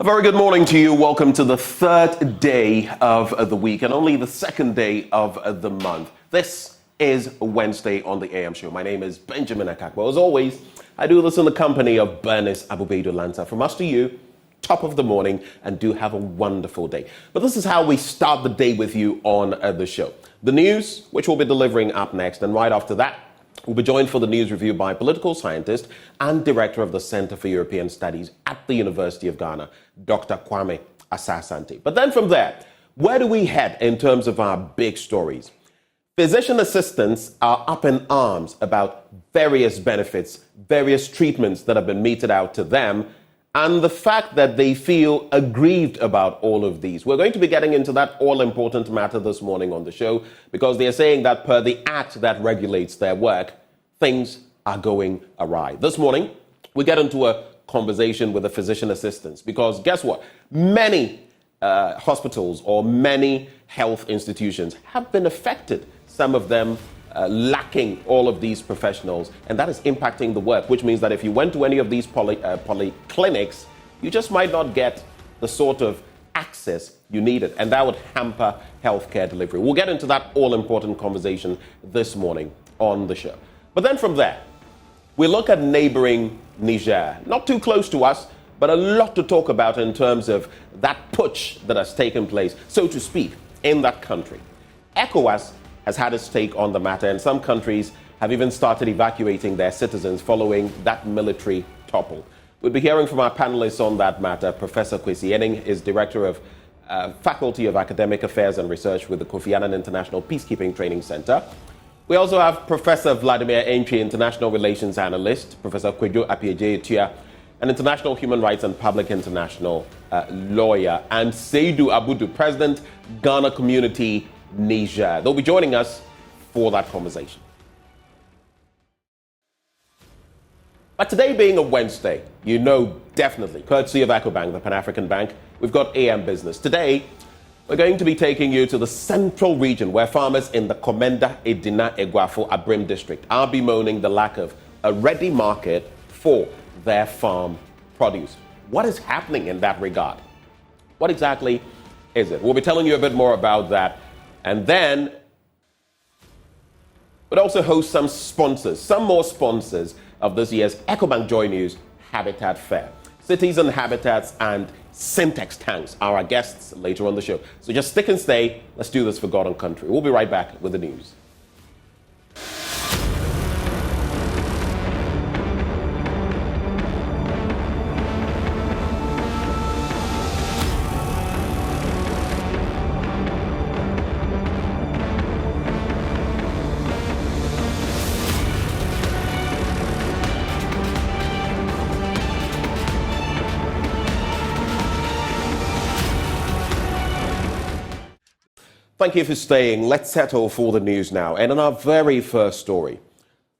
A very good morning to you. Welcome to the third day of the week and only the second day of the month. This is Wednesday on the AM show. My name is Benjamin Akakbo. As always, I do this in the company of Bernice Abubedu Lanta. From us to you, top of the morning, and do have a wonderful day. But this is how we start the day with you on the show. The news, which we'll be delivering up next, and right after that, we'll be joined for the news review by political scientist and director of the Center for European Studies at the University of Ghana, Dr. Kwame Asah-Asante. But then from there, where do we head in terms of our big stories? Physician assistants are up in arms about various benefits, various treatments that have been meted out to them, and the fact that they feel aggrieved about all of these. We're going to be getting into that all-important matter this morning on the show because they are saying that per the act that regulates their work, things are going awry. This morning, we get into a conversation with the physician assistants because guess what? Many hospitals or many health institutions have been affected, some of them lacking all of these professionals, and that is impacting the work, which means that if you went to any of these polyclinics, you just might not get the sort of access you needed, and that would hamper healthcare delivery. We'll get into that all-important conversation this morning on the show. But then from there, we look at neighboring Niger, not too close to us, but a lot to talk about in terms of that putsch that has taken place, so to speak, in that country. ECOWAS has had its take on the matter, and some countries have even started evacuating their citizens following that military topple. We'll be hearing from our panelists on that matter. Professor Kwesi Enning is Director of Faculty of Academic Affairs and Research with the Kofi Annan International Peacekeeping Training Center. We also have Professor Vladimir Entry, International Relations Analyst, Professor Kwejo Appiagyei-Etua, an International Human Rights and Public International lawyer, and Seydou Abudu, President, Ghana Community Niger. They'll be joining us for that conversation. But today being a Wednesday, you know definitely, courtesy of EcoBank, the Pan-African Bank, we've got AM Business. Today, we're going to be taking you to the central region where farmers in the Komenda, Edina, Eguafo, Abrim district are bemoaning the lack of a ready market for their farm produce. What is happening in that regard? What exactly is it? We'll be telling you a bit more about that. And then we'll also host some more sponsors of this year's EcoBank Joy News Habitat Fair. Cities and Habitats and Syntex Tanks are our guests later on the show. So just stick and stay. Let's do this for God and country. We'll be right back with the news. Thank you for staying. Let's settle for the news now. And in our very first story,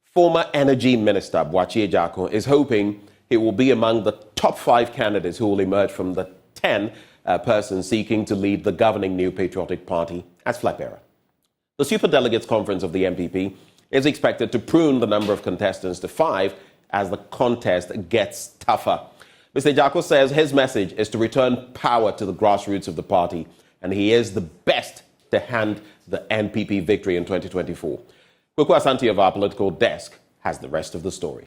former Energy Minister Boakye Agyarko is hoping he will be among the top 5 candidates who will emerge from the 10 persons seeking to lead the governing New Patriotic Party as flag bearer. The Superdelegates Conference of the NPP is expected to prune the number of contestants to 5 as the contest gets tougher. Mr. Agyarko says his message is to return power to the grassroots of the party, and he is the best to hand the NPP victory in 2024. Kwejo Asante of our political desk has the rest of the story.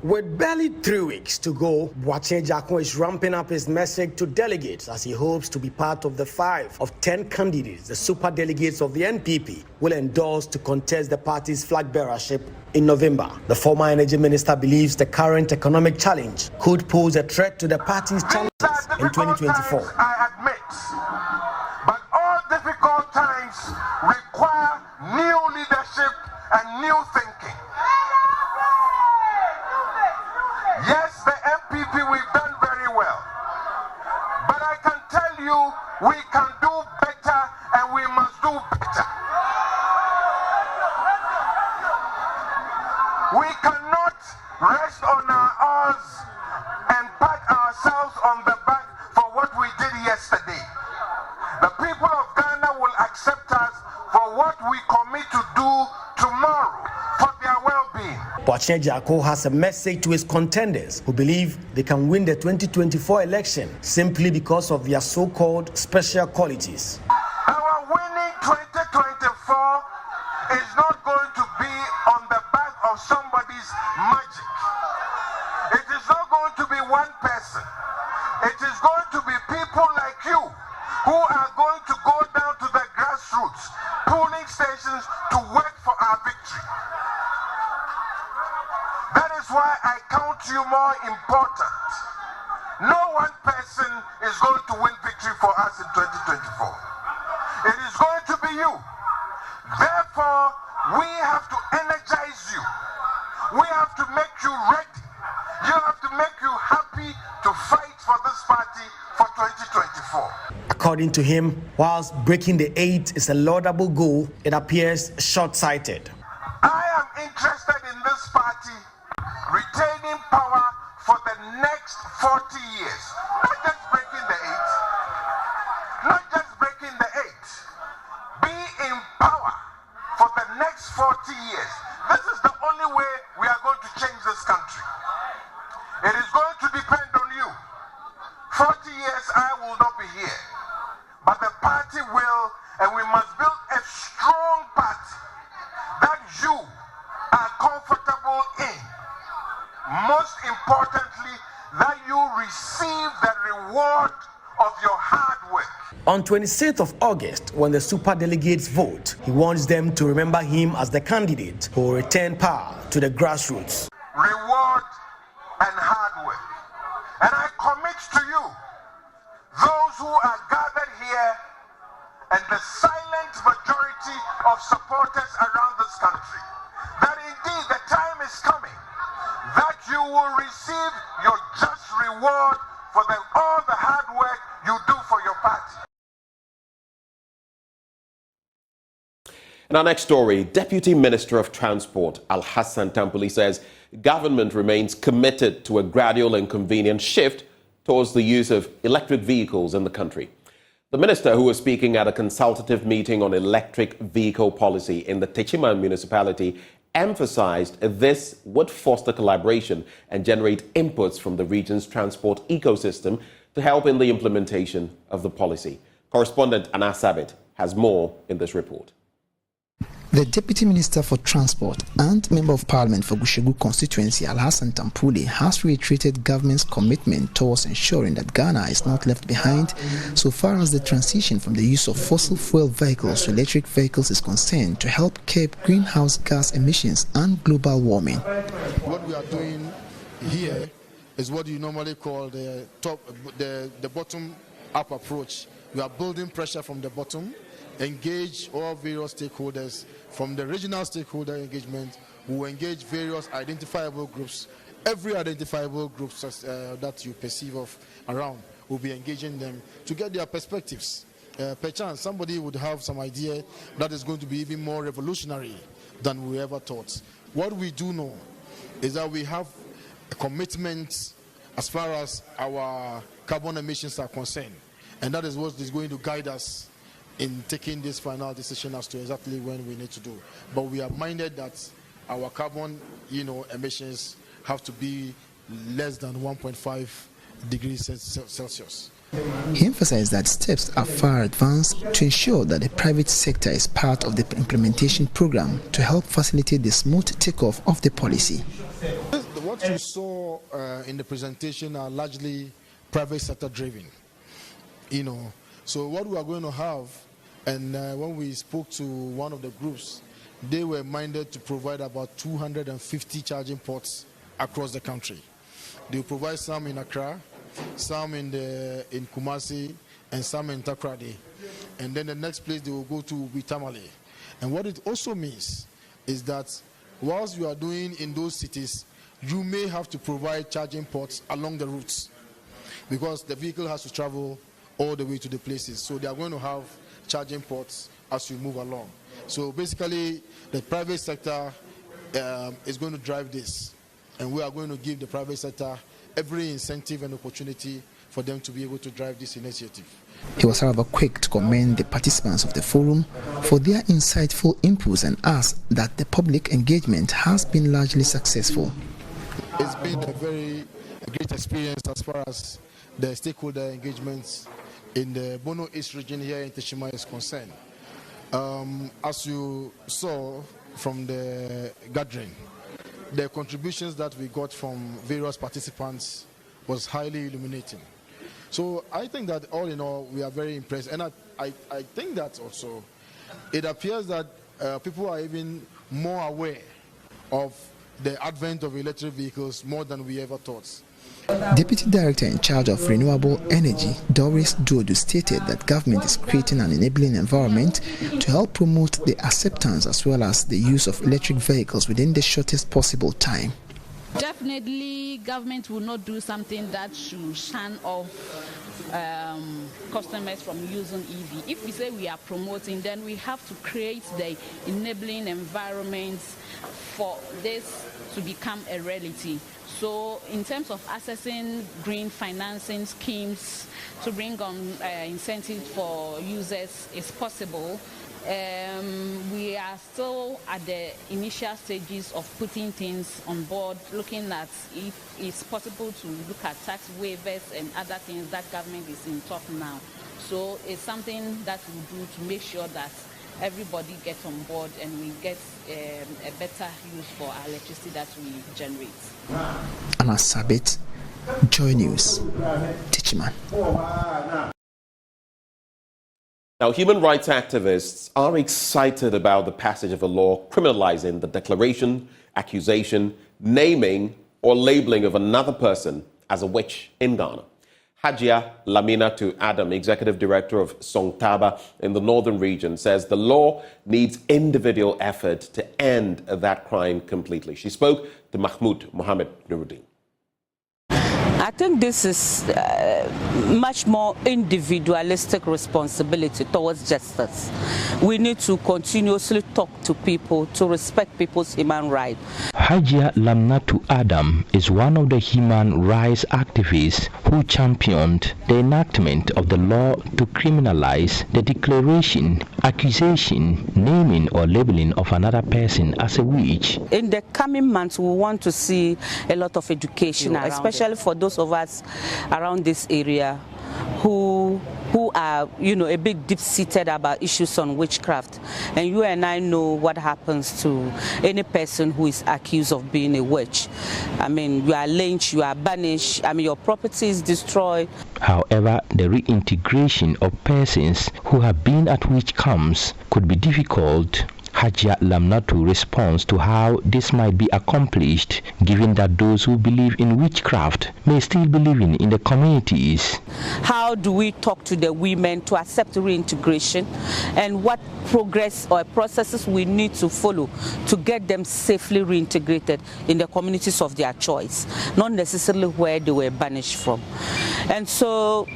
With barely 3 weeks to go, Boakye Agyarko is ramping up his message to delegates as he hopes to be part of the 5 of 10 candidates the super delegates of the NPP will endorse to contest the party's flag bearership in November. The former energy minister believes the current economic challenge could pose a threat to the party's chances in 2024. I admit, but all difficult times require new leadership and new thinking. Yes, the MPP, we've done very well. But I can tell you, we can do better and we must do better. We cannot rest on our oars and pat ourselves on the back for what we did we commit to do tomorrow for their well-being. Boakye Agyarko has a message to his contenders who believe they can win the 2024 election simply because of their so-called special qualities. Our winning 2024 is not going to be on the back of somebody's magic. It is not going to be one person. It is going to be people like you who are going to go down to the grassroots, polling stations to work for our victory. That is why I count you more important. No one person is going to win victory for us in 2024. It is going to be you. Therefore, we have to energize you. We have to make you ready. You have to make you happy to fight for this party for 2024. According to him, whilst breaking the 8 is a laudable goal, it appears short-sighted. I am interested in this party retaining power for the next 40 years. Not just breaking the 8. Not just breaking the 8. Be in power for the next 40 years. This is the only way we are going to change this country. It is going to depend on you. 40 years I will not be here. But the party will, and we must build a strong party that you are comfortable in. Most importantly, that you receive the reward of your hard work. On 26th of August, when the super delegates vote, he wants them to remember him as the candidate who will return power to the grassroots. Reward and hard work. And I commit to you, those who are gathered here and the silent majority of supporters around this country, that indeed the time is coming that you will receive your just reward for all the hard work you do for your party. In our next story, Deputy Minister of Transport Alhassan Tampuli says government remains committed to a gradual and convenient shift towards the use of electric vehicles in the country. The minister, who was speaking at a consultative meeting on electric vehicle policy in the Techiman municipality, emphasized this would foster collaboration and generate inputs from the region's transport ecosystem to help in the implementation of the policy. Correspondent Anas Sabit has more in this report. The Deputy Minister for Transport and Member of Parliament for Gushegu constituency, Alhassan Tampuli, has reiterated government's commitment towards ensuring that Ghana is not left behind so far as the transition from the use of fossil fuel vehicles to electric vehicles is concerned to help curb greenhouse gas emissions and global warming. What we are doing here is what you normally call the bottom-up approach. We are building pressure from the bottom, engage all various stakeholders. From the regional stakeholder engagement, we will engage various identifiable groups. Every identifiable group that you perceive of around, we'll be engaging them to get their perspectives. Perchance somebody would have some idea that is going to be even more revolutionary than we ever thought. What we do know is that we have a commitment as far as our carbon emissions are concerned, and that is what is going to guide us in taking this final decision as to exactly when we need to do. But we are minded that our carbon, emissions have to be less than 1.5 degrees Celsius. He emphasized that steps are far advanced to ensure that the private sector is part of the implementation program to help facilitate the smooth takeoff of the policy. What you saw in the presentation are largely private sector driven. So what we are going to have, and when we spoke to one of the groups, they were minded to provide about 250 charging ports across the country. They will provide some in Accra, some in Kumasi, and some in Takoradi. And then the next place they will go to will be Tamale. And what it also means is that whilst you are doing in those cities, you may have to provide charging ports along the routes, because the vehicle has to travel all the way to the places. So they are going to have charging ports as we move along. So basically, the private sector is going to drive this. And we are going to give the private sector every incentive and opportunity for them to be able to drive this initiative. He was, however, quick to commend the participants of the forum for their insightful inputs and asked that the public engagement has been largely successful. It's been a great experience as far as the stakeholder engagements in the Bono East region here in Teshima is concerned. As you saw from the gathering, the contributions that we got from various participants was highly illuminating. So I think that all in all, we are very impressed. And I think that also it appears that people are even more aware of the advent of electric vehicles more than we ever thought. Deputy Director in charge of Renewable Energy, Doris Dodu, stated that government is creating an enabling environment to help promote the acceptance as well as the use of electric vehicles within the shortest possible time. Definitely, government will not do something that should shun off customers from using EV. If we say we are promoting, then we have to create the enabling environments for this to become a reality. So in terms of accessing green financing schemes to bring on incentives for users is possible. We are still at the initial stages of putting things on board, looking at if it's possible to look at tax waivers and other things that government is in talk now. So it's something that we'll do to make sure that everybody gets on board and we get a better use for our electricity that we generate. Anna Sabit, Joy News, Techiman. Now, human rights activists are excited about the passage of a law criminalizing the declaration, accusation, naming, or labeling of another person as a witch in Ghana. Hajia Laminatu Adam, Executive Director of Songtaba in the Northern Region, says the law needs individual effort to end that crime completely. She spoke to Mahmoud Mohammed Nuruddin. I think this is much more individualistic responsibility towards justice. We need to continuously talk to people to respect people's human rights. Hajia Lamnatu Adam is one of the human rights activists who championed the enactment of the law to criminalize the declaration, accusation, naming or labeling of another person as a witch. In the coming months, we want to see a lot of education, especially for those of us around this area who are, a bit deep-seated about issues on witchcraft. And you and I know what happens to any person who is accused of being a witch. I mean, you are lynched, you are banished, your property is destroyed. However, the reintegration of persons who have been at witch camps could be difficult. Hajia Lamnatu responds to how this might be accomplished, given that those who believe in witchcraft may still be living in the communities. How do we talk to the women to accept reintegration, and what progress or processes we need to follow to get them safely reintegrated in the communities of their choice, not necessarily where they were banished from. And so,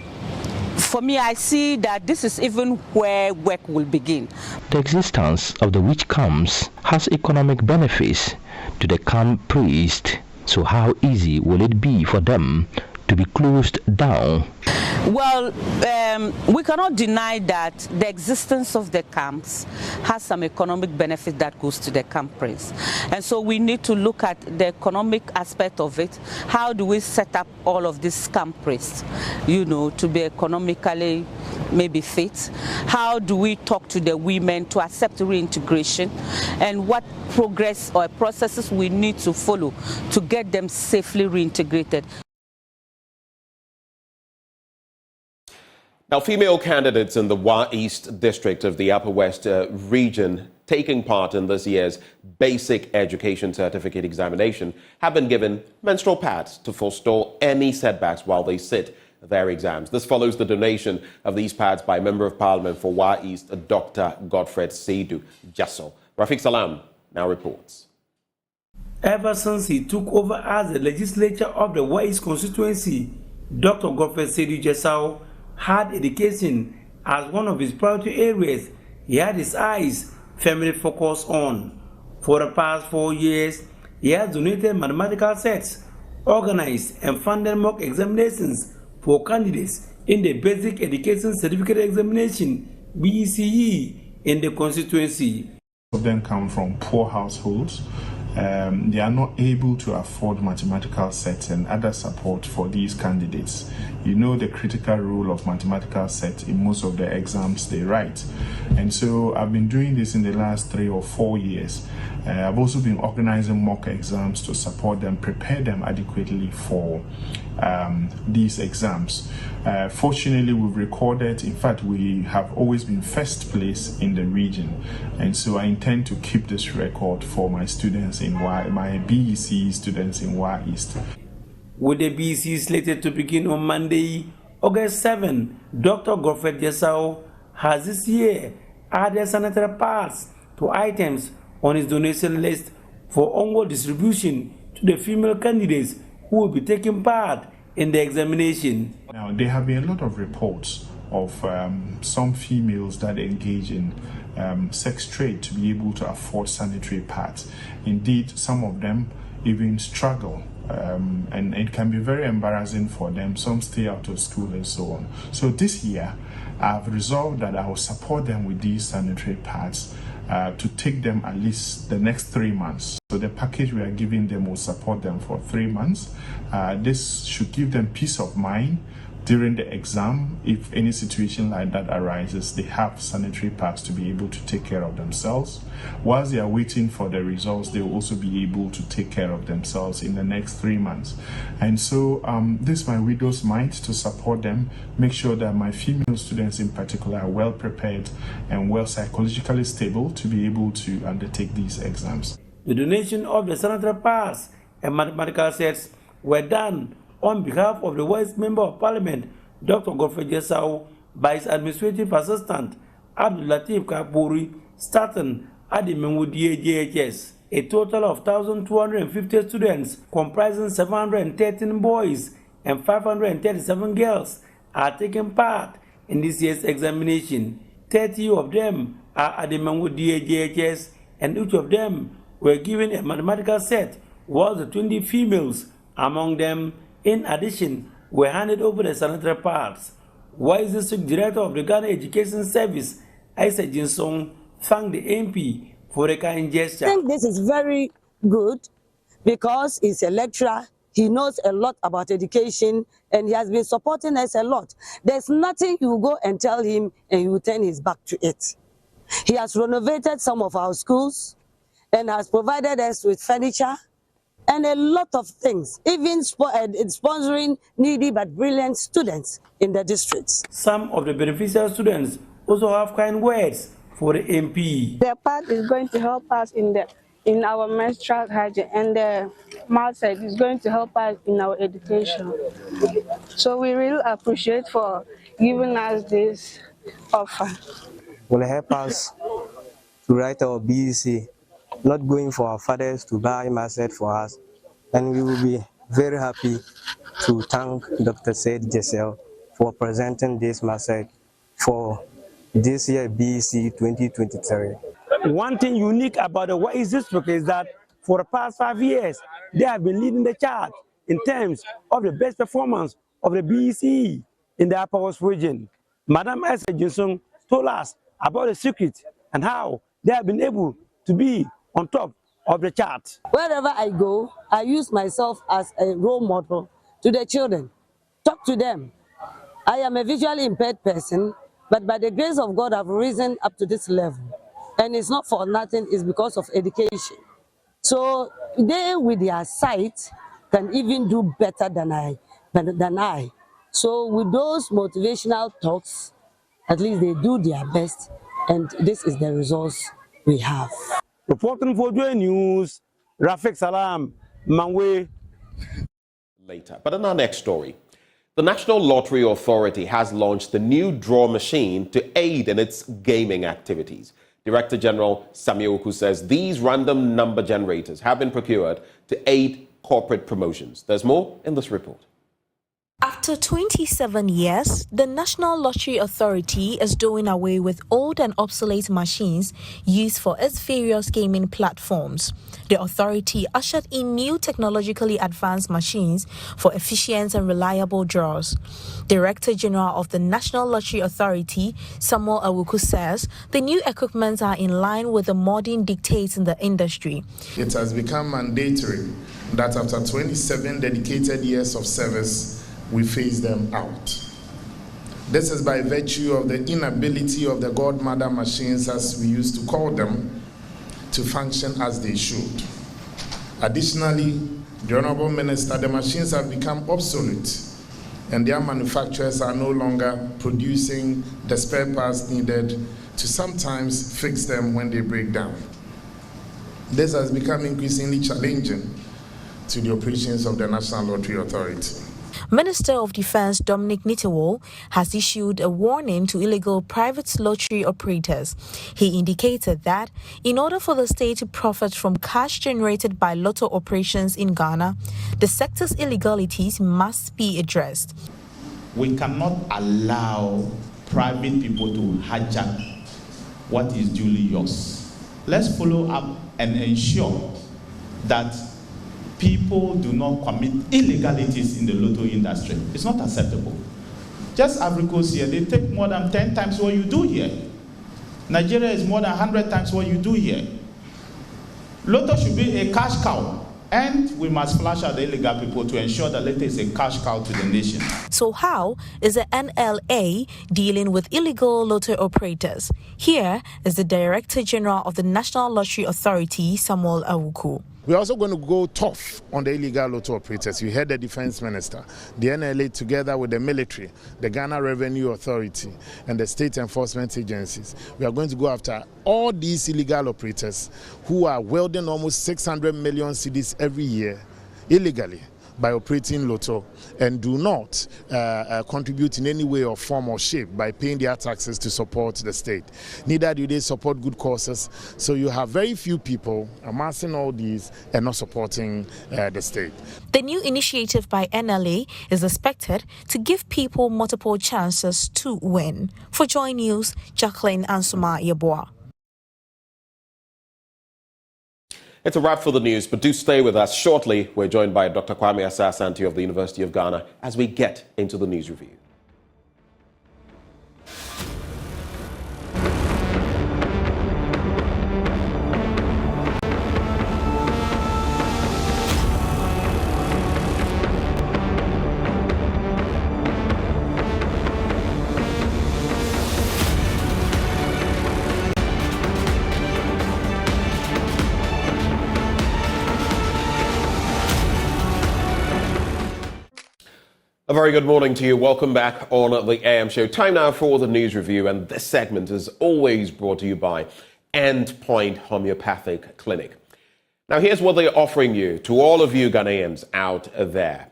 for me, I see that this is even where work will begin. The existence of the witch camps has economic benefits to the camp priest. So how easy will it be for them to be closed down? Well, we cannot deny that the existence of the camps has some economic benefit that goes to the camp priest. And so we need to look at the economic aspect of it. How do we set up all of these camp priests, to be economically maybe fit? How do we talk to the women to accept reintegration? And what progress or processes we need to follow to get them safely reintegrated? Now, female candidates in the Wa East District of the Upper West region taking part in this year's Basic Education Certificate examination have been given menstrual pads to forestall any setbacks while they sit their exams. This follows the donation of these pads by Member of Parliament for Wa East, Dr. Godfred Seidu Jasso. Rafiq Salam now reports. Ever since he took over as the legislature of the Wa East constituency, Dr. Godfred Seidu Jasso had education as one of his priority areas. He had his eyes firmly focused on. For the past 4 years, he has donated mathematical sets, organized and funded mock examinations for candidates in the Basic Education Certificate Examination BCE in the constituency. Of them come from poor households. They are not able to afford mathematical sets and other support for these candidates. You know the critical role of mathematical set in most of the exams they write. And so I've been doing this in the last 3 or 4 years. I've also been organizing mock exams to support them, prepare them adequately for these exams. Fortunately, we've recorded, in fact, we have always been first place in the region. And so I intend to keep this record for my students in my BEC students in WA East. With the BEC slated to begin on Monday, August 7, Dr. Godfred Jesao has this year added sanitary pads to items on his donation list for onward distribution to the female candidates who will be taking part in the examination. Now, there have been a lot of reports of some females that engage in sex trade to be able to afford sanitary pads. Indeed, some of them even struggle, and it can be very embarrassing for them. Some stay out of school and so on. So this year, I've resolved that I will support them with these sanitary pads to take them at least the next 3 months. So the package we are giving them will support them for 3 months. This should give them peace of mind during the exam. If any situation like that arises, they have sanitary pads to be able to take care of themselves. Whilst they are waiting for the results, they will also be able to take care of themselves in the next 3 months. And so this is my widow's mite to support them, make sure that my female students in particular are well prepared and well psychologically stable to be able to undertake these exams. The donation of the sanitary pads and mathematical sets were done on behalf of the West Member of Parliament, Dr. Godfred Jesao, by his administrative assistant, Abdul Latif Kapuri, starting at the Menwudi JHS. A total of 1,250 students, comprising 713 boys and 537 girls, are taking part in this year's examination. 30 of them are at the Menwudi JHS, and each of them were given a mathematical set, while the 20 females among them, in addition, were handed over the sanitary pads. Wise District Director of the Ghana Education Service, Isa Jinsong, thanked the MP for the kind gesture. I think this is very good because he's a lecturer, he knows a lot about education, and he has been supporting us a lot. There's nothing you go and tell him and he will turn his back to it. He has renovated some of our schools and has provided us with furniture and a lot of things, even sponsoring needy but brilliant students in the districts. Some of the beneficial students also have kind words for the MP. The part is going to help us in our menstrual hygiene, and the math side is going to help us in our education. So we really appreciate for giving us this offer. Will help us to write our BEC, not going for our fathers to buy masset for us, and we will be very happy to thank Dr. Said Jesel for presenting this masset for this year BEC 2023. One thing unique about the Wise District is that for the past 5 years, they have been leading the charge in terms of the best performance of the BEC in the Upper West region. Madam Isa Jinsong told us about the secret and how they have been able to be on top of the chart. Wherever I go, I use myself as a role model to the children. Talk to them. I am a visually impaired person, but by the grace of God, I've risen up to this level. And it's not for nothing, it's because of education. So they, with their sight, can even do better than I. So with those motivational talks, at least they do their best, and this is the results we have. Reporting for Joy News, Rafik Salam, Mangwe. Later. But in our next story, the National Lottery Authority has launched the new draw machine to aid in its gaming activities. Director General Samuel Oku says these random number generators have been procured to aid corporate promotions. There's more in this report. After After 27 years, the National Lottery Authority is doing away with old and obsolete machines used for its various gaming platforms. The authority ushered in new technologically advanced machines for efficient and reliable draws. Director General of the National Lottery Authority, Samuel Awuku, says the new equipment are in line with the modern dictates in the industry. It has become mandatory that after 27 dedicated years of service, we phase them out. This is by virtue of the inability of the godmother machines, as we used to call them, to function as they should. Additionally, the Honorable Minister, the machines have become obsolete and their manufacturers are no longer producing the spare parts needed to sometimes fix them when they break down. This has become increasingly challenging to the operations of the National Lottery Authority. Minister of Defense Dominic Nitiwo has issued a warning to illegal private lottery operators. He indicated that in order for the state to profit from cash generated by lotto operations in Ghana, the sector's illegalities must be addressed. We cannot allow private people to hijack what is duly yours. Let's follow up and ensure that people do not commit illegalities in the lotto industry. It's not acceptable. Just Africa's here, they take more than 10 times what you do here. Nigeria is more than 100 times what you do here. Lotto should be a cash cow, and we must flush out the illegal people to ensure that Lotto is a cash cow to the nation. So how is the NLA dealing with illegal lotto operators? Here is the Director General of the National Lottery Authority, Samuel Awuku. We're also going to go tough on the illegal lotto operators. You heard the Defense Minister, the NLA together with the military, the Ghana Revenue Authority, and the state enforcement agencies. We are going to go after all these illegal operators who are wielding almost 600 million cedis every year illegally by operating lotto and do not contribute in any way or form or shape by paying their taxes to support the state. Neither do they support good causes. So you have very few people amassing all these and not supporting the state. The new initiative by NLA is expected to give people multiple chances to win. For Joy News, Jacqueline Ansuma Yeboah. It's a wrap for the news, but do stay with us. Shortly, we're joined by Dr. Kwame Asah-Asante of the University of Ghana as we get into the news review. A very good morning to you. Welcome back on the AM show. Time now for the news review, and this segment is always brought to you by Endpoint Homeopathic Clinic. Now, here's what they're offering you to all of you Ghanaians out there.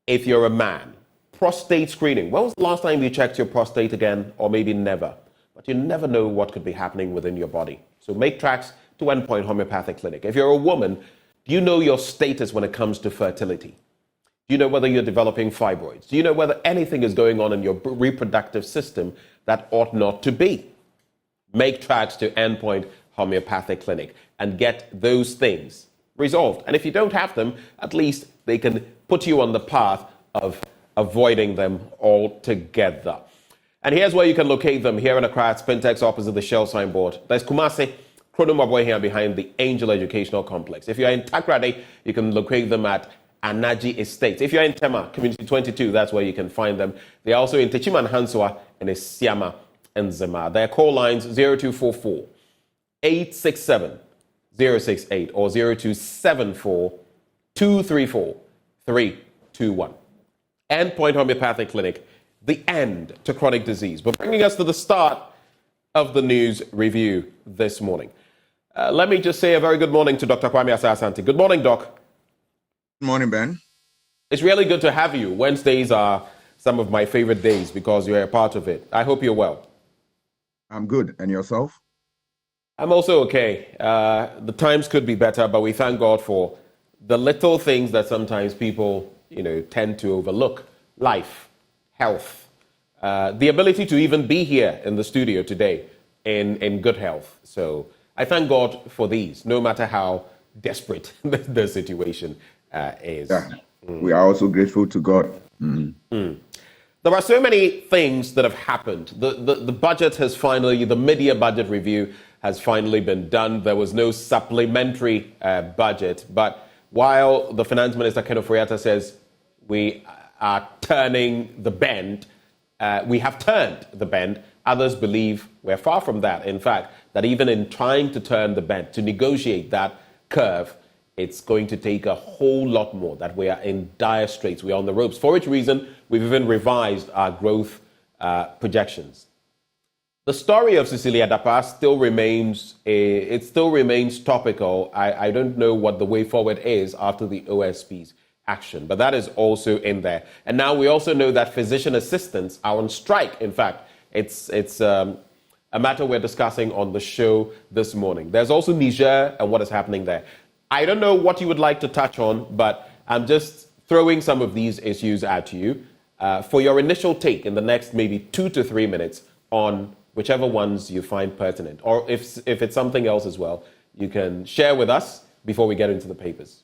If you're a man, prostate screening. When was the last time you checked your prostate again? Or maybe never. But you never know what could be happening within your body. So make tracks to Endpoint Homeopathic Clinic. If you're a woman, do you know your status when it comes to fertility? Do you know whether you're developing fibroids? Do you know whether anything is going on in your reproductive system that ought not to be? Make tracks to Endpoint Homeopathic Clinic and get those things resolved. And if you don't have them, at least they can put you on the path of avoiding them altogether. And here's where you can locate them here in Accra at Spintex opposite the Shell signboard. There's Kumasi, Kronomabwe here behind the Angel Educational Complex. If you're in Takrady, you can locate them at Anaji Estate. If you're in Tema, Community 22, that's where you can find them. They're also in Techiman Hansua and Isiama and Zema. Their call lines 0244 867 068 or 0274 234 321. Endpoint Homeopathic Clinic, the end to chronic disease. But bringing us to the start of the news review this morning. Let me just say a very good morning to Dr. Kwame Asah-Asante. Good morning, Doc. Good morning, Ben. It's really good to have you. Wednesdays are some of my favorite days because you're a part of it. I hope you're well. I'm good. And yourself? I'm also okay. The times could be better, but we thank God for the little things that sometimes people, tend to overlook. Life, health, the ability to even be here in the studio today in good health. So I thank God for these, no matter how desperate the situation is. Yeah. We are also grateful to God. There are so many things that have happened. The budget has finally, the mid-year budget review has finally been done. There was no supplementary budget. But while the Finance Minister, Ken Ofori-Atta, says we are turning the bend, we have turned the bend. Others believe we're far from that. In fact, that even in trying to turn the bend, to negotiate that curve, it's going to take a whole lot more, that we are in dire straits. We are on the ropes. For which reason, we've even revised our growth projections. The story of Cecilia Dapa still remains, topical. I don't know what the way forward is after the OSP's action, but that is also in there. And now we also know that physician assistants are on strike. In fact, it's a matter we're discussing on the show this morning. There's also Niger and what is happening there. I don't know what you would like to touch on, but I'm just throwing some of these issues at you for your initial take in the next maybe 2 to 3 minutes on whichever ones you find pertinent. Or if it's something else as well, you can share with us before we get into the papers.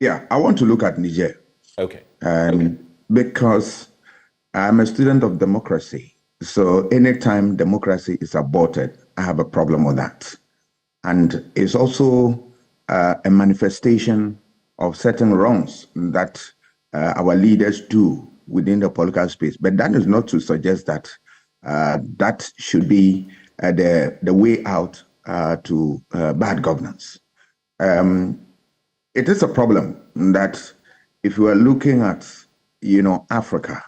Yeah, I want to look at Niger. Okay. Because I'm a student of democracy. So anytime democracy is aborted, I have a problem with that. And it's also a manifestation of certain wrongs that our leaders do within the political space. But that is not to suggest that that should be the way out to bad governance. It is a problem that if you are looking at, Africa,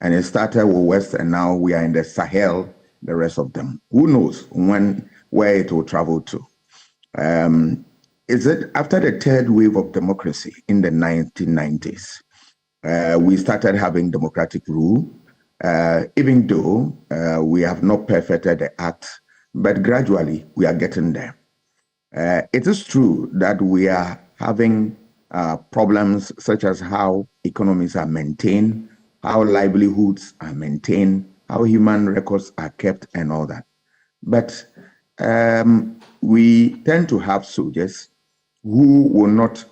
and it started with West, and now we are in the Sahel, the rest of them. Who knows where it will travel to? Is it after the third wave of democracy in the 1990s, we started having democratic rule, even though we have not perfected the act, but gradually we are getting there. It is true that we are having problems such as how economies are maintained, how livelihoods are maintained, how human records are kept and all that. But we tend to have soldiers who will not,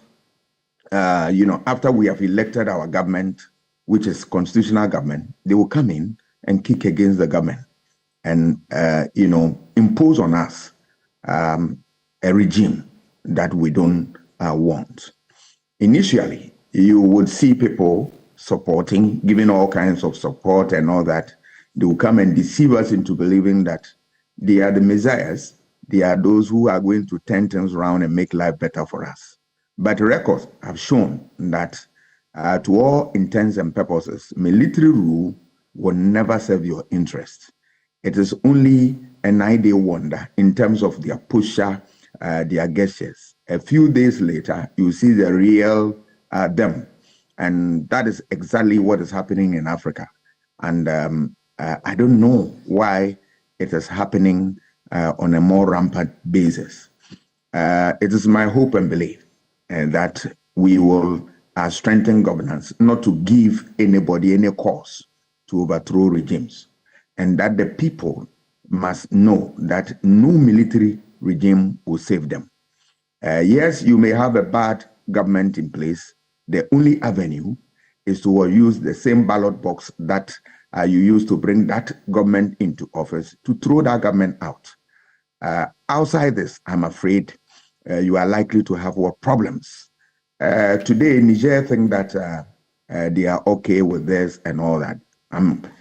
after we have elected our government, which is constitutional government, they will come in and kick against the government and, impose on us a regime that we don't want. Initially, you would see people supporting, giving all kinds of support and all that. They will come and deceive us into believing that they are the messiahs. They are those who are going to turn things around and make life better for us. But records have shown that to all intents and purposes, military rule will never serve your interest. It is only an ideal wonder in terms of their posture, their gestures. A few days later, you see the real them. And that is exactly what is happening in Africa. And I don't know why it is happening on a more rampant basis. It is my hope and belief that we will strengthen governance, not to give anybody any cause to overthrow regimes, and that the people must know that no military regime will save them. Yes, you may have a bad government in place. The only avenue is to use the same ballot box that you used to bring that government into office, to throw that government out. Outside this, I'm afraid you are likely to have more problems. Today, Niger think that they are okay with this and all that.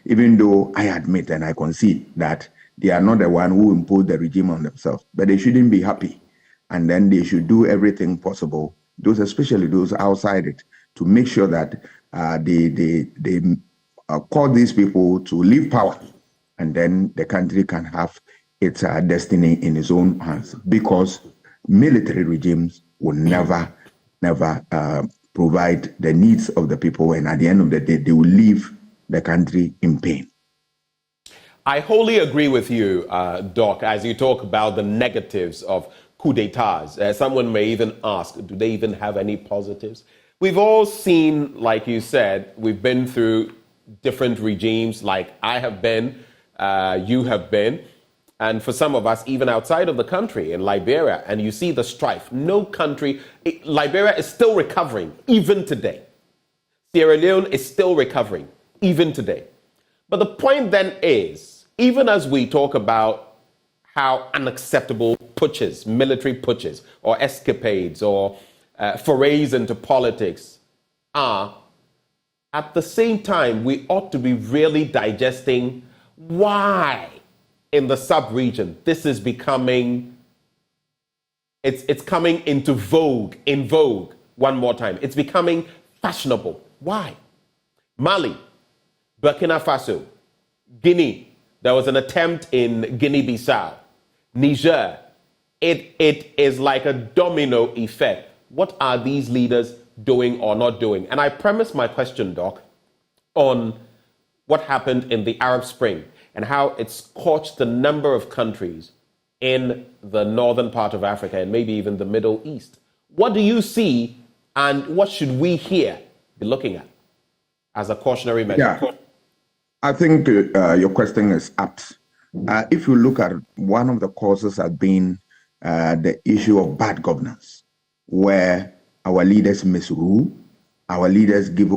Even though I admit and I concede that they are not the one who imposed the regime on themselves, but they shouldn't be happy. And then they should do everything possible, those especially those outside it, to make sure that they call these people to leave power, and then the country can have its destiny in its own hands, because military regimes will never provide the needs of the people, and at the end of the day, they will leave the country in pain. I wholly agree with you, Doc, as you talk about the negatives of coup d'etats. Someone may even ask, do they even have any positives? We've all seen, like you said, we've been through different regimes like I have been, you have been, and for some of us, even outside of the country, in Liberia, and you see the strife. No country, Liberia is still recovering, even today. Sierra Leone is still recovering, even today. But the point then is, even as we talk about how unacceptable putches, military putches, or escapades, or forays into politics are, at the same time, we ought to be really digesting why in the sub-region this is becoming, it's coming into vogue, one more time. It's becoming fashionable. Why? Mali, Burkina Faso, Guinea, there was an attempt in Guinea-Bissau, Niger. It is like a domino effect. What are these leaders doing or not doing? And I premise my question, Doc, on what happened in the Arab Spring and how it scorched the number of countries in the northern part of Africa and maybe even the Middle East. What do you see and what should we here be looking at as a cautionary measure? Yeah, I think your question is apt. If you look at one of the causes has been the issue of bad governance, where our leaders misrule, our leaders give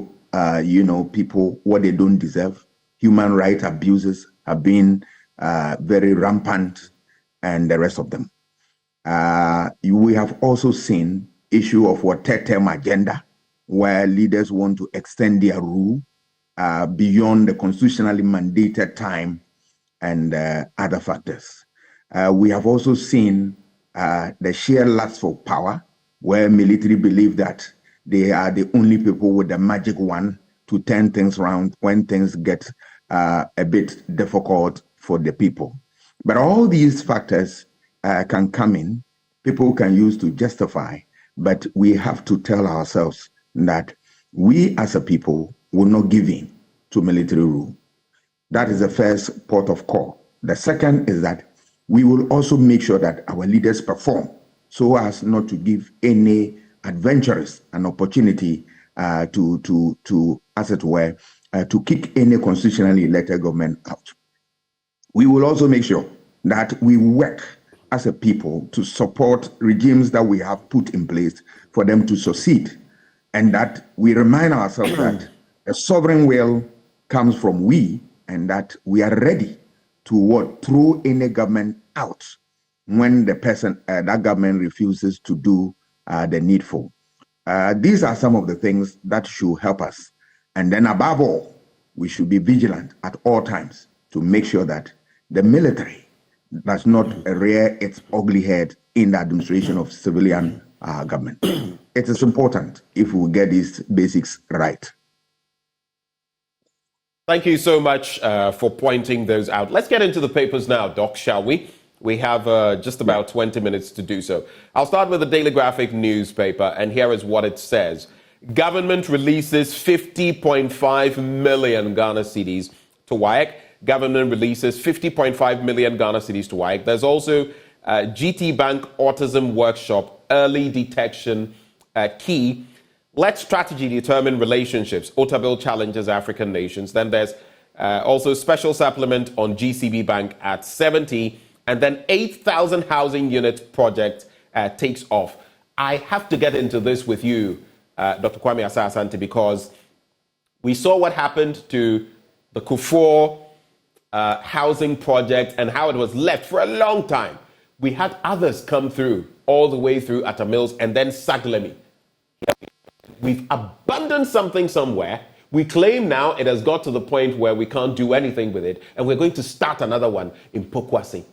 people what they don't deserve. Human rights abuses have been very rampant, and the rest of them. We have also seen issue of what third-term agenda, where leaders want to extend their rule beyond the constitutionally mandated time and other factors. We have also seen the sheer lust for power, where military believe that they are the only people with the magic wand to turn things around when things get a bit difficult for the people. But all these factors can come in, people can use to justify, but we have to tell ourselves that we as a people will not give in to military rule. That is the first port of call. The second is that we will also make sure that our leaders perform so as not to give any adventurers an opportunity to, as it were, to kick any constitutionally elected government out. We will also make sure that we work as a people to support regimes that we have put in place for them to succeed, and that we remind ourselves that the sovereign will comes from we, and that we are ready to throw any government out when the person, that government refuses to do the needful. These are some of the things that should help us. And then above all, we should be vigilant at all times to make sure that the military does not rear its ugly head in the administration of civilian government. It is important if we get these basics right. Thank you so much for pointing those out. Let's get into the papers now, Doc, shall we? We have just about 20 minutes to do so. I'll start with the Daily Graphic newspaper, and here is what it says. Government releases 50.5 million Ghana cedis to WAEC. Government releases 50.5 million Ghana cedis to WAEC. There's also GT Bank Autism Workshop, Early Detection Key. Let strategy determine relationships. Otabil challenges African nations. Then there's also special supplement on GCB Bank at 70. And then 8,000 housing unit project takes off. I have to get into this with you, Dr. Kwame Asah-Asante, because we saw what happened to the Kufuor housing project and how it was left for a long time. We had others come through, all the way through Atta Mills and then Saglemi. We've abandoned something somewhere. We claim now it has got to the point where we can't do anything with it, and we're going to start another one in Pokwasi.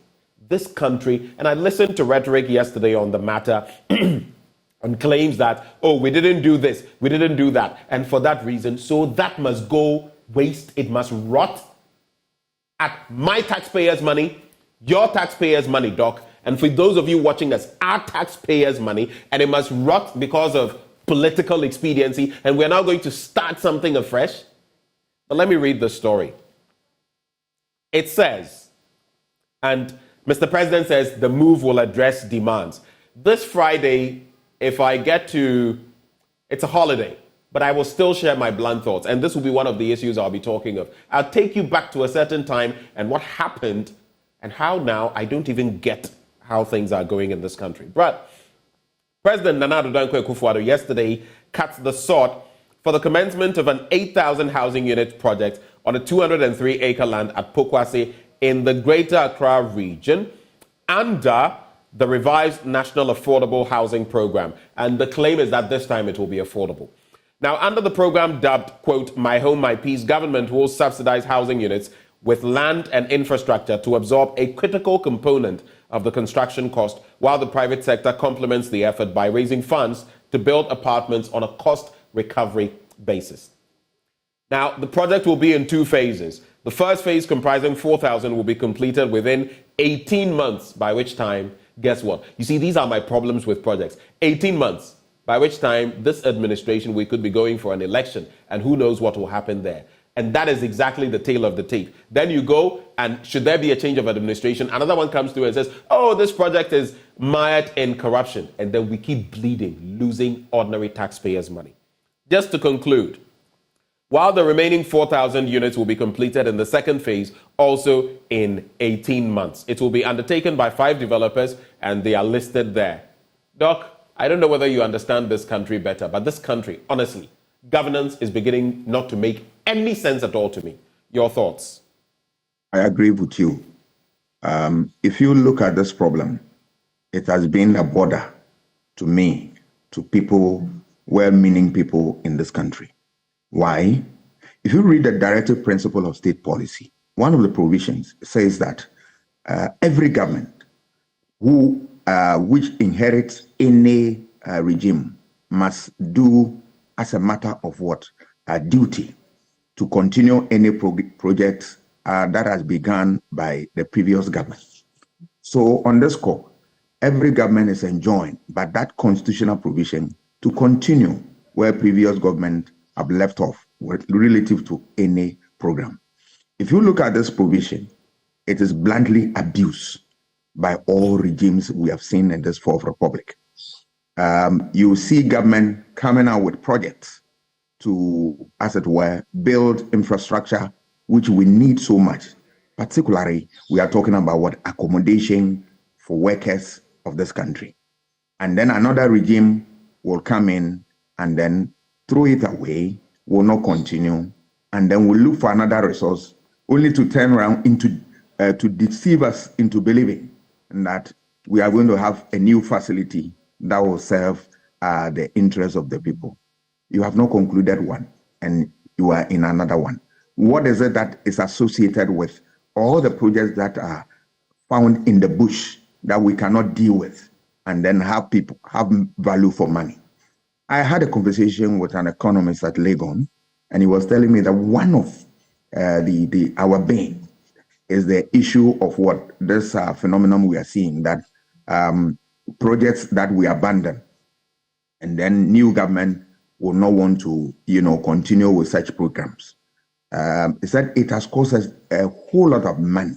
This country, and I listened to rhetoric yesterday on the matter and claims that, oh, we didn't do this, we didn't do that, and for that reason, so that must go waste, it must rot at my taxpayers' money, your taxpayers' money, Doc, and for those of you watching us, our taxpayers' money, and it must rot because of political expediency, and we're now going to start something afresh. But let me read the story. It says, and Mr. President says the move will address demands. This Friday, if I get to, it's a holiday, but I will still share my blunt thoughts. And this will be one of the issues I'll be talking of. I'll take you back to a certain time and what happened and how now I don't even get how things are going in this country. But President Nana Addo Dankwa Akufo-Addo yesterday cut the sod for the commencement of an 8,000 housing unit project on a 203-acre land at Pokwase in the Greater Accra region under the revised National Affordable Housing Program. And the claim is that this time it will be affordable. Now, under the program dubbed, quote, My Home, My Peace, government will subsidize housing units with land and infrastructure to absorb a critical component of the construction cost, while the private sector complements the effort by raising funds to build apartments on a cost recovery basis. Now, the project will be in 2 phases. The first phase, comprising 4,000, will be completed within 18 months, by which time, guess what? You see, these are my problems with projects. 18 months, by which time this administration, we could be going for an election, and who knows what will happen there. And that is exactly the tail of the tape. Then you go, and should there be a change of administration, another one comes through and says, oh, this project is mired in corruption. And then we keep bleeding, losing ordinary taxpayers' money. Just to conclude, while the remaining 4,000 units will be completed in the second phase, also in 18 months. It will be undertaken by 5 developers, and they are listed there. Doc, I don't know whether you understand this country better, but this country, honestly, governance is beginning not to make any sense at all to me. Your thoughts? I agree with you. If you look at this problem, it has been a border to me, to people, well-meaning people in this country. Why? If you read the directive principle of state policy, one of the provisions says that every government which inherits any regime must do as a matter of what? Duty to continue any project that has begun by the previous government. So on this score, every government is enjoined by that constitutional provision to continue where previous government have left off relative to any program. If you look at this provision, it is bluntly abused by all regimes we have seen in this Fourth Republic. You see government coming out with projects to, as it were, build infrastructure, which we need so much. Particularly, we are talking about what accommodation for workers of this country. And then another regime will come in and then throw it away, will not continue, and then we'll look for another resource, only to turn around into to deceive us into believing that we are going to have a new facility that will serve the interests of the people. You have not concluded one, and you are in another one. What is it that is associated with all the projects that are found in the bush that we cannot deal with, and then have people have value for money? I had a conversation with an economist at Legon, and he was telling me that one of our bane is the issue of what this phenomenon we are seeing, that projects that we abandon, and then new government will not want to, continue with such programs. He said it has cost us a whole lot of money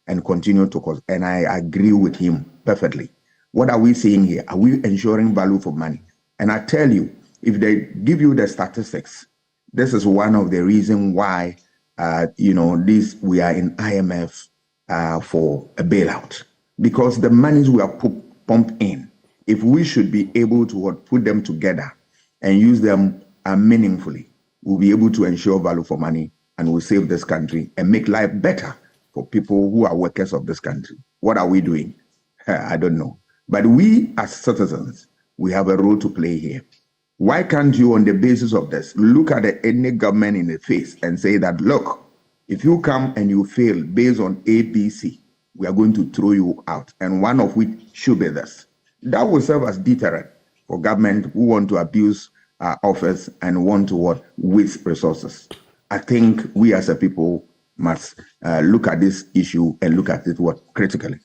and continue to cost. And I agree with him perfectly. What are we saying here? Are we ensuring value for money? And I tell you, if they give you the statistics, this is one of the reasons why, we are in IMF for a bailout. Because the monies we are pumped in, if we should be able to put them together and use them meaningfully, we'll be able to ensure value for money, and we'll save this country and make life better for people who are workers of this country. What are we doing? I don't know. But we as citizens, we have a role to play here. Why can't you, on the basis of this, look at any government in the face and say that, look, if you come and you fail based on ABC, we are going to throw you out, and one of which should be this. That will serve as deterrent for government who want to abuse office and want to waste resources. I think we as a people must look at this issue and look at it critically.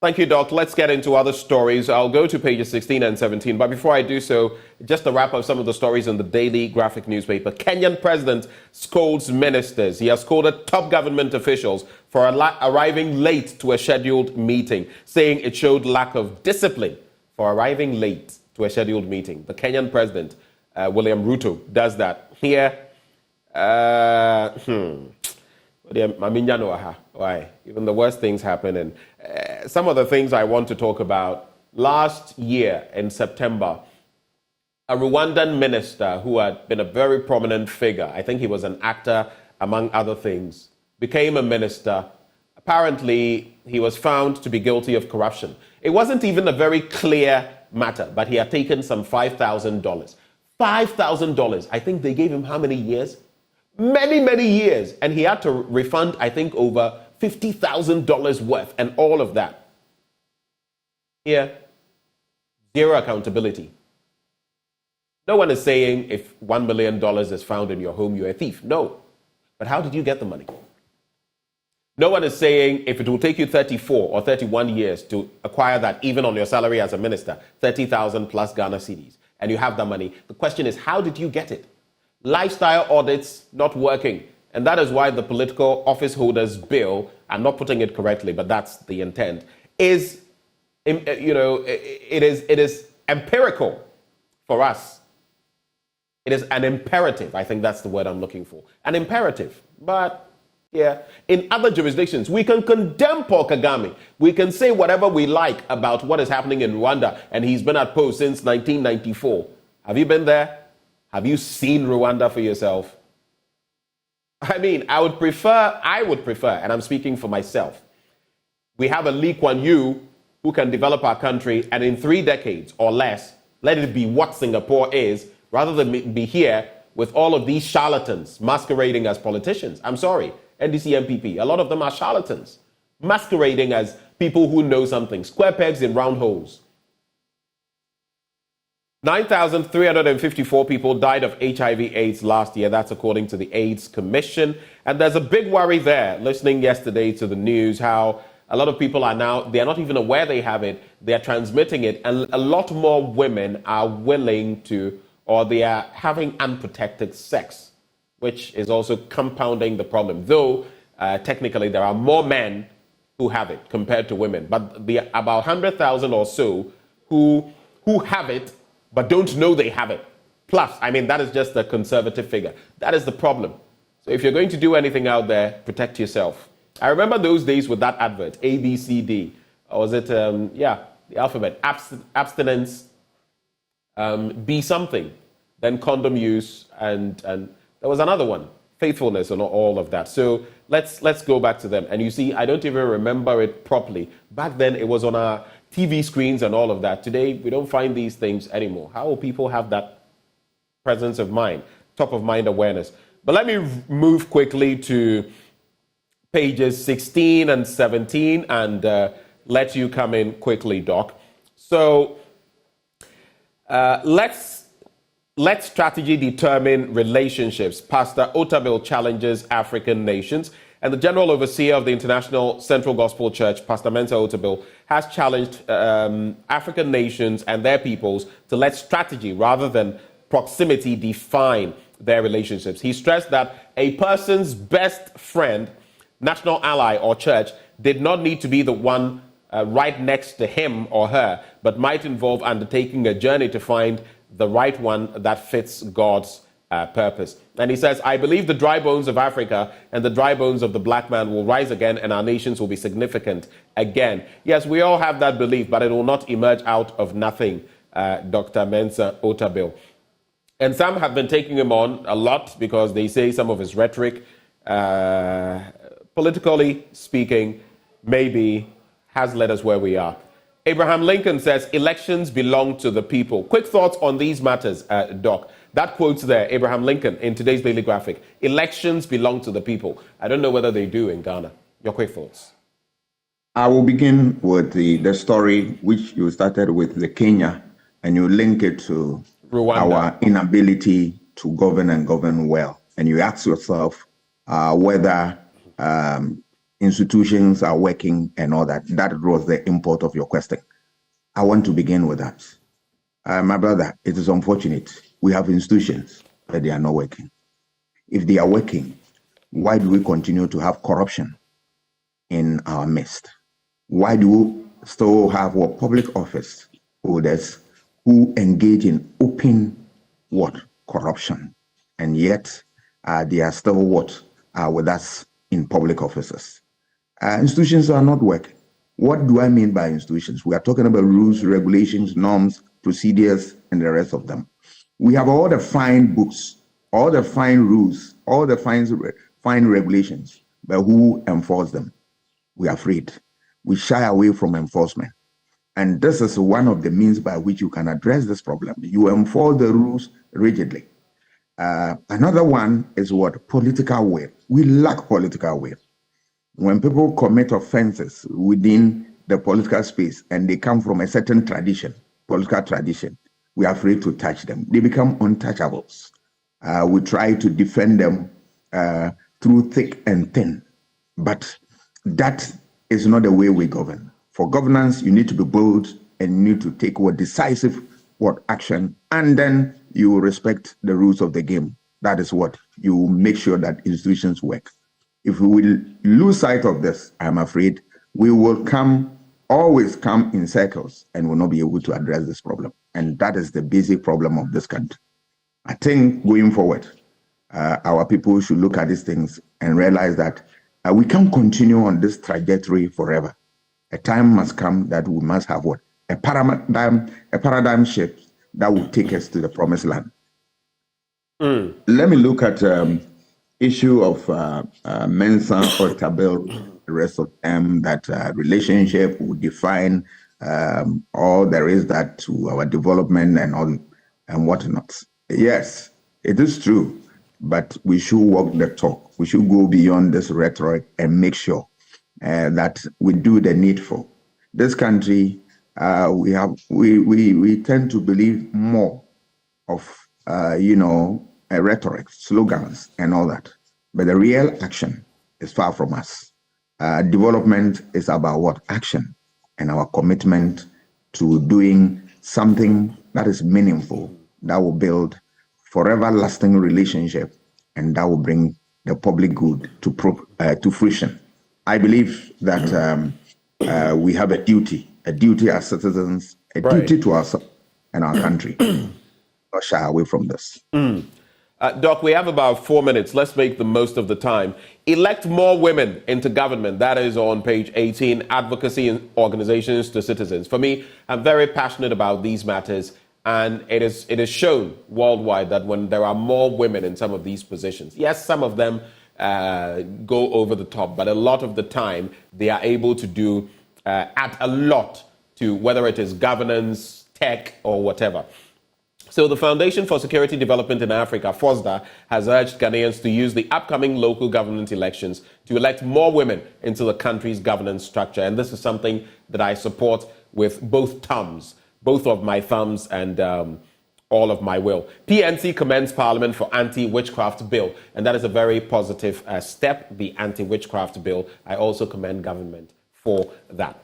Thank you, Doc. Let's get into other stories. I'll go to pages 16 and 17. But before I do so, just to wrap up some of the stories in the Daily Graphic newspaper. Kenyan president scolds ministers. He has scolded top government officials for arriving late to a scheduled meeting, saying it showed lack of discipline for arriving late to a scheduled meeting. The Kenyan president William Ruto does that. Here, why? Even the worst things happen. And some of the things I want to talk about. Last year in September, a Rwandan minister who had been a very prominent figure, I think he was an actor among other things, became a minister. Apparently, he was found to be guilty of corruption. It wasn't even a very clear matter, but he had taken some $5,000. $5,000. I think they gave him how many years? Many, many years. And he had to refund, I think, over $50,000 worth and all of that. Here, zero accountability. No one is saying if $1 million is found in your home, you're a thief. No. But how did you get the money? No one is saying if it will take you 34 or 31 years to acquire that, even on your salary as a minister, 30,000 plus Ghana cedis, and you have that money. The question is, how did you get it? Lifestyle audits not working. And that is why the political office holders bill, I'm not putting it correctly, but that's the intent, is, it is empirical for us. It is an imperative. I think that's the word I'm looking for. An imperative. But, yeah, in other jurisdictions, we can condemn Paul Kagame. We can say whatever we like about what is happening in Rwanda, and he's been at post since 1994. Have you been there? Have you seen Rwanda for yourself? I mean, I would prefer, and I'm speaking for myself, we have a Lee Kuan Yew who can develop our country, and in 3 decades or less, let it be what Singapore is, rather than be here with all of these charlatans masquerading as politicians. I'm sorry, NDC MPP, a lot of them are charlatans, masquerading as people who know something, square pegs in round holes. 9,354 people died of HIV/AIDS last year. That's according to the AIDS Commission. And there's a big worry there, listening yesterday to the news, how a lot of people are now, they're not even aware they have it, they're transmitting it, and a lot more women are willing to, or they are having unprotected sex, which is also compounding the problem. Though, technically, there are more men who have it compared to women. But the about 100,000 or so who have it, but don't know they have it. Plus, I mean, that is just a conservative figure. That is the problem. So if you're going to do anything out there, protect yourself. I remember those days with that advert, A, B, C, D. Or was it, the alphabet. Abstinence, be something. Then condom use, and there was another one, faithfulness, and all of that. So let's go back to them. And you see, I don't even remember it properly. Back then, it was on our TV screens and all of that. Today, we don't find these things anymore. How will people have that presence of mind, top of mind awareness? But let me move quickly to pages 16 and 17 and let you come in quickly, Doc. So let's strategy determine relationships. Pastor Otabil challenges African nations. And the General Overseer of the International Central Gospel Church, Pastor Mensa Otabil, has challenged African nations and their peoples to let strategy rather than proximity define their relationships. He stressed that a person's best friend, national ally, or church did not need to be the one right next to him or her, but might involve undertaking a journey to find the right one that fits God's purpose. And he says, I believe the dry bones of Africa and the dry bones of the black man will rise again and our nations will be significant again. Yes, we all have that belief, but it will not emerge out of nothing, Dr. Mensa Otabil. And some have been taking him on a lot because they say some of his rhetoric, politically speaking, maybe has led us where we are. Abraham Lincoln says, elections belong to the people. Quick thoughts on these matters, Doc. That quote's there, Abraham Lincoln, in today's Daily Graphic. Elections belong to the people. I don't know whether they do in Ghana. Your quick thoughts. I will begin with the story which you started with, the Kenya, and you link it to Rwanda. Our inability to govern and govern well. And you ask yourself whether institutions are working and all that. That was the import of your question. I want to begin with that. My brother, it is unfortunate. We have institutions, but they are not working. If they are working, why do we continue to have corruption in our midst? Why do we still have public office holders who engage in open what? Corruption. And yet, they are still what? With us in public offices. Institutions are not working. What do I mean by institutions? We are talking about rules, regulations, norms, procedures, and the rest of them. We have all the fine books, all the fine rules, all the fine regulations, but who enforce them? We are afraid. We shy away from enforcement. And this is one of the means by which you can address this problem. You enforce the rules rigidly. Another one is what? Political will. We lack political will. When people commit offenses within the political space and they come from a certain tradition, political tradition, we are afraid to touch them. They become untouchables. We try to defend them through thick and thin, but that is not the way we govern. For governance, you need to be bold and you need to take decisive action, and then you respect the rules of the game. That is what you make sure that institutions work. If we will lose sight of this, I'm afraid we will always come in circles and will not be able to address this problem. And that is the basic problem of this country. I think going forward, our people should look at these things and realize that we can't continue on this trajectory forever. A time must come that we must have what? A paradigm shift that will take us to the promised land. Let me look at issue of Mensa or Tabel, the rest of them, that relationship will define all there is that to our development and all and whatnot. Yes, it is true, but we should walk the talk. We should go beyond this rhetoric and make sure that we do the needful. This country, we tend to believe more of rhetoric, slogans, and all that. But the real action is far from us. Development is about what? Action, and our commitment to doing something that is meaningful, that will build forever lasting relationship, and that will bring the public good to fruition. I believe that we have a duty as citizens, duty to ourselves and our country. Not shy away from this. Doc, we have about 4 minutes. Let's make the most of the time. Elect more women into government. That is on page 18, advocacy organizations to citizens. For me, I'm very passionate about these matters, and it is shown worldwide that when there are more women in some of these positions, yes, some of them go over the top, but a lot of the time they are able to add a lot to whether it is governance, tech, or whatever. So the Foundation for Security Development in Africa, FOSDA, has urged Ghanaians to use the upcoming local government elections to elect more women into the country's governance structure. And this is something that I support with both of my thumbs and all of my will. PNC commends Parliament for anti-witchcraft bill. And that is a very positive step, the anti-witchcraft bill. I also commend government for that.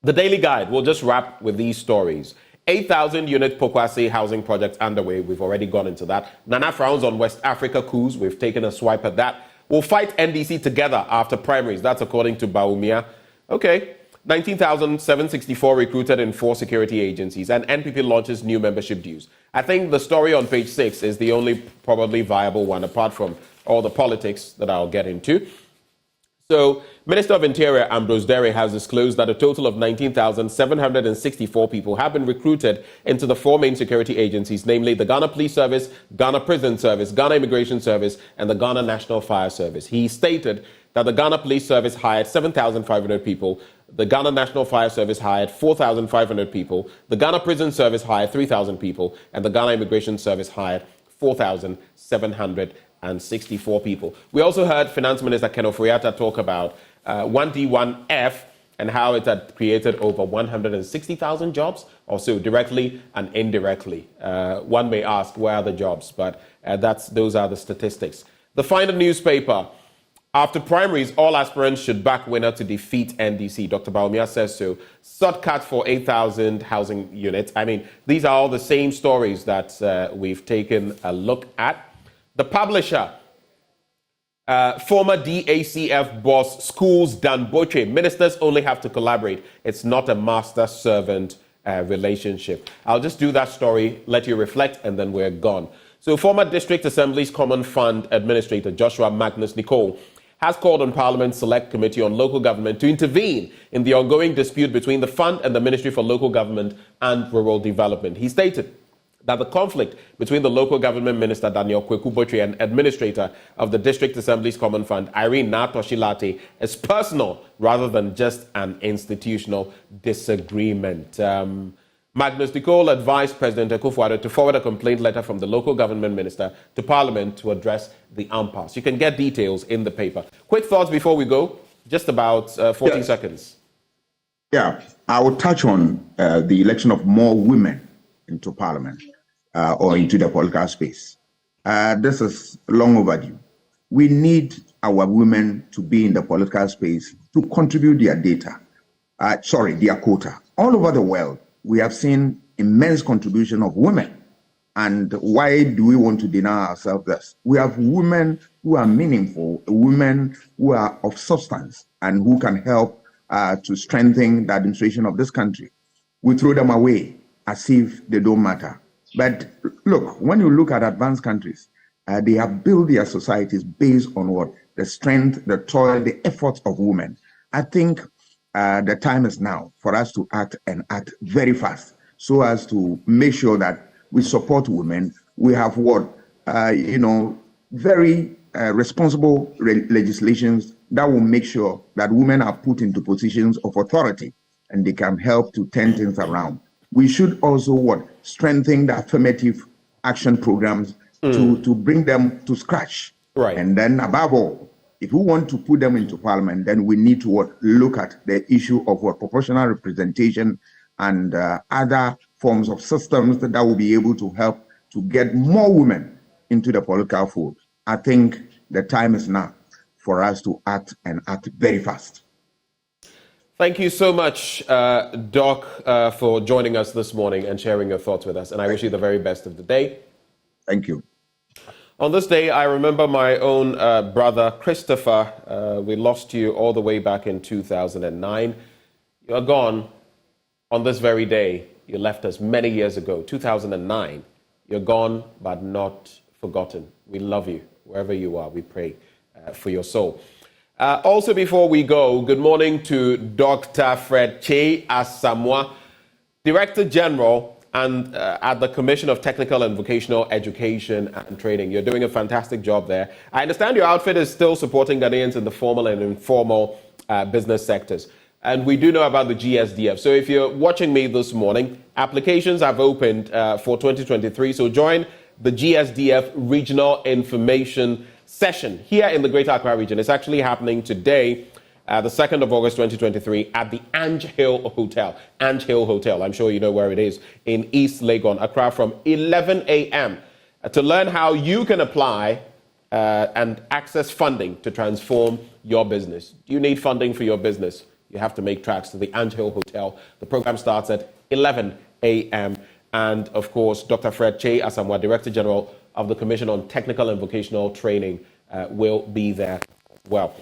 The Daily Guide, we'll just wrap with these stories. 8,000-unit Pokwase housing project underway. We've already gone into that. Nana frowns on West Africa coups. We've taken a swipe at that. We'll fight NDC together after primaries. That's according to Baumia. Okay. 19,764 recruited in 4 security agencies. And NPP launches new membership dues. I think the story on page 6 is the only probably viable one, apart from all the politics that I'll get into. So, Minister of Interior Ambrose Derry has disclosed that a total of 19,764 people have been recruited into the 4 main security agencies, namely the Ghana Police Service, Ghana Prison Service, Ghana Immigration Service, and the Ghana National Fire Service. He stated that the Ghana Police Service hired 7,500 people, the Ghana National Fire Service hired 4,500 people, the Ghana Prison Service hired 3,000 people, and the Ghana Immigration Service hired 4,764 people. We also heard Finance Minister Ken Ofori-Atta talk about 1D1F and how it had created over 160,000 jobs or so, directly and indirectly. One may ask, where are the jobs? But those are the statistics. The final newspaper. After primaries, all aspirants should back winner to defeat NDC. Dr. Baumia says so. Shortcut for 8,000 housing units. I mean, these are all the same stories that we've taken a look at. The Publisher. Former DACF boss schools Dan Boche. Ministers only have to collaborate. It's not a master-servant relationship. I'll just do that story, let you reflect, and then we're gone. So former District Assembly's Common Fund Administrator Joshua Magnus Nicole has called on Parliament's Select Committee on Local Government to intervene in the ongoing dispute between the fund and the Ministry for Local Government and Rural Development. He stated that the conflict between the local government minister Daniel Kweku-Botry and administrator of the District Assembly's Common Fund, Irene Natoshilate, is personal rather than just an institutional disagreement. Magnus Nicole advised President Akufo-Addo to forward a complaint letter from the local government minister to Parliament to address the impasse. You can get details in the paper. Quick thoughts before we go, just about 14 seconds. Yeah, I will touch on the election of more women into Parliament or into the political space. This is long overdue. We need our women to be in the political space to contribute their their quota. All over the world, we have seen immense contribution of women. And why do we want to deny ourselves this? We have women who are meaningful, women who are of substance, and who can help to strengthen the administration of this country. We throw them away as if they don't matter. But look, when you look at advanced countries, they have built their societies based on what? The strength, the toil, the efforts of women. I think the time is now for us to act and act very fast so as to make sure that we support women. We have very responsible legislations that will make sure that women are put into positions of authority and they can help to turn things around. We should also strengthen the affirmative action programs to bring them to scratch. Right. And then above all, if we want to put them into Parliament, then we need to look at the issue of proportional representation and other forms of systems that will be able to help to get more women into the political fold. I think the time is now for us to act and act very fast. Thank you so much, Doc, for joining us this morning and sharing your thoughts with us. And I wish you the very best of the day. Thank you. On this day, I remember my own brother, Christopher. We lost you all the way back in 2009. You're gone on this very day. You left us many years ago, 2009. You're gone, but not forgotten. We love you. Wherever you are, we pray for your soul. Also, before we go, good morning to Dr. Fred Che Asamoah, Director General and at the Commission of Technical and Vocational Education and Training. You're doing a fantastic job there. I understand your outfit is still supporting Ghanaians in the formal and informal business sectors. And we do know about the GSDF. So if you're watching me this morning, applications have opened for 2023. So join the GSDF Regional Information Session here in the Greater Accra region. It's actually happening today, the 2nd of August 2023 at the Ange Hill Hotel. Ange Hill Hotel, I'm sure you know where it is, in East Legon, Accra, from 11 a.m. To learn how you can apply and access funding to transform your business. Do you need funding for your business? You have to make tracks to the Ange Hill Hotel. The program starts at 11 a.m. And of course, Dr. Fred Che Asamoah, Director General of the Commission on Technical and Vocational Training, will be there as well.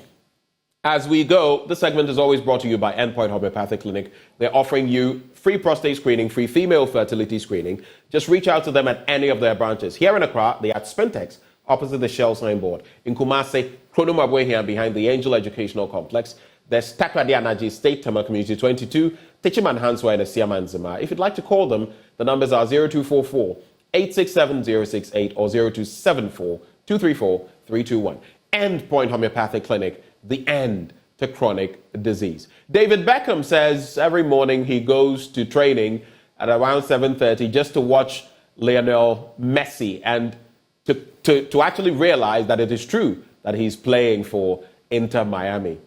As we go, this segment is always brought to you by Endpoint Homeopathic Clinic. They're offering you free prostate screening, free female fertility screening. Just reach out to them at any of their branches. Here in Accra, they're at Spintex, opposite the Shell signboard. In Kumasi, Kronumabwe here behind the Angel Educational Complex. There's Takrady Anaji State Tema Community 22, Tichiman Hanswa and Siaman Zima. If you'd like to call them, the numbers are 0244 867 068 or 0274 234 321. Endpoint Homeopathic Clinic, the end to chronic disease. David Beckham says every morning he goes to training at around 7:30 just to watch Lionel Messi and to actually realize that it is true that he's playing for Inter Miami.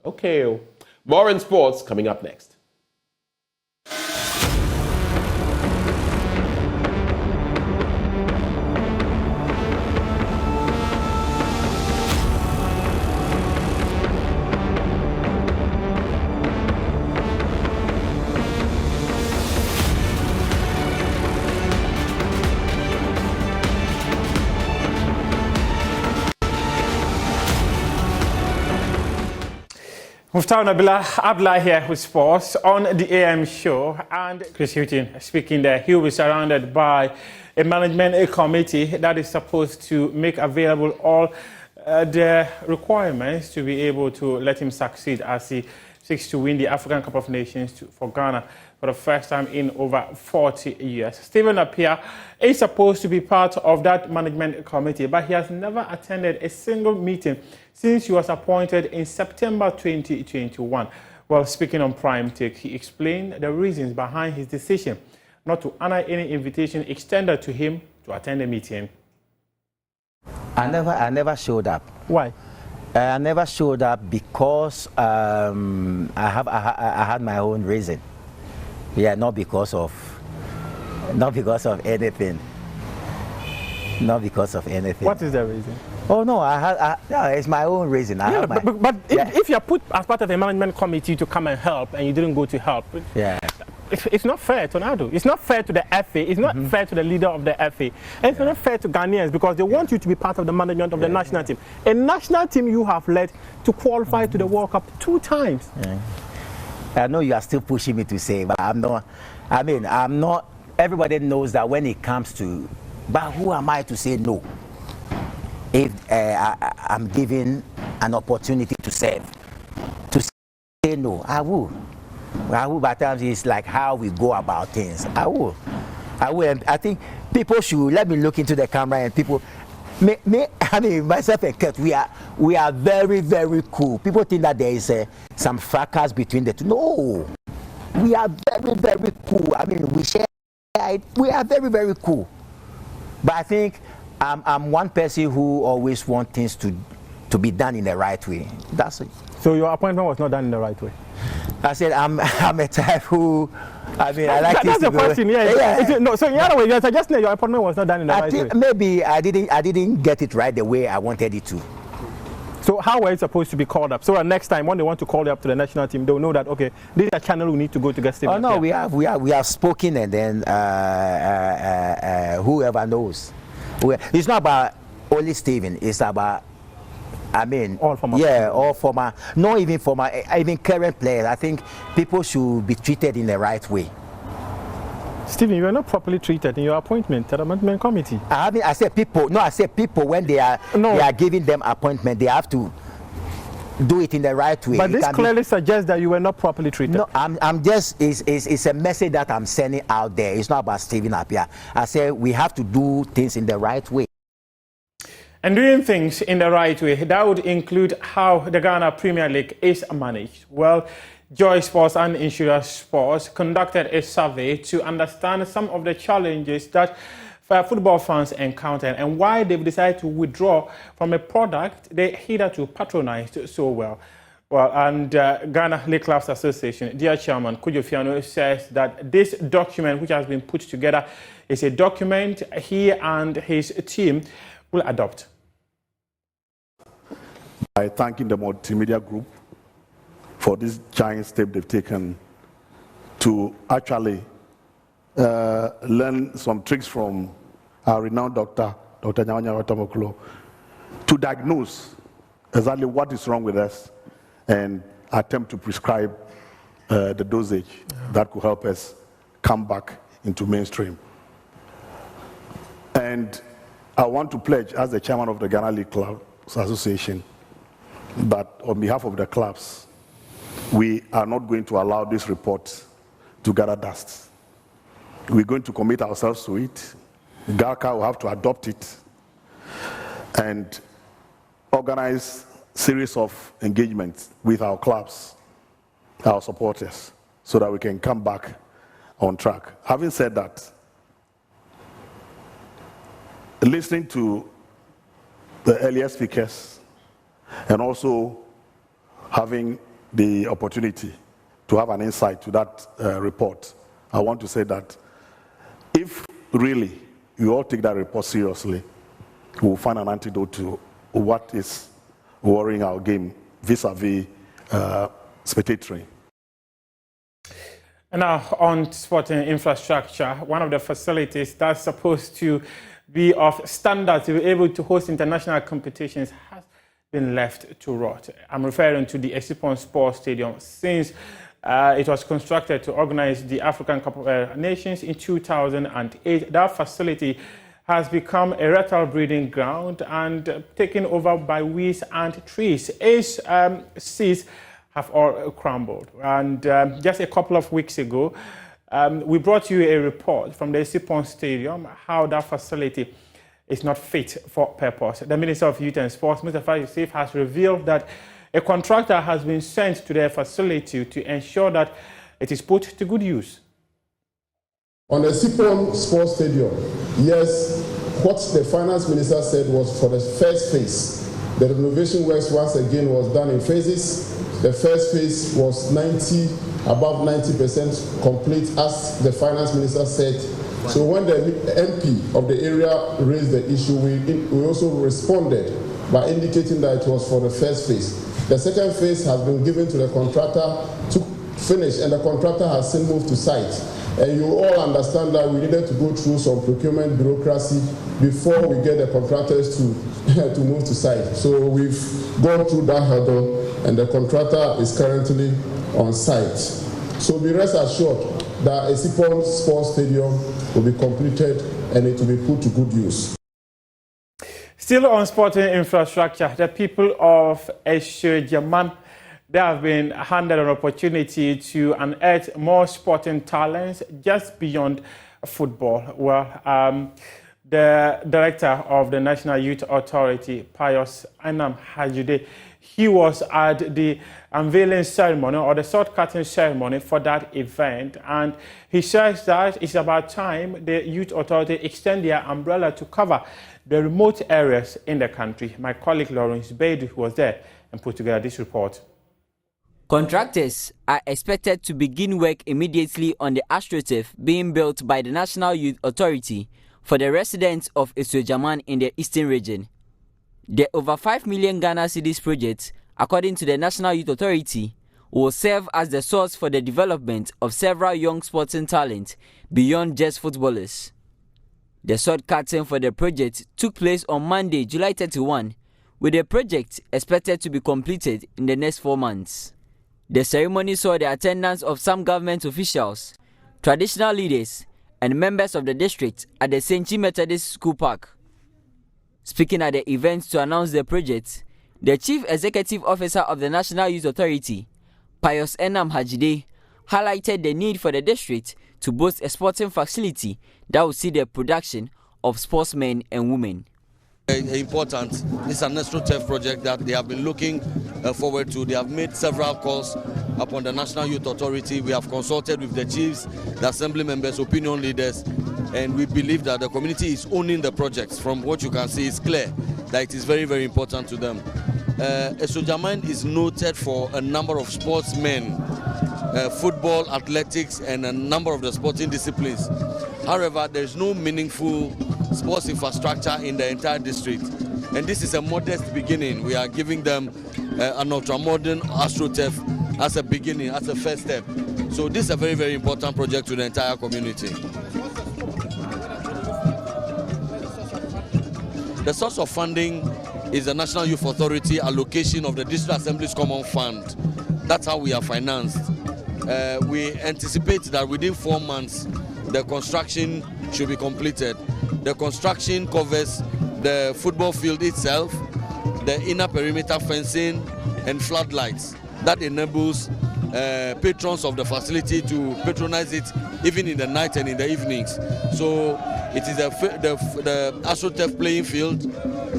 Okay, more in sports coming up next. Muftar Abla here with sports on the AM show, and Chris Houghton speaking there. He will be surrounded by a management committee that is supposed to make available all the requirements to be able to let him succeed as he seeks to win the African Cup of Nations for Ghana for the first time in over 40 years. Stephen Appiah is supposed to be part of that management committee, but he has never attended a single meeting since he was appointed in September 2021. While speaking on Prime Take, he explained the reasons behind his decision not to honor any invitation extended to him to attend the meeting. I never showed up. Why? I never showed up because I had my own reason. Yeah, not because of anything. Not because of anything. What is the reason? Oh no, no, it's my own reason. But if you're put as part of a management committee to come and help and you didn't go to help, yeah, it's not fair to Nadu. It's not fair to the FA. It's not fair to the leader of the FA. And it's not fair to Ghanaians because they want you to be part of the management of the national team. A national team you have led to qualify to the World Cup 2 times. Yeah. I know you are still pushing me to say, but I'm not. I mean, I'm not. Everybody knows that when it comes to, but who am I to say no? If I'm given an opportunity to serve, to say no, I will. But times it's like how we go about things. I will. And I think people should let me look into the camera and people. I mean, myself and Kurt, we are very, very cool. People think that there is some fracas between the two. No, we are very, very cool. I mean, we share. We are very, very cool. But I think I'm one person who always wants things to be done in the right way. That's it. So your appointment was not done in the right way? I said I'm a type who. I mean, I like that's the question. Yeah. No. So in other words, you're suggesting that your appointment was not done in the right way. Maybe I didn't get it right the way I wanted it to. So how were you supposed to be called up? So that next time when they want to call you up to the national team, they'll know that okay, this is a channel we need to go to get Stephen. Oh no, we have spoken, and then whoever knows. It's not about only Stephen. It's about. I mean, all former. Yeah, all former. Not even former. Even current players. I think people should be treated in the right way. Stephen, you are not properly treated in your appointment at the management committee. I said people. No, I said people when they are giving them appointment, they have to do it in the right way. But this clearly suggests that you were not properly treated. No, I'm just. It's a message that I'm sending out there. It's not about Stephen Appiah. I said we have to do things in the right way. And doing things in the right way, that would include how the Ghana Premier League is managed. Well, Joy Sports and Insurance Sports conducted a survey to understand some of the challenges that football fans encounter and why they've decided to withdraw from a product they hitherto patronized so well. Well, and Ghana League Clubs Association, dear Chairman Kojo Fiano, says that this document, which has been put together, is a document he and his team will adopt. By thanking the multimedia group for this giant step they've taken to actually learn some tricks from our renowned doctor, Dr. Nyawanya Watamokolo, to diagnose exactly what is wrong with us and attempt to prescribe the dosage that could help us come back into mainstream. And I want to pledge, as the chairman of the Ghana League Clubs Association, that on behalf of the clubs, we are not going to allow this report to gather dust. We're going to commit ourselves to it. GACA will have to adopt it and organize a series of engagements with our clubs, our supporters, so that we can come back on track. Having said that, listening to the earlier speakers and also having the opportunity to have an insight to that report, I want to say that if really you all take that report seriously, we will find an antidote to what is worrying our game vis-a-vis spectatoring. And now on sporting infrastructure, one of the facilities that's supposed to be of standard to be able to host international competitions has been left to rot. I'm referring to the Esipon Sports Stadium. Since it was constructed to organize the African Cup of Nations in 2008, that facility has become a reptile breeding ground and taken over by weeds and trees. Its seats have all crumbled. And just a couple of weeks ago, we brought you a report from the Esipon Stadium, how that facility is not fit for purpose. The Minister of Youth and Sports, Mr. Yusuf, has revealed that a contractor has been sent to their facility to ensure that it is put to good use. On the Esipon Sports Stadium, yes, what the Finance Minister said was for the first phase. The renovation works once again was done in phases. The first phase was above 90% complete, as the Finance Minister said. So when the MP of the area raised the issue, we also responded by indicating that it was for the first phase. The second phase has been given to the contractor to finish, and the contractor has since moved to site. And you all understand that we needed to go through some procurement bureaucracy before we get the contractors to move to site. So we've gone through that hurdle, and the contractor is currently on site. So be rest assured that Esipon Sports Stadium will be completed and it will be put to good use. Still on sporting infrastructure, the people of Eshojaman, they have been handed an opportunity to unearth more sporting talents just beyond football. Well, the director of the National Youth Authority, Pius Anam Hajude, he was at the unveiling ceremony or the sword cutting ceremony for that event, and he says that it's about time the Youth Authority extend their umbrella to cover the remote areas in the country. My colleague Lawrence Beidou was there and put together this report. Contractors are expected to begin work immediately on the astroturf being built by the National Youth Authority for the residents of Eshojaman in the eastern region. The over 5 million Ghana cedis project, according to the National Youth Authority, will serve as the source for the development of several young sporting talent beyond just footballers. The sword cutting for the project took place on Monday, July 31, with the project expected to be completed in the next 4 months. The ceremony saw the attendance of some government officials, traditional leaders, and members of the district at the St. Chi Methodist School Park. Speaking at the event to announce the project, the Chief Executive Officer of the National Youth Authority, Pius Anam Hajude, highlighted the need for the district to boast a sporting facility that will see the production of sportsmen and women. Important. This is an AstroTurf project that they have been looking forward to. They have made several calls upon the National Youth Authority. We have consulted with the chiefs, the assembly members, opinion leaders, and we believe that the community is owning the projects. From what you can see, it's clear that it is very, very important to them. Eshojaman is noted for a number of sportsmen, football, athletics, and a number of the sporting disciplines. However, there is no meaningful sports infrastructure in the entire district, and this is a modest beginning. We are giving them an ultra-modern AstroTurf as a beginning, as a first step. So this is a very, very important project to the entire community. The source of funding is the National Youth Authority allocation of the District Assembly's Common Fund. That's how we are financed. We anticipate that within 4 months, the construction should be completed. The construction covers the football field itself, the inner perimeter fencing, and floodlights. That enables patrons of the facility to patronize it even in the night and in the evenings. So it is the AstroTurf playing field,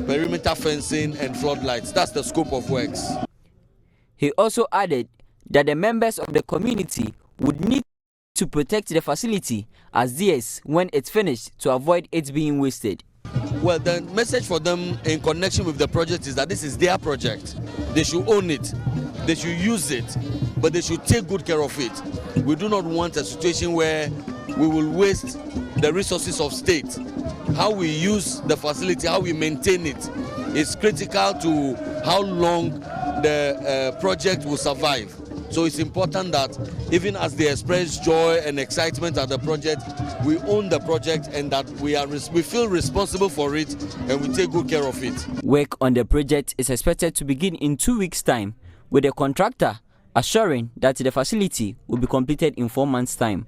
perimeter fencing, and floodlights. That's the scope of works. He also added that the members of the community would need to protect the facility as theirs when it's finished to avoid it being wasted. Well, the message for them in connection with the project is that this is their project. They should own it, they should use it, but they should take good care of it. We do not want a situation where we will waste the resources of state. How we use the facility, how we maintain it is critical to how long the project will survive. So it's important that even as they express joy and excitement at the project, we own the project and that we feel responsible for it and we take good care of it. Work on the project is expected to begin in 2 weeks' time, with the contractor assuring that the facility will be completed in 4 months' time.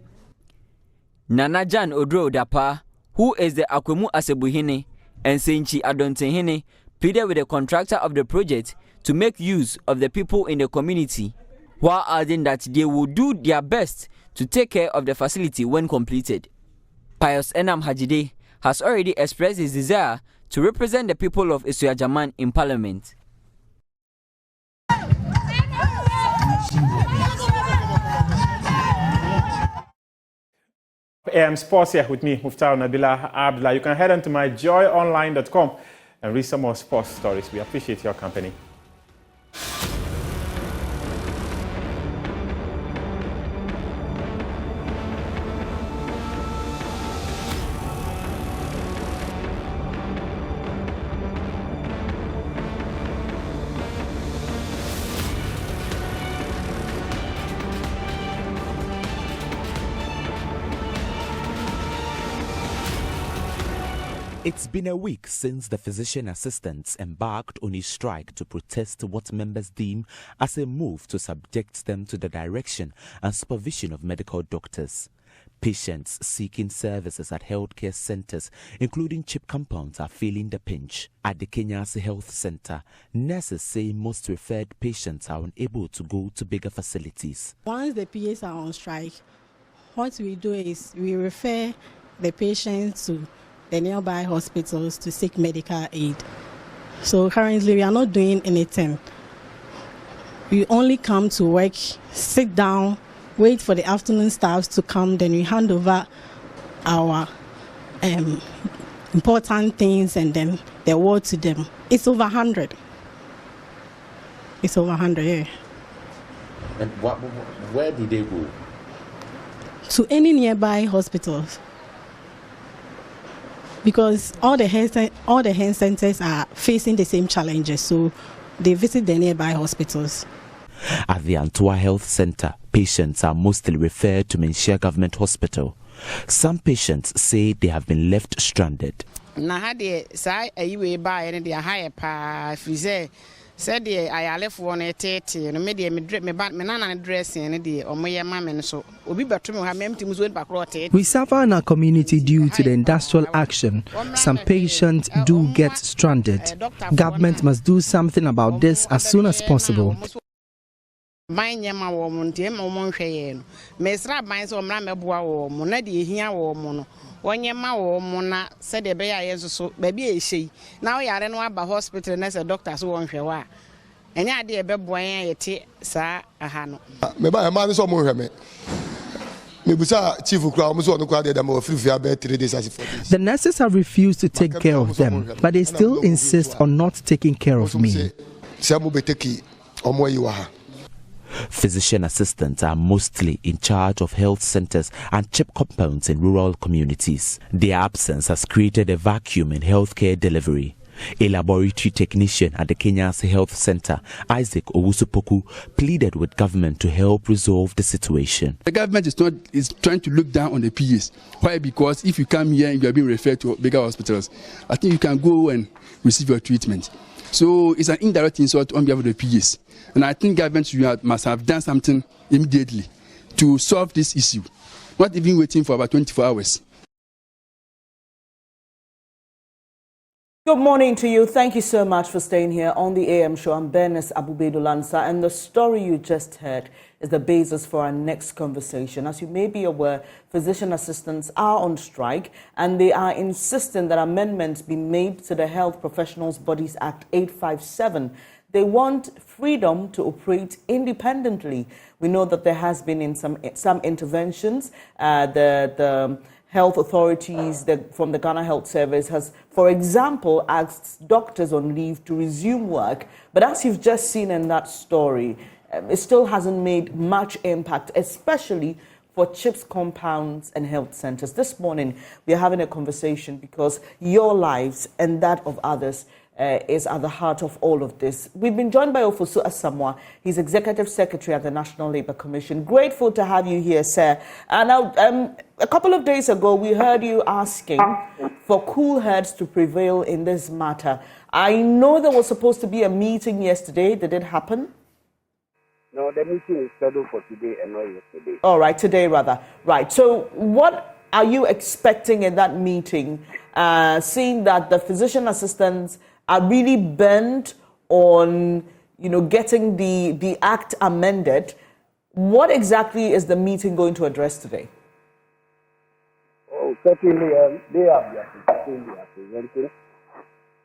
Nana Jan Odro Dapa, who is the Akwemu Asebuhene and Senchi Adontehene, pleaded with the contractor of the project to make use of the people in the community, while adding that they will do their best to take care of the facility when completed. Pius Enam Hajide has already expressed his desire to represent the people of Isuajaman in Parliament. Sports here with me, Muftar Nabila Abdullah. You can head on to myjoyonline.com and read some more sports stories. We appreciate your company. It's been a week since the physician assistants embarked on a strike to protest what members deem as a move to subject them to the direction and supervision of medical doctors. Patients seeking services at healthcare centers, including CHIP compounds, are feeling the pinch. At the Kenya's Health Center, nurses say most referred patients are unable to go to bigger facilities. Once the PAs are on strike, what we do is we refer the patients to the nearby hospitals to seek medical aid. So currently we are not doing anything. We only come to work, sit down, wait for the afternoon staffs to come, then we hand over our important things and then the word to them. It's over 100. It's over 100, yeah. And where do they go? To any nearby hospitals. Because all the health centers are facing the same challenges, so they visit the nearby hospitals. At the Antua Health Center, patients are mostly referred to Menchia Government Hospital. Some patients say they have been left stranded. Said I left one at 30 and made me banana dressing and the or my mamma so will be better to have empty back rotate. We suffer in our community due to the industrial action. Some patients do get stranded. Government must do something about this as soon as possible. My yama woman, Tim or Monchayen. Mesra binds or Mamma woman, Nadi here woman. One yama woman said the bear so baby is she. Now you are in one hospital and as a doctor so won't show. And ya dear beboy, a tea, sir, a hano. Maybe a man is so more. Maybe Chief of Crown was on the crowd that more 3 days as if the nurses have refused to take care of them, but they still insist on not taking care of me. Physician assistants are mostly in charge of health centers and CHIP compounds in rural communities. Their absence has created a vacuum in healthcare delivery. A laboratory technician at the Kenya's Health Center, Isaac Owusupoku, pleaded with government to help resolve the situation. The government is trying to look down on the PAs. Why? Because if you come here and you are being referred to bigger hospitals, I think you can go and receive your treatment. So it's an indirect insult on behalf of the PAs. And I think government must have done something immediately to solve this issue, not even waiting for about 24 hours. Good morning to you. Thank you so much for staying here on the AM show. I'm Bernice Abubedu-Lansa, and the story you just heard is the basis for our next conversation. As you may be aware, physician assistants are on strike, and they are insisting that amendments be made to the Health Professionals Bodies Act 857. They want freedom to operate independently. We know that there has been some interventions. The health authorities from the Ghana Health Service has, for example, asked doctors on leave to resume work. But as you've just seen in that story, it still hasn't made much impact, especially for CHIPS compounds and health centers. This morning, we are having a conversation because your lives and that of others is at the heart of all of this. We've been joined by Ofosu Asamoah. He's Executive Secretary at the National Labour Commission. Grateful to have you here, sir. And now, a couple of days ago, we heard you asking for cool heads to prevail in this matter. I know there was supposed to be a meeting yesterday. Did it happen? No, the meeting is scheduled for today and not yesterday. All right, today rather. Right. So what are you expecting in that meeting, seeing that the physician assistants are really bent on, getting the act amended? What exactly is the meeting going to address today? Oh, certainly, they have their position they are presenting.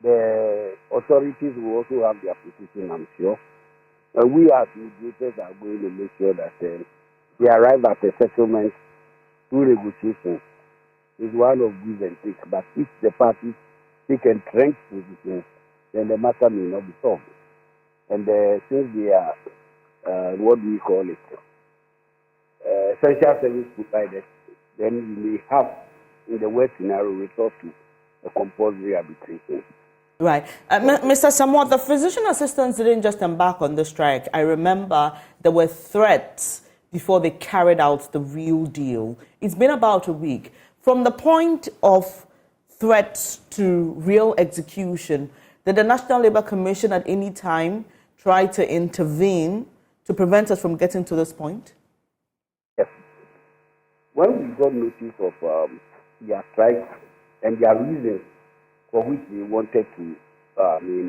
The authorities will also have their position, I'm sure. We as mediators are going to make sure that they arrive at a settlement through negotiation. It's one of give and take, but if the parties take entrenched positions, then the matter may not be solved. And since they are, what do we call it, essential service providers, then we may have, in the worst scenario, resort to a compulsory arbitration. Right. Mr. Asamoah, the physician assistants didn't just embark on the strike. I remember there were threats before they carried out the real deal. It's been about a week. From the point of threats to real execution, did the National Labour Commission at any time try to intervene to prevent us from getting to this point? Yes. When we got notice of their strike and their reasons for which they wanted to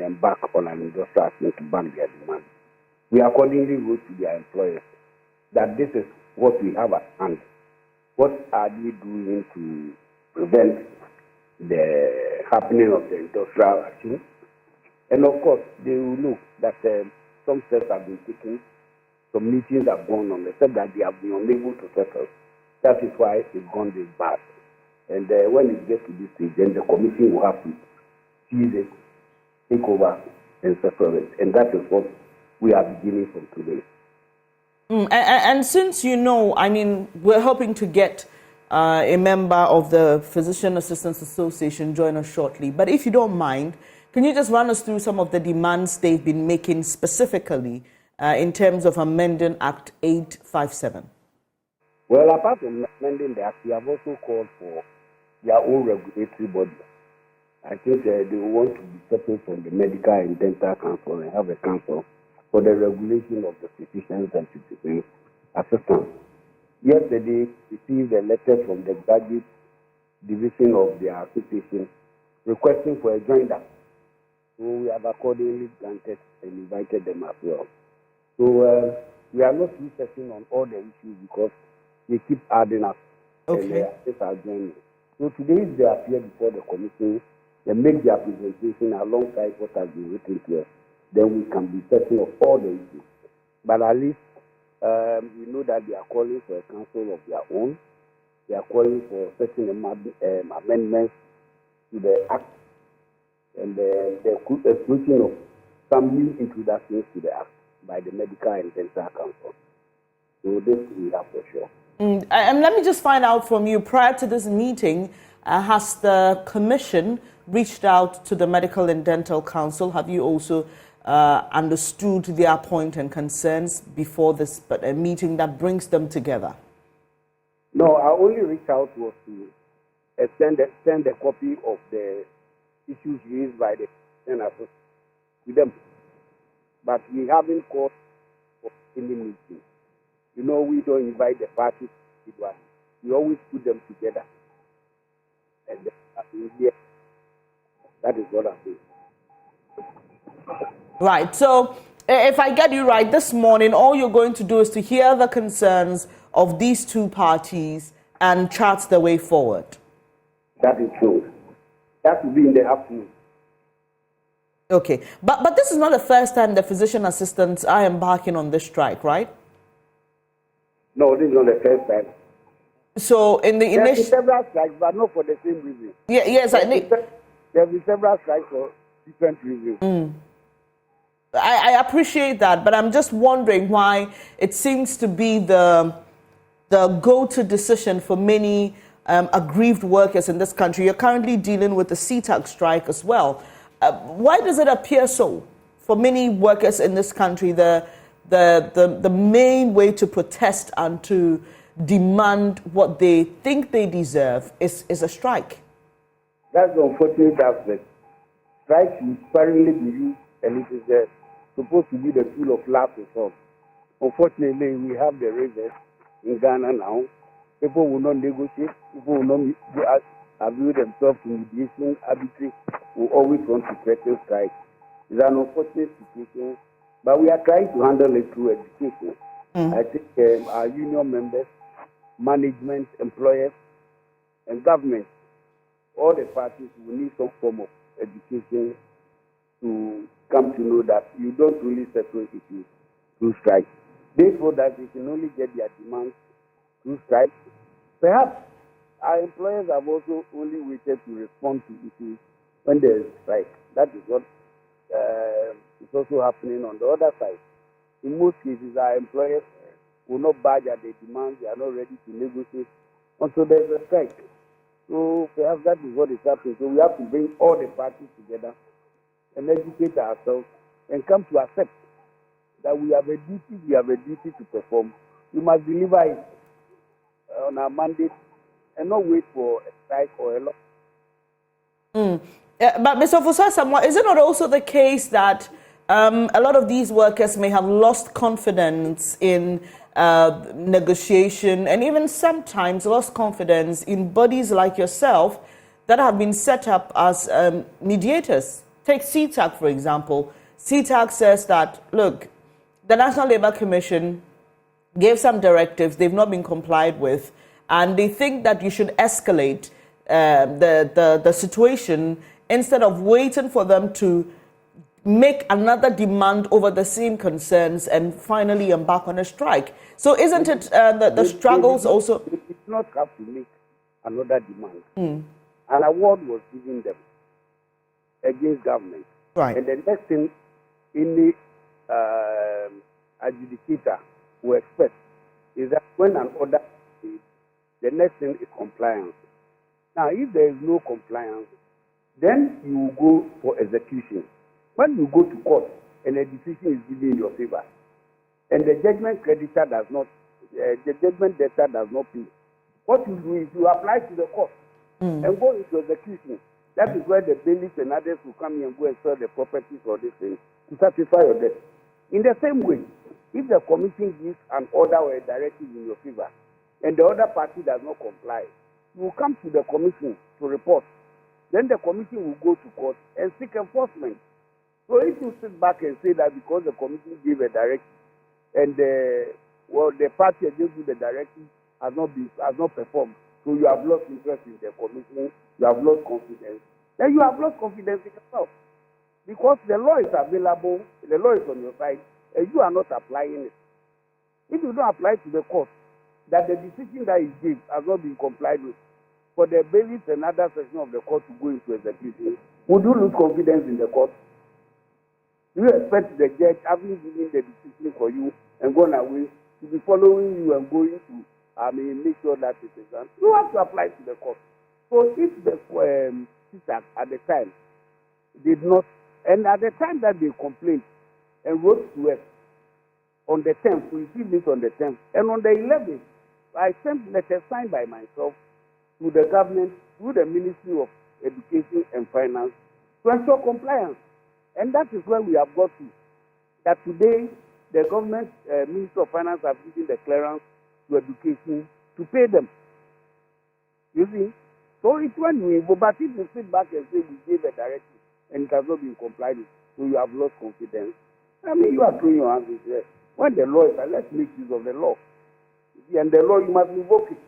embark on an industrial action to back their demand, we accordingly wrote to their employers that this is what we have at hand. What are they doing to prevent the happening of the industrial action? And of course, they will know that some steps have been taken, some meetings have gone on, except that they have been unable to settle. That is why it's gone this bad. And when it gets to this stage, then the commission will have to seize it, take over, and settle it. And that is what we are beginning from today. And since we're hoping to get a member of the Physician Assistants Association join us shortly. But if you don't mind, can you just run us through some of the demands they've been making specifically in terms of amending Act 857? Well, apart from amending the Act, we have also called for their own regulatory body. I think they want to be separate from the Medical and Dental Council and have a council for the regulation of the physicians and physician assistants. Yesterday, we received a letter from the graduate division of their association requesting for a joinder. So we have accordingly granted and invited them as well. So we are not researching on all the issues because they keep adding up. Okay. And they are joining. So today, if they appear before the commission, they make their presentation alongside what has been written to us, then we can be certain of all the issues. But at least we know that they are calling for a council of their own. They are calling for certain amendments to the Act and the exclusion of some new introductions to the Act by the Medical and Dental Council. So this we have for sure. And let me just find out from you, prior to this meeting, has the Commission reached out to the Medical and Dental Council? Have you also understood their point and concerns before this meeting that brings them together? No, our only reach out was to send a copy of the issues raised by the senators to them. But we haven't called for any meeting. We don't invite the parties individually. We always put them together. And that is what I'm doing. Right. So if I get you right, this morning, all you're going to do is to hear the concerns of these two parties and chart the way forward. That is true. That will be in the afternoon. Okay. But this is not the first time the physician assistants are embarking on this strike, right? No, this is not the first time. So in the initial... There have been several strikes, but not for the same reason. Yes, there have been several strikes for different reasons. I appreciate that, but I'm just wondering why it seems to be the go-to decision for many aggrieved workers in this country. You're currently dealing with the CTAC strike as well. Why does it appear so? For many workers in this country, the main way to protest and to demand what they think they deserve is a strike. That's the unfortunate aspect. Strike should sparingly be used, and it is supposed to be the tool of last resort. Unfortunately, we have the reverse in Ghana now. People will not negotiate. People will not avail themselves to mediation, arbitrary. Will always want to threaten strike. It's an unfortunate situation, but we are trying to handle it through education. I think our union members, management, employers, and government, all the parties will need some form of education to come to know that you don't really settle issues through strike. Therefore, that they can only get their demands through strike. Perhaps our employers have also only waited to respond to issues when there is strike. That is what is also happening on the other side. In most cases, our employers will not budge at their demands. They are not ready to negotiate until there is a strike. So perhaps that is what is happening. So we have to bring all the parties together and educate ourselves and come to accept that we have a duty to perform. We must deliver it on our mandate and not wait for a strike or a law. But Mr. Fosa, is it not also the case that a lot of these workers may have lost confidence in negotiation and even sometimes lost confidence in bodies like yourself that have been set up as mediators? Take CTAC, for example. CTAC says that, look, the National Labour Commission gave some directives they've not been complied with, and they think that you should escalate the situation instead of waiting for them to make another demand over the same concerns and finally embark on a strike. So isn't it the struggles also... They did not have to make another demand. An award was given them against government. Right. And the next thing any adjudicator will expect is that when an order is made, the next thing is compliance. Now, if there is no compliance, then you will go for execution. When you go to court and a decision is given in your favor, and the judgment creditor does not, the judgment debtor does not pay, what you do is you apply to the court and go into execution. That is where the bailiffs and others will come in and go and sell the properties or this thing to satisfy your debt. In the same way, if the commission gives an order or a directive in your favor and the other party does not comply, you will come to the commission to report. Then the commission will go to court and seek enforcement. So if you sit back and say that because the commission gave a directive and the party against you the directive has not performed, so you have lost interest in the commission, you have lost confidence, then you have lost confidence in yourself. Because the law is available, the law is on your side, and you are not applying it. If you don't apply to the court that the decision that you gave has not been complied with, for the bailiffs and other section of the court to go into execution, would you lose confidence in the court? Do you expect the judge, having given the decision for you and gone away, to be following you and going to make sure that it is done? You have to apply to the court. So if the CTAC at the time did not, and at the time that they complained and wrote to us on the 10th, we received it on the 10th, and on the 11th, I sent letters signed by myself to the government, through the Ministry of Education and Finance, to ensure compliance. And that is where we have got to. That today, the government, Ministry of Finance, have given the clearance to education to pay them. You see? So it's when we go, but if you sit back and say we gave a directive and it has not been complied with, so you have lost confidence. I mean, you are throwing your hands in the air. When the law is, let's make use of the law. And the law, you must invoke it.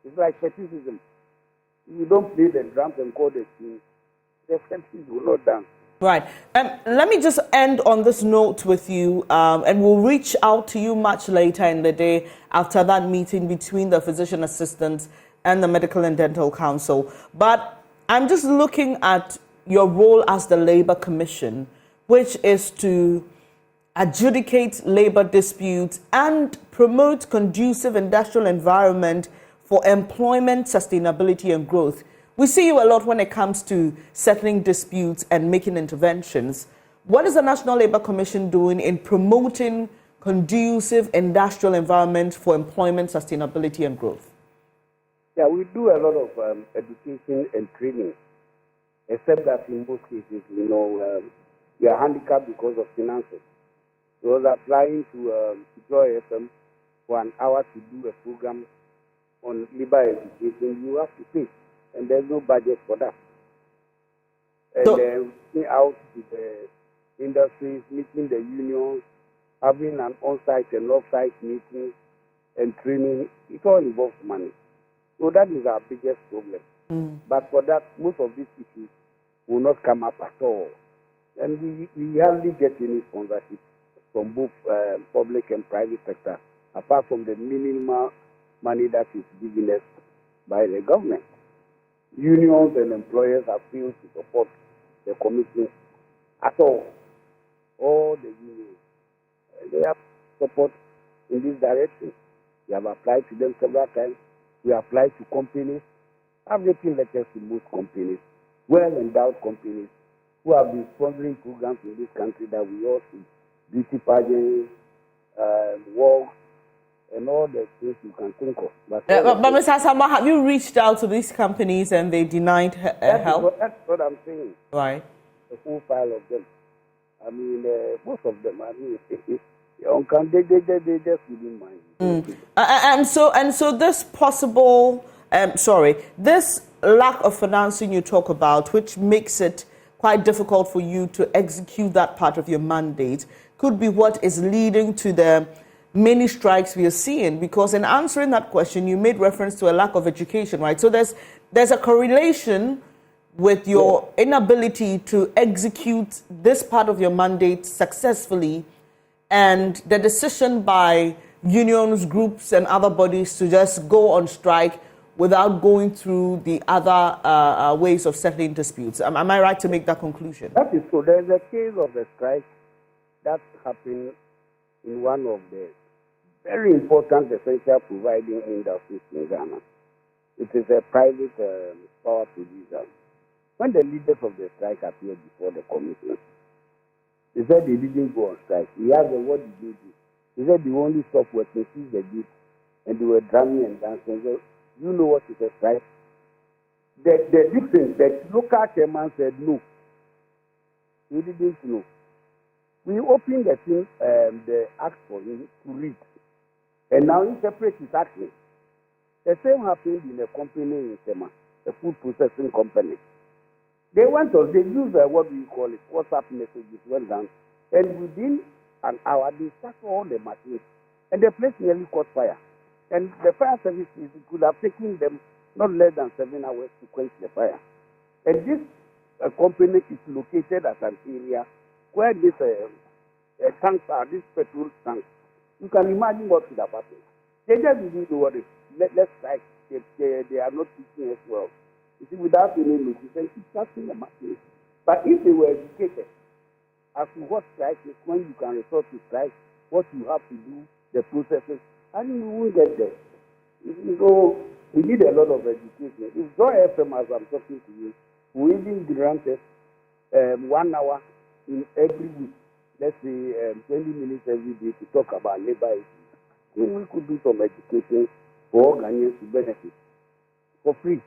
It's like fetishism. If you don't play the drums and call the tune, the fetishism will not dance. Right. Let me just end on this note with you, and we'll reach out to you much later in the day after that meeting between the physician assistants and the Medical and Dental Council. But I'm just looking at your role as the Labour Commission, which is to adjudicate labour disputes and promote conducive industrial environment for employment, sustainability and growth. We see you a lot when it comes to settling disputes and making interventions. What is the National Labour Commission doing in promoting conducive industrial environment for employment, sustainability and growth? Yeah, we do a lot of education and training, except that in most cases, we are handicapped because of finances. We was applying to Joy FM for an hour to do a program on labor education. You have to pay, and there's no budget for that. And then out to the industries, meeting the unions, having an on-site and off-site meeting and training, it all involves money. So that is our biggest problem. But for that, most of these issues will not come up at all. And we hardly get any sponsorship from both public and private sector, apart from the minimal money that is given us by the government. Unions and employers have failed to support the commission at all. All the unions, they have support in this direction. We have applied to them several times. We applied to companies. I've written letters to most companies, well-endowed companies, who have been sponsoring programs in this country that we all see. Beauty pageants, walks, and all the things you can think of. But Mr. Asama, have you reached out to these companies and they denied help? That's what I'm saying. Right. The full file of them. I mean, most of them, I mean, they just wouldn't mind. And so this possible, this lack of financing you talk about, which makes it quite difficult for you to execute that part of your mandate, could be what is leading to the many strikes we are seeing. Because in answering that question, you made reference to a lack of education, right? So there's a correlation with your inability to execute this part of your mandate successfully and the decision by unions, groups, and other bodies to just go on strike without going through the other ways of settling disputes. Am I right to make that conclusion? That is so. There's a case of a strike that happened in one of the very important essential providing industries in Ghana. It is a private power producer. When the leaders of the strike appeared before the commission, they said they didn't go on strike. He asked them, what did they do? He said they only stopped working, seized the goods, and they were drumming and dancing. So, you know what is a strike? The difference, the local chairman said no. He didn't know. We opened the thing, the act for him to read. And now interpret his action. The same happened in a company in Tema, a food processing company. They went on, they used what do you call it, WhatsApp messages went down. And within an hour, they shut all the machines. And the place nearly caught fire. And the fire services could have taken them not less than 7 hours to quench the fire. And this company is located at an area where this tanks are, these petrol tanks. You can imagine what could have happened. They just didn't know what it is. Let's strike. They are not teaching us well. You see, without any notice, they keep shutting the machines. But if they were educated as to what strike is, when you can resort to strike, what you have to do, the processes, I think we won't get there. So we need a lot of education. If Joy FM, as I'm talking to you, we even grant us 1 hour in every week, let's say 20 minutes every day to talk about labor issues, then we could do some education for all Ghanaians to benefit for free.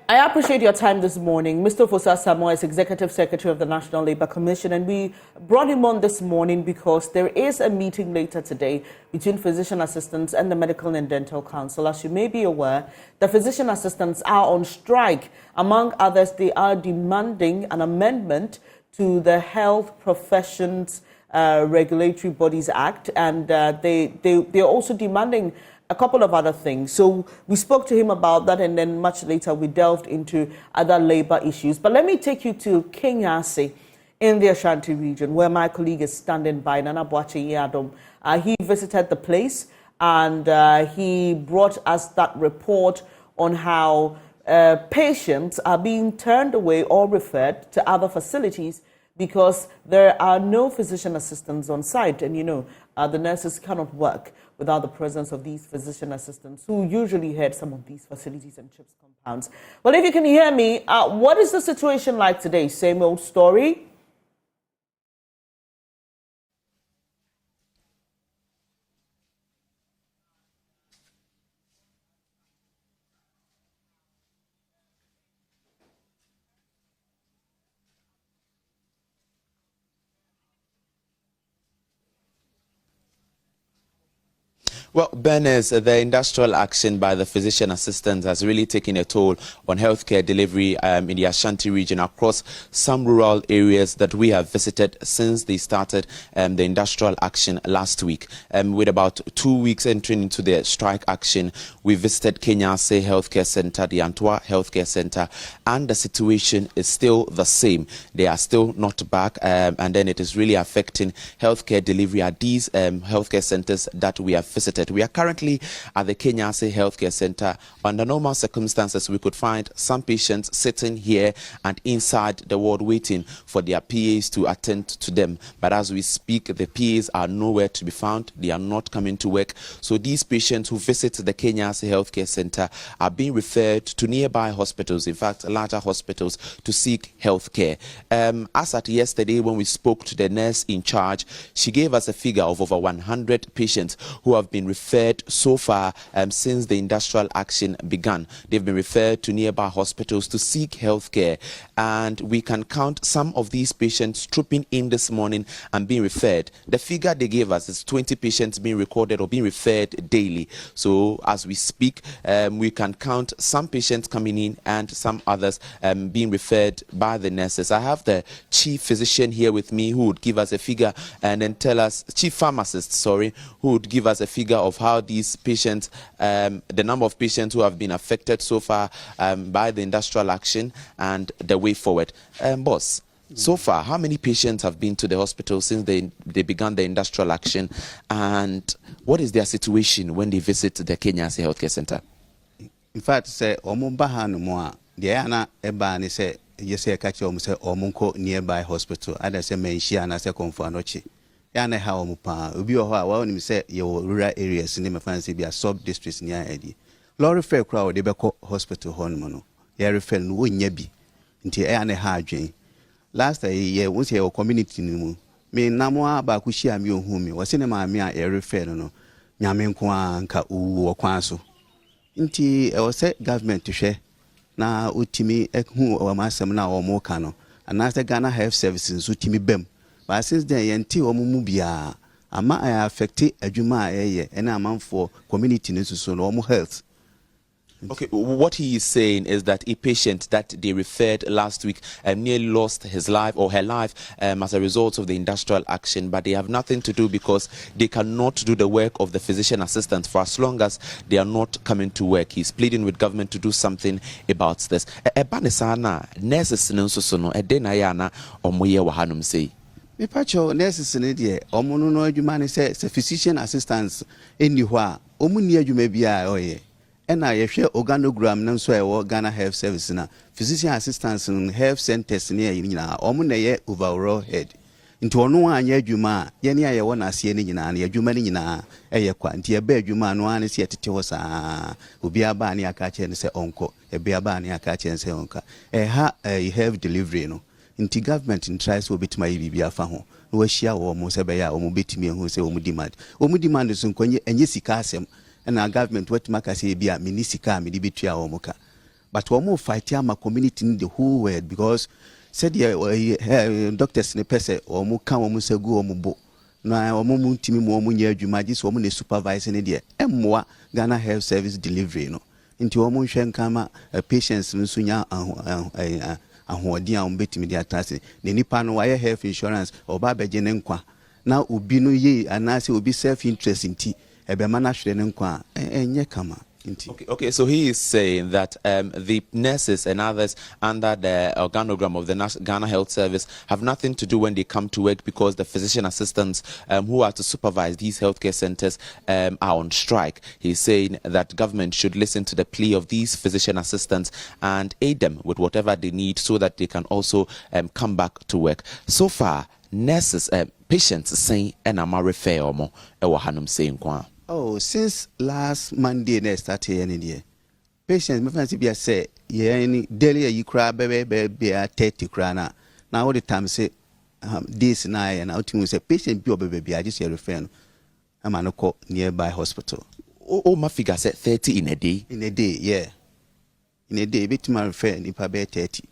I appreciate your time this morning. Mr. Fosa Samoa is Executive Secretary of the National Labour Commission, and we brought him on this morning because there is a meeting later today between physician assistants and the Medical and Dental Council. As you may be aware, the physician assistants are on strike. Among others, they are demanding an amendment to the Health Professions Regulatory Bodies Act, and they're also demanding a couple of other things. So we spoke to him about that, and then much later we delved into other labor issues. But let me take you to Kenyasi in the Ashanti region, where my colleague is standing by, Nana Boache Yadom. He visited the place, and he brought us that report on how patients are being turned away or referred to other facilities because there are no physician assistants on site, and the nurses cannot work without the presence of these physician assistants who usually head some of these facilities and CHIPS compounds. Well, if you can hear me, what is the situation like today? Same old story? Well, Bernice, the industrial action by the physician assistants has really taken a toll on healthcare delivery in the Ashanti region across some rural areas that we have visited since they started the industrial action last week. With about 2 weeks entering into the strike action, we visited Kenyase Healthcare Center, the Antwa Healthcare Center, and the situation is still the same. They are still not back, and then it is really affecting healthcare delivery at these healthcare centers that we have visited. We are currently at the Kenyase Healthcare Center. Under normal circumstances, we could find some patients sitting here and inside the ward waiting for their PAs to attend to them. But as we speak, the PAs are nowhere to be found. They are not coming to work. So these patients who visit the Kenyase Healthcare Center are being referred to nearby hospitals, in fact, larger hospitals, to seek health care. As at yesterday, when we spoke to the nurse in charge, she gave us a figure of over 100 patients who have been referred so far since the industrial action began. They've been referred to nearby hospitals to seek health care, and we can count some of these patients trooping in this morning and being referred. The figure they gave us is 20 patients being recorded or being referred daily. So as we speak, we can count some patients coming in and some others being referred by the nurses. I have the chief physician here with me who would give us a figure, and then tell us, chief pharmacist, sorry, who would give us a figure of how these patients, the number of patients who have been affected so far by the industrial action and the way forward. Boss, so far, how many patients have been to the hospital since they began the industrial action, and what is their situation when they visit the Kenyase Healthcare Center? In fact, say omumbaha no mo a de ana eba ni say yese ka che say omunko nearby hospital ada say menhia na say konfo anochi ya na ha omupa obi ho a wa ni say your rural areas ni me fancy be a sub districts ni adi lorry fair crowd de be ko hospital ho no no ya refer no wonya bi nti ya na ha adwen last year we say community ni mu me namo aba ku hia me ohun me wo se ne ma me a ya refer no nyame nko anka uwo kwan so nti e say government hwe na utimi ehu o masem na o mo ka no anase Ghana Health Services utimi bem but since then yenti o mu bia ama affect adwuma eye na amanfo community ni so no health. Okay, what he is saying is that a patient that they referred last week nearly lost his life or her life as a result of the industrial action, but they have nothing to do because they cannot do the work of the physician assistants for as long as they are not coming to work. He's pleading with government to do something about this. Ebanesana nurses no edenayana omoye wahanum say. Me pacho nurses ne de omono no adwuma ne say physician assistants eni ho a omuni adwuma bia oye. And I share organogram nan so e Ghana Health Service na physician assistants in health centers near nyina omo na ye overall head nti ono anya adwuma ye ne aye wona ase ne nyina na adwuma ne nyina eye kwa nti ebe adwuma no ane se etete wo saa obi aba ne aka che ne se onko ebe aba ne aka che ne se onka you have delivery no nti government tries to betima yibi afa ho no wa hia wo mo se be ya wo mo betimi ehu se wo mo demand so nkonye enye sika asem and our government what maka say be a minisika me betua omuka but we more fight ama community in the whole world because said doctors ne pese omuka omu segu omubo na omu ntimi mo omu nya adwuma gis omu ne supervise ne de emmoa Ghana Health Service delivery no nti omu hwe nkama patients nso nya ahoɔden a ombetimi de atase ne nipa no wa health insurance oba beje ne nkwa na obi no ye anase obi self interest nti. Okay, so he is saying that the nurses and others under the organogram of the Ghana Health Service have nothing to do when they come to work because the physician assistants who are to supervise these healthcare centers are on strike. He's saying that government should listen to the plea of these physician assistants and aid them with whatever they need so that they can also come back to work. So far, nurses, patients saying, and I'm a refer or more, hanum saying, Oh, since last Monday, they started any day. Patients, my friends, if you say, yeah, any daily you cry, baby, 30 crana. Now all the time say, this and I, and out to say, patient, baby, I just hear a friend. I'm an call nearby hospital. Oh, my figure said 30 in a day. In a day, yeah. In a day, bit my friend, if I bear 30.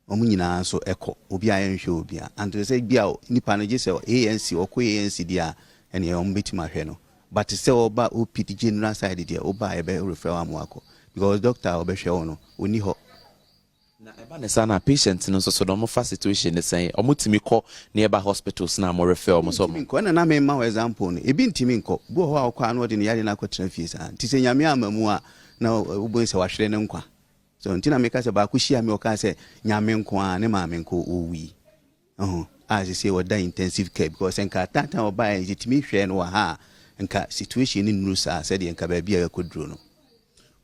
Omunina so echo, Obia and Shobia, and to say, Biao, Nipanaji, ANC or ANC, dear, and your own bit my heno. But to say about OPT general side, dear, Oba, I bear refer Amwako, because Doctor Obeshono, we ho. Na Ebanesana patients in so normal situation is saying, Omutimiko nearby hospitals now more refer almost. And I mean, my example, a bin Timinko, go how can what in Yadina Quatrefis, and Tisayamia Mamua, now Ubus or Shrenenqua. So until I make us about Kushia Mioka say, Yamenqua, Nemamenko, we. Oh, as you say, what that intensive care, because Enkatata or by it me share or ha, and situation in Rusa said in Cababia could drone.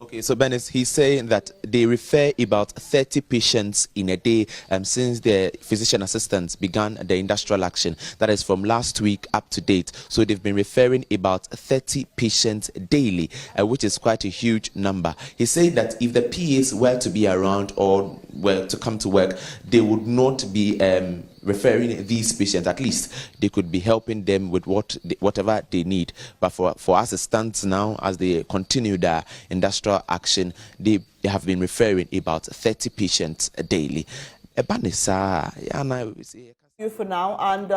Okay, so Benes, he's saying that they refer about 30 patients in a day since the physician assistants began the industrial action. That is from last week up to date. So they've been referring about 30 patients daily, which is quite a huge number. He's saying that if the PAs were to be around or were to come to work, they would not be referring these patients. At least they could be helping them with whatever they need. But for us, it stands now as they continue their industrial action, they have been referring about 30 patients daily. You for now, and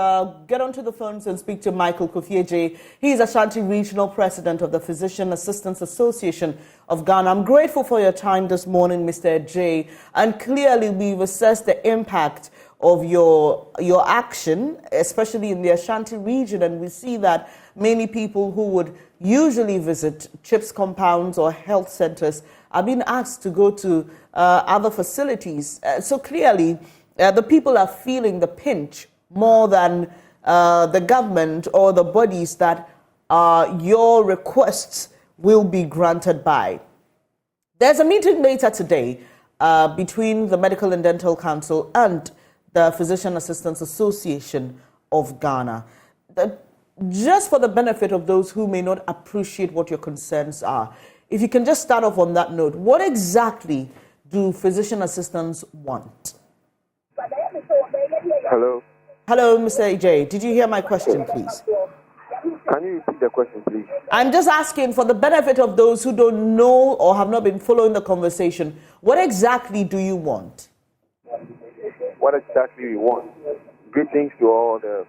get onto the phones and speak to Michael Kofieje. He's Ashanti Regional President of the Physician Assistants Association of Ghana. I'm grateful for your time this morning, Mr. J. And clearly, we've assessed the impact of your action, especially in the Ashanti region, and we see that many people who would usually visit CHIPS compounds or health centers are being asked to go to other facilities. So clearly, the people are feeling the pinch more than the government or the bodies that your requests will be granted by. There's a meeting later today between the Medical and Dental Council and the Physician Assistants Association of Ghana. Just for the benefit of those who may not appreciate what your concerns are, if you can just start off on that note, what exactly do physician assistants want? Hello. Hello, Mr. AJ. Did you hear my question, please? Can you repeat the question, please? I'm just asking for the benefit of those who don't know or have not been following the conversation, what exactly do you want? What exactly you want? Greetings to all the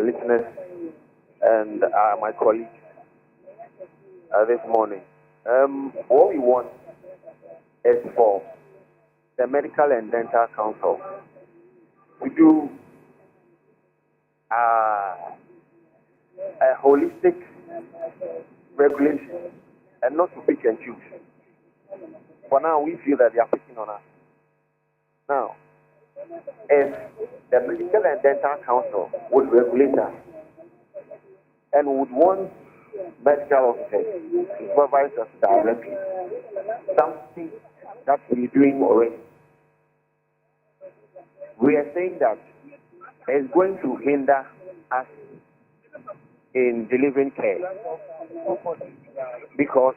listeners and my colleagues this morning. What we want is for the Medical and Dental Council to do a holistic regulation and not to pick and choose. For now, we feel that they are picking on us. Now, if the Medical and Dental Council would regulate us and would want medical officers to supervise us directly, something that we're doing already, we are saying that it's going to hinder us in delivering care. Because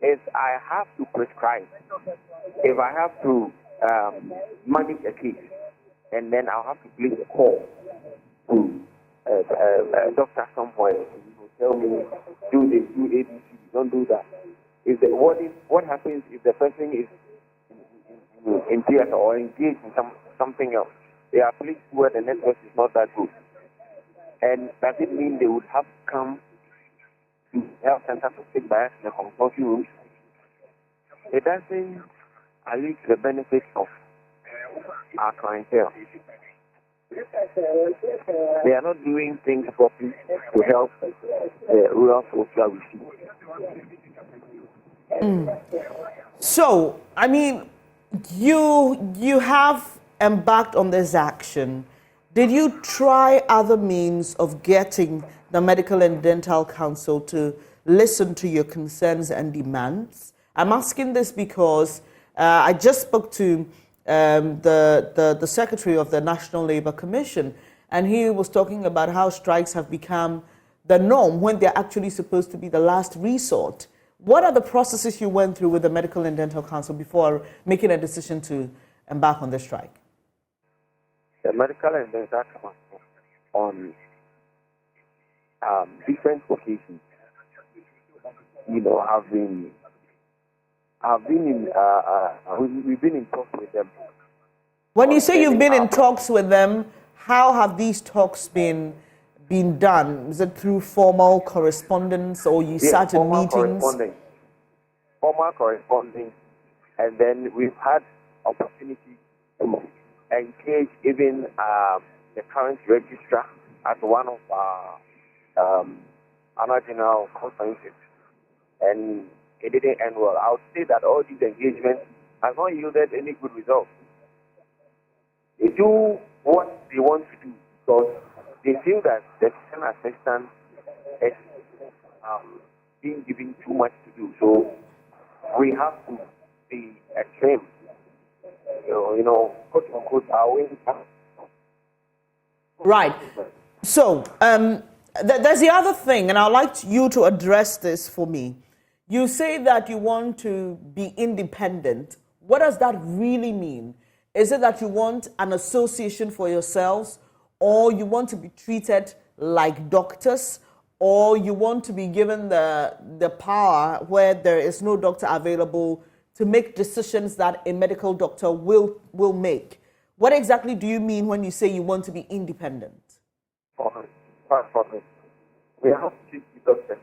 if I have to prescribe, if I have to manage a case, and then I'll have to place a call to a doctor somewhere, who will tell me, do this, do ABC, don't do that. What happens if the person is in theater or engaged in something else? They are placed where the network is not that good. And does it mean they would have to come to the health center to sit by us in the consulting rooms? It doesn't allude to the benefits of our clientele. They are not doing things properly to help the rural folks that we see. So, I mean, you have embarked on this action. Did you try other means of getting the Medical and Dental Council to listen to your concerns and demands? I'm asking this because I just spoke to the Secretary of the National Labour Commission, and he was talking about how strikes have become the norm when they're actually supposed to be the last resort. What are the processes you went through with the Medical and Dental Council before making a decision to embark on the strike? The Medical and Dental Council on different occasions, we've been in talks with them. When you say you've been in talks with them, how have these talks been done? Is it through formal correspondence, or you sat in meetings? Formal correspondence, and then we've had opportunity to engage even the current registrar at one of our annual general conferences, and it didn't end well. I would say that all these engagements have not yielded any good results. They do what they want to do because they feel that the physician assistant is being given too much to do. So we have to be extreme. Quote unquote, our way. Right. So there's the other thing, and I'd like you to address this for me. You say that you want to be independent. What does that really mean? Is it that you want an association for yourselves, or you want to be treated like doctors, or you want to be given the power where there is no doctor available to make decisions that a medical doctor will make? What exactly do you mean when you say you want to be independent? We are not doctors. We are not doctors.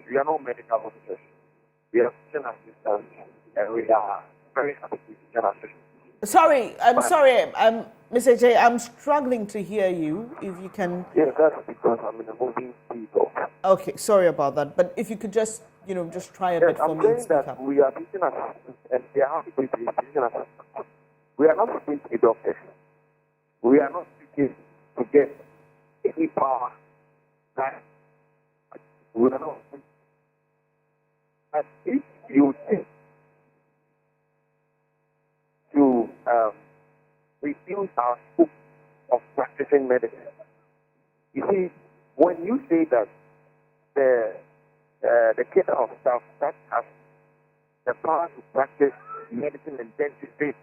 We are not medical officers. We are physician assistants, and we are very happy to be physician assistants. Sorry, Mr. J, I'm struggling to hear you. If you can. Yes, that's because I'm in a moving vehicle. Okay, sorry about that. But if you could just try a bit for me. I'm saying that we are physician assistants, and we are happy to be physician assistants. We are not looking to be doctors. We are not looking to get any power. We are not. But if you think to reduce our scope of practicing medicine, you see, when you say that the care of staff that has the power to practice medicine and dentistry,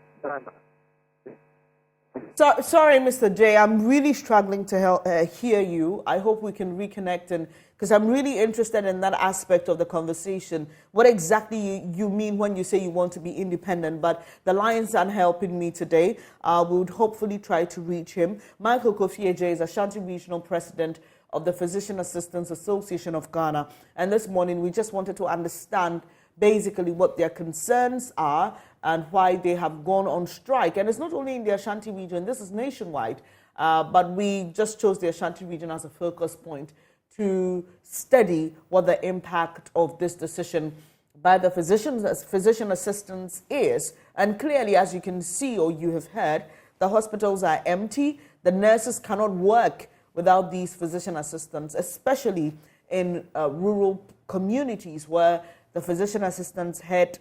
sorry, Mr. J, I'm really struggling to hear you. I hope we can reconnect, because I'm really interested in that aspect of the conversation. What exactly you mean when you say you want to be independent? But the lines aren't helping me today. We would hopefully try to reach him. Michael Kofi J is Ashanti Regional President of the Physician Assistants Association of Ghana. And this morning, we just wanted to understand basically what their concerns are and why they have gone on strike. And it's not only in the Ashanti region, this is nationwide, but we just chose the Ashanti region as a focus point to study what the impact of this decision by the physician assistants is. And clearly, as you can see or you have heard, the hospitals are empty. The nurses cannot work without these physician assistants, especially in rural communities where the physician assistants head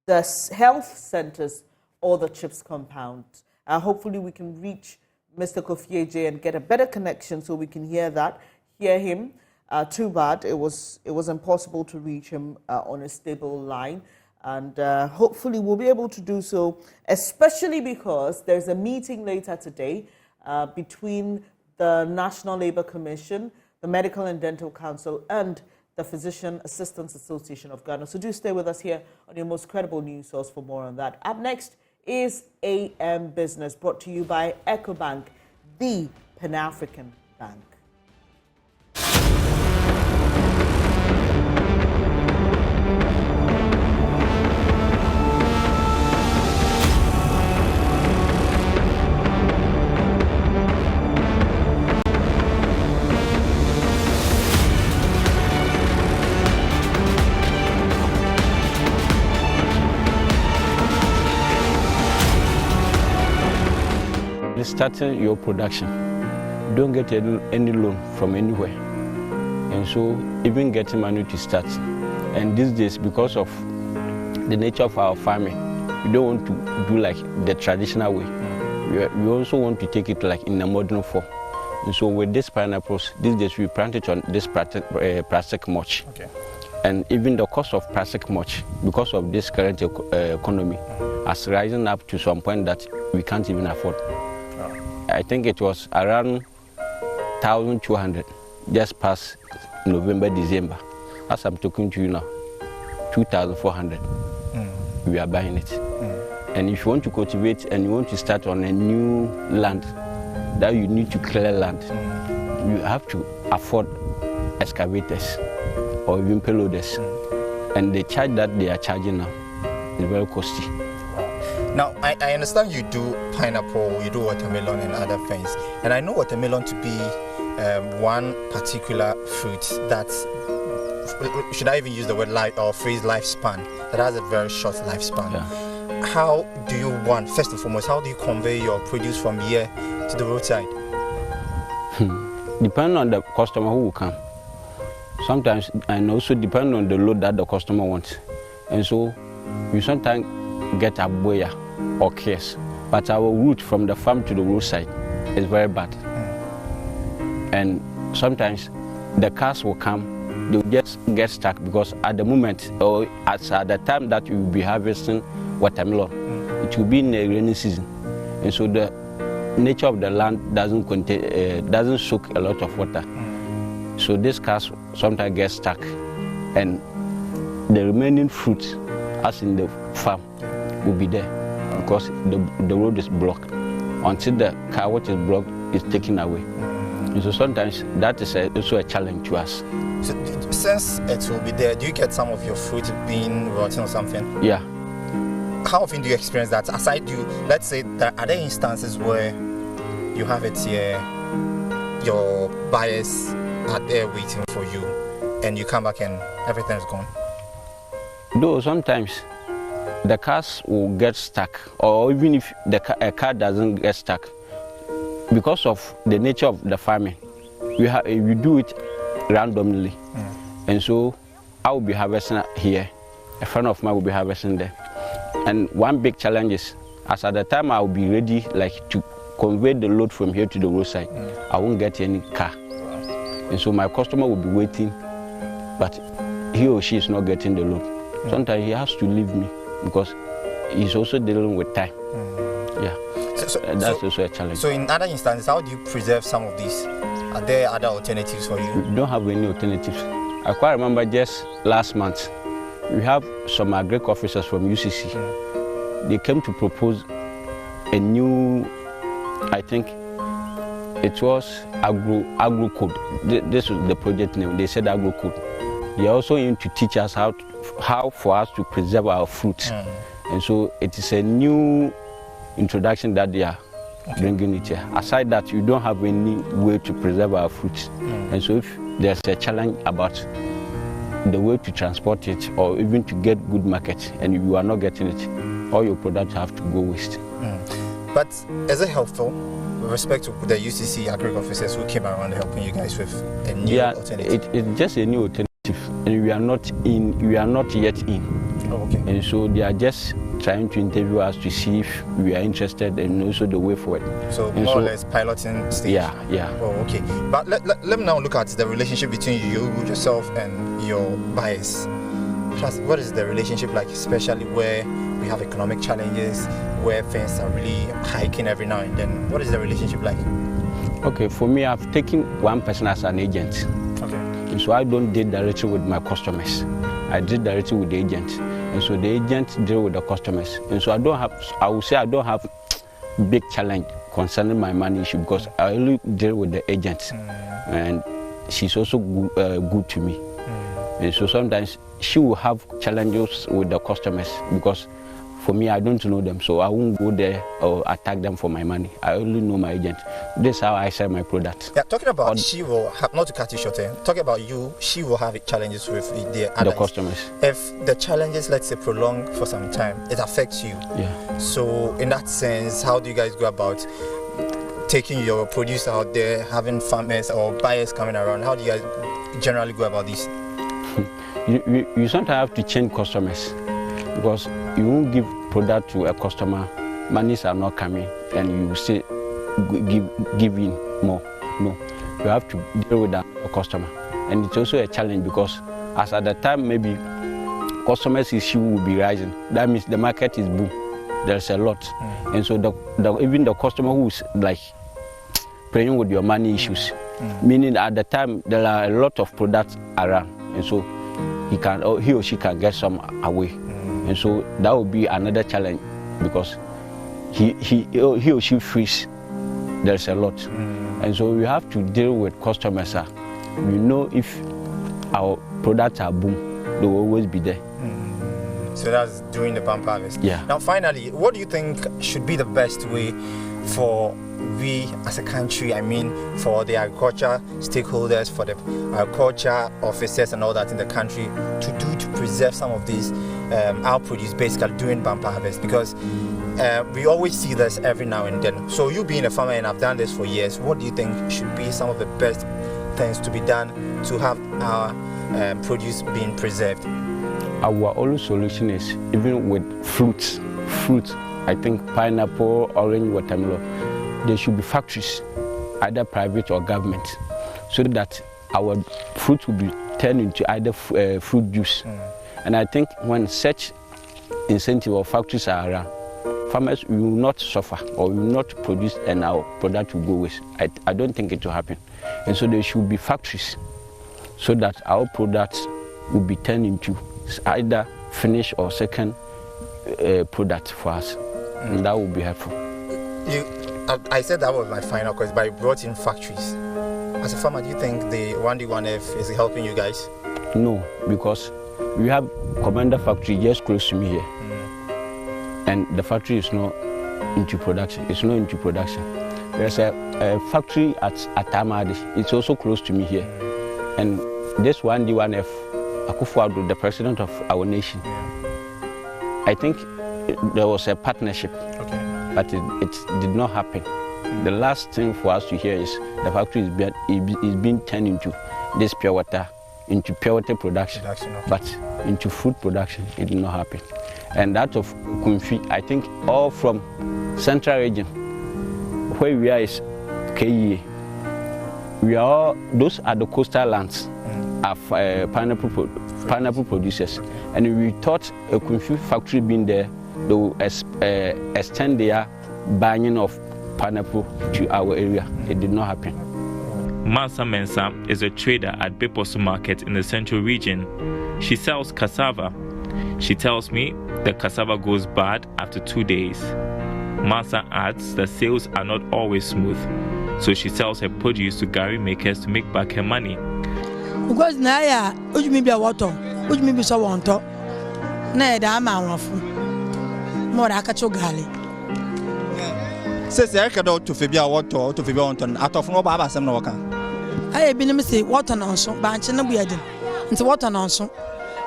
the health centers or the CHIPS compound. Hopefully we can reach Mr. Kofi J and get a better connection so we can hear him. Too bad it was impossible to reach him on a stable line, and hopefully we'll be able to do so, especially because there's a meeting later today between the National Labour Commission, the Medical and Dental Council, and the Physician Assistants Association of Ghana. So do stay with us here on your most credible news source for more on that. Up next is AM Business, brought to you by EcoBank, the Pan-African Bank. Starting your production, don't get any loan from anywhere, and so even getting money to start. And these days, because of the nature of our farming, we don't want to do like the traditional way. We also want to take it like in a modern form. And so with these pineapples, these days we plant it on this plastic mulch. Okay. And even the cost of plastic mulch, because of this current economy, has risen up to some point that we can't even afford. Oh. I think it was around 1,200 just past November, December. As I'm talking to you now, 2,400. We are buying it. And if you want to cultivate and you want to start on a new land, that you need to clear land, you have to afford excavators or even payloaders. And the charge that they are charging now is very costly. Now, I understand you do pineapple, you do watermelon and other things. And I know watermelon to be one particular fruit that, should I even use the word life or phrase lifespan, that has a very short lifespan. Yeah. How do you want, first and foremost, how do you convey your produce from here to the roadside? Depending on the customer who will come. Sometimes, and also depending on the load that the customer wants. And so, you sometimes get a boya or case. But our route from the farm to the roadside is very bad. And sometimes the cars will come, they will just get stuck because at the moment, or at the time that you will be harvesting watermelon, it will be in the rainy season. And so the nature of the land doesn't contain, doesn't soak a lot of water. So these cars sometimes get stuck, and the remaining fruit, as in the farm, will be there because the road is blocked until the car which is blocked is taken away. And so sometimes that is also a challenge to us. So since it will be there, do you get some of your fruit being rotten or something? Yeah. How often do you experience that? Aside you, let's say there are there instances where you have it here, your buyers are there waiting for you, and you come back and everything's gone? Though sometimes the cars will get stuck, or even if a car doesn't get stuck, because of the nature of the farming, we do it randomly. And so I will be harvesting here, a friend of mine will be harvesting there. And one big challenge is, as at the time I will be ready, like to convey the load from here to the roadside, I won't get any car. And so my customer will be waiting, but he or she is not getting the load. Sometimes he has to leave me because he's also dealing with time. Yeah, that's also a challenge. So in other instances, how do you preserve some of these? Are there other alternatives for you? We don't have any alternatives. I quite remember just last month, we have some agric officers from UCC. They came to propose a new, I think it was agro code. This was the project name. They said agro code. They are also in to teach us how for us to preserve our fruits. And so it is a new introduction that they are bringing it here. Aside that, you don't have any way to preserve our fruits. And so if there's a challenge about the way to transport it or even to get good market and you are not getting it, all your products have to go waste. But is it helpful with respect to the UCC agric officers who came around helping you guys with a new alternative? It's just a new alternative, and we are not yet in. Oh, okay. And so they are just trying to interview us to see if we are interested and also the way forward. So more or less piloting stage. Yeah. Oh, okay. But let me now look at the relationship between yourself and your buyers. What is the relationship like, especially where we have economic challenges, where things are really hiking every now and then? What is the relationship like? Okay, for me, I've taken one person as an agent. Okay. And so I don't deal directly with my customers. I deal directly with the agent. And so the agent deal with the customers. And so I would say I don't have big challenge concerning my money issue because I only deal with the agent. And she's also good to me. And so sometimes she will have challenges with the customers because for me, I don't know them, so I won't go there or attack them for my money. I only know my agent. This is how I sell my product. Yeah, talking about she will have, not to cut you short, talking about you, she will have challenges with the customers. If the challenges, let's say, prolong for some time, it affects you. Yeah. So in that sense, how do you guys go about taking your produce out there, having farmers or buyers coming around? How do you guys generally go about this? You sometimes have to change customers because you won't give product to a customer, monies are not coming, and you still give in more. No, you have to deal with that customer. And it's also a challenge because as at the time maybe customers' issue will be rising. That means the market is boom. There's a lot. And so even the customer who's like playing with your money issues, meaning at the time there are a lot of products around. And so he or she can get some away. And so that would be another challenge because he or she frees. There's a lot. And so we have to deal with customers. We know if our products are boom, they will always be there. So that's during the bumper harvest. Yeah. Now finally, what do you think should be the best way for we as a country, I mean for the agriculture stakeholders, for the agriculture officers and all that in the country to do to preserve some of these our produce basically during bumper harvest? Because we always see this every now and then. So you being a farmer and I've done this for years, what do you think should be some of the best things to be done to have our produce being preserved? Our only solution is even with fruits, I think pineapple, orange, watermelon, there should be factories, either private or government, so that our fruit will be turned into either fruit juice. And I think when such incentive or factories are around, farmers will not suffer or will not produce and our product will go waste. I don't think it will happen. And so there should be factories so that our products will be turned into either finished or second product for us. And that would be helpful. I said that was my final question, but you brought in factories. As a farmer, do you think the 1D1F is helping you guys? No, because we have Commander factory just close to me here. And the factory is not into production. It's not into production. There's a factory at Amadi. It's also close to me here. And this 1D1F, Akufo-Addo, the president of our nation, I think there was a partnership, but it did not happen. The last thing for us to hear is the factory is being turned into this pure water, into pure water production, but into food production, it did not happen. And that of Kumfi, I think all from central region, where we are is KE. Those are the coastal lands of pineapple producers. And we thought a Kumfi factory being there, they will extend their buying of pineapple to our area. It did not happen. Mansa Mensah is a trader at Beposu Market in the central region. She sells cassava. She tells me the cassava goes bad after 2 days. Mansa adds that sales are not always smooth, so she sells her produce to Gari makers to make back her money. Because now, would me be a water, would me be so want to? Nay, the amount more I catch your galley. Says Erica to Fibia water to Fibia out of no Baba some no can. I have been a mistake, water on so, but I'm not bearded. It's water on so.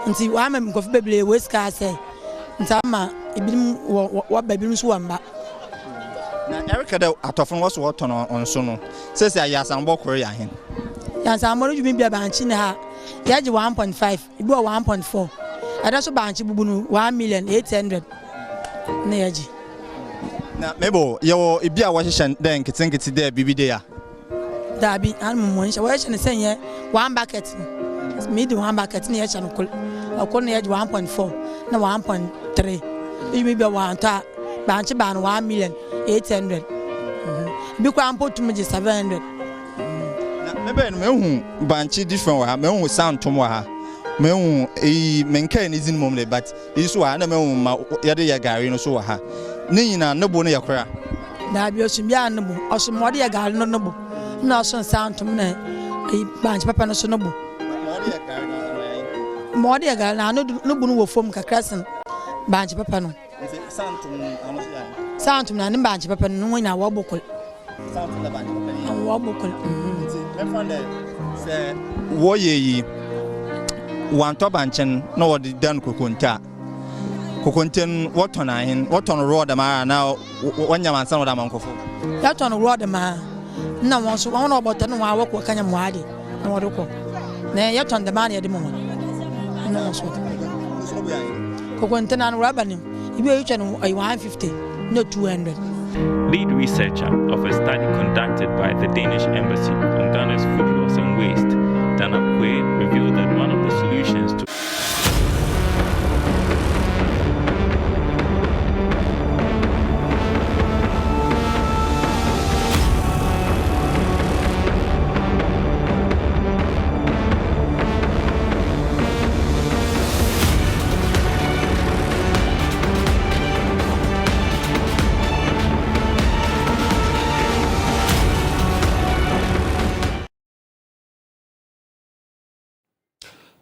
Until I'm a coffee baby, West Car say, and Tama, what baby swam back. Erica out of was water on Sono. Says I yes, I'm walk where I am. Yes, I'm only maybe a bunch in her. Yaji 1.5, you go 1.4. I just a bunch of 1,800,000. Neaji. Now, Mabel, you're a Washington, then think it's there, BB there. Darby, I'm one saying, 1 bucket. Me do 1 bucket near Chanukul. I couldn't edge 1.4, no 1.3. You may be 1 tap, bunch ban 1,800,000. Because I'm put to me 700. Maybe me banchi different me sound tomorrow. Me a maintain is in moment, but it's one me yada yagari no so ha. Nina no bone yakra. Darby Osimbian, or some more yagal no noble. No son sound to me. A bunch papa no so noble. More dear girl, I know no one will form Cacrasson, Banch Papano. Sound to me, and Banch Papa, no one I wobble. Wo ye one top and no the done Kukunta. Kukuntin, what on road the man now, one young man, son of the monk. That on a road the man. No one so one about 10 hours walk with Kanyam Wadi, no one to call. Nay, yet on the money at the moment. Coquentin and Rabanim, you each and 150, no 200. lead researcher of a study conducted by the Danish Embassy on Ghana's food loss and waste, Dana Kwe, revealed that one of the solutions to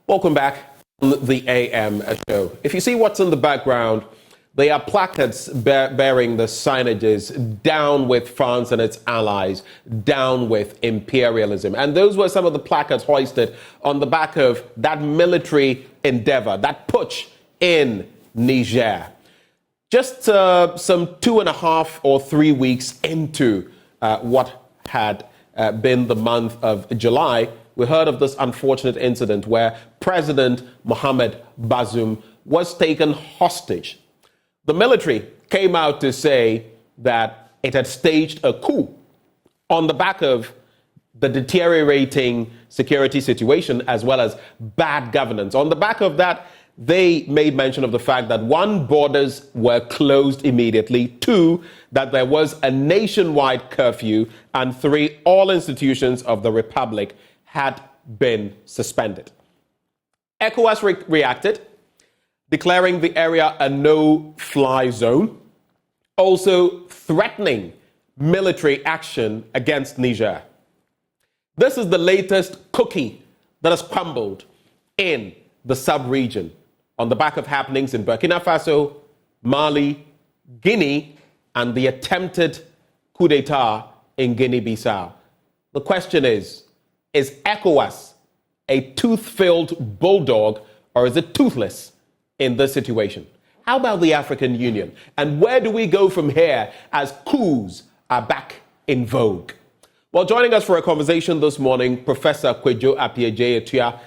Welcome back on the AM show. If you see what's in the background, they are placards bearing the signages, "Down with France and its allies, down with imperialism." And those were some of the placards hoisted on the back of that military endeavor, that putsch in Niger. Just some 2.5 or 3 weeks into what had been the month of July, we heard of this unfortunate incident where President Mohamed Bazoum was taken hostage. The military came out to say that it had staged a coup on the back of the deteriorating security situation as well as bad governance. On the back of that, they made mention of the fact that 1, borders were closed immediately, 2, that there was a nationwide curfew, and 3, all institutions of the republic had been suspended. ECOWAS reacted, declaring the area a no-fly zone, also threatening military action against Niger. This is the latest cookie that has crumbled in the sub-region on the back of happenings in Burkina Faso, Mali, Guinea, and the attempted coup d'etat in Guinea-Bissau. The question is ECOWAS a tooth-filled bulldog, or is it toothless in this situation? How about the African Union? And where do we go from here as coups are back in vogue? Well, joining us for a conversation this morning, Professor Kwadwo Appiagyei-Atua.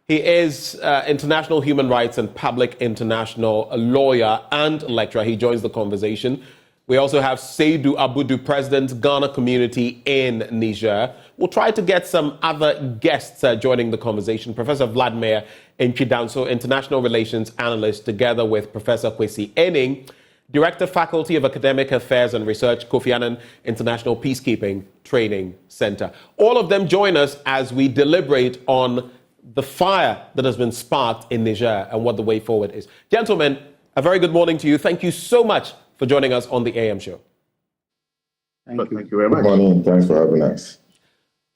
He is international human rights and public international lawyer and lecturer. He joins the conversation. We also have Seydou Abudu, President, Ghana Community in Niger. We'll try to get some other guests joining the conversation. Professor Vladimir Nchidanso, International Relations Analyst, together with Professor Kwesi Enning, Director, Faculty of Academic Affairs and Research, Kofi Annan International Peacekeeping Training Center. All of them join us as we deliberate on the fire that has been sparked in Niger and what the way forward is. Gentlemen, a very good morning to you. Thank you so much for joining us on the AM show. Thank you very much. Good morning. Thanks for having us.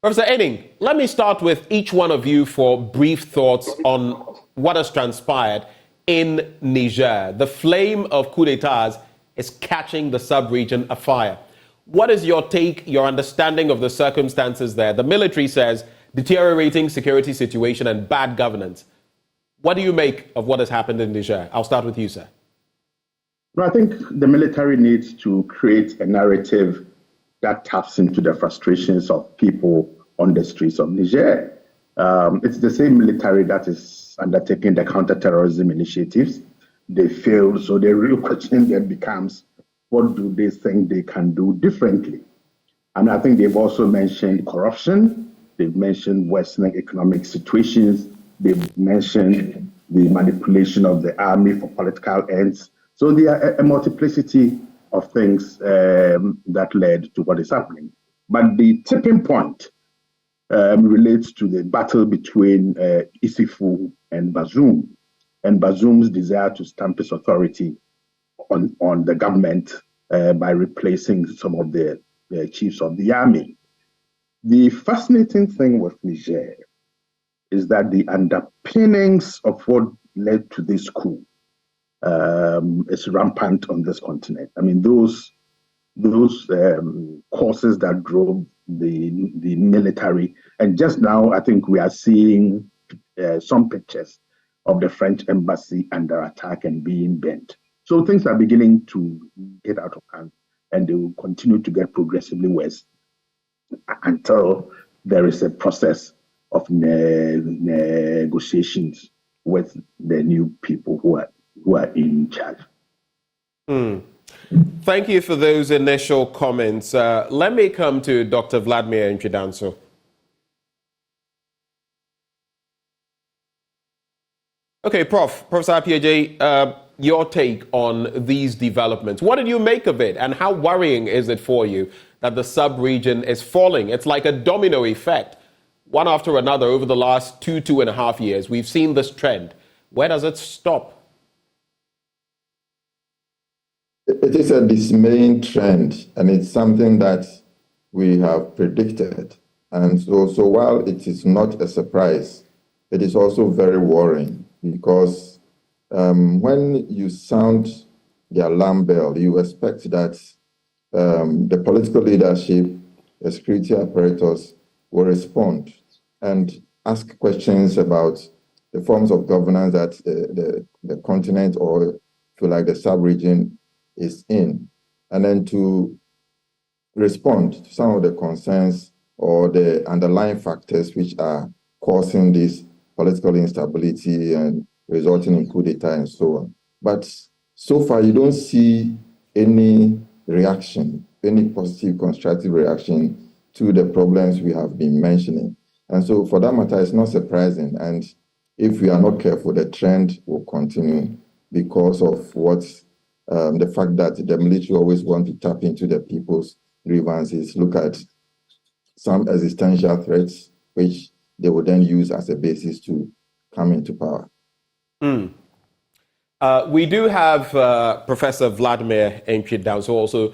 Professor Enning, let me start with each one of you for brief thoughts on what has transpired in Niger. The flame of coup d'etats is catching the sub-region afire. What is your take, your understanding of the circumstances there? The military says deteriorating security situation and bad governance. What do you make of what has happened in Niger? I'll start with you, sir. I think the military needs to create a narrative that taps into the frustrations of people on the streets of Niger. It's the same military that is undertaking the counterterrorism initiatives. They failed, so the real question then becomes, what do they think they can do differently? And I think they've also mentioned corruption. They've mentioned worsening economic situations. They've mentioned the manipulation of the army for political ends. So there are a multiplicity of things that led to what is happening. But the tipping point relates to the battle between Issoufou and Bazoum, and Bazoum's desire to stamp his authority on the government by replacing some of the chiefs of the army. The fascinating thing with Niger is that the underpinnings of what led to this coup is rampant on this continent. I mean, those causes that drove the military, and just now I think we are seeing some pictures of the French embassy under attack and being bent. So things are beginning to get out of hand, and they will continue to get progressively worse until there is a process of negotiations with the new people who are in charge. Thank you for those initial comments. Let me come to Dr. Vladimir Nchidanso. Okay, Professor Appiagyei, your take on these developments. What did you make of it, and how worrying is it for you that the sub-region is falling? It's like a domino effect, one after another over the last 2.5 years. We've seen this trend. Where does it stop? It is a dismaying trend, and it's something that we have predicted. And so while it is not a surprise, it is also very worrying, because when you sound the alarm bell, you expect that the political leadership, the security apparatus will respond and ask questions about the forms of governance that the continent, or if you like, the sub-region is in, and then to respond to some of the concerns or the underlying factors which are causing this political instability and resulting in coup d'etat and so on. But so far, you don't see any reaction, any positive, constructive reaction to the problems we have been mentioning. And so for that matter, it's not surprising. And if we are not careful, the trend will continue because of the fact that the military always want to tap into the people's grievances, look at some existential threats, which they would then use as a basis to come into power. We do have Professor Vladimir Nchidanso also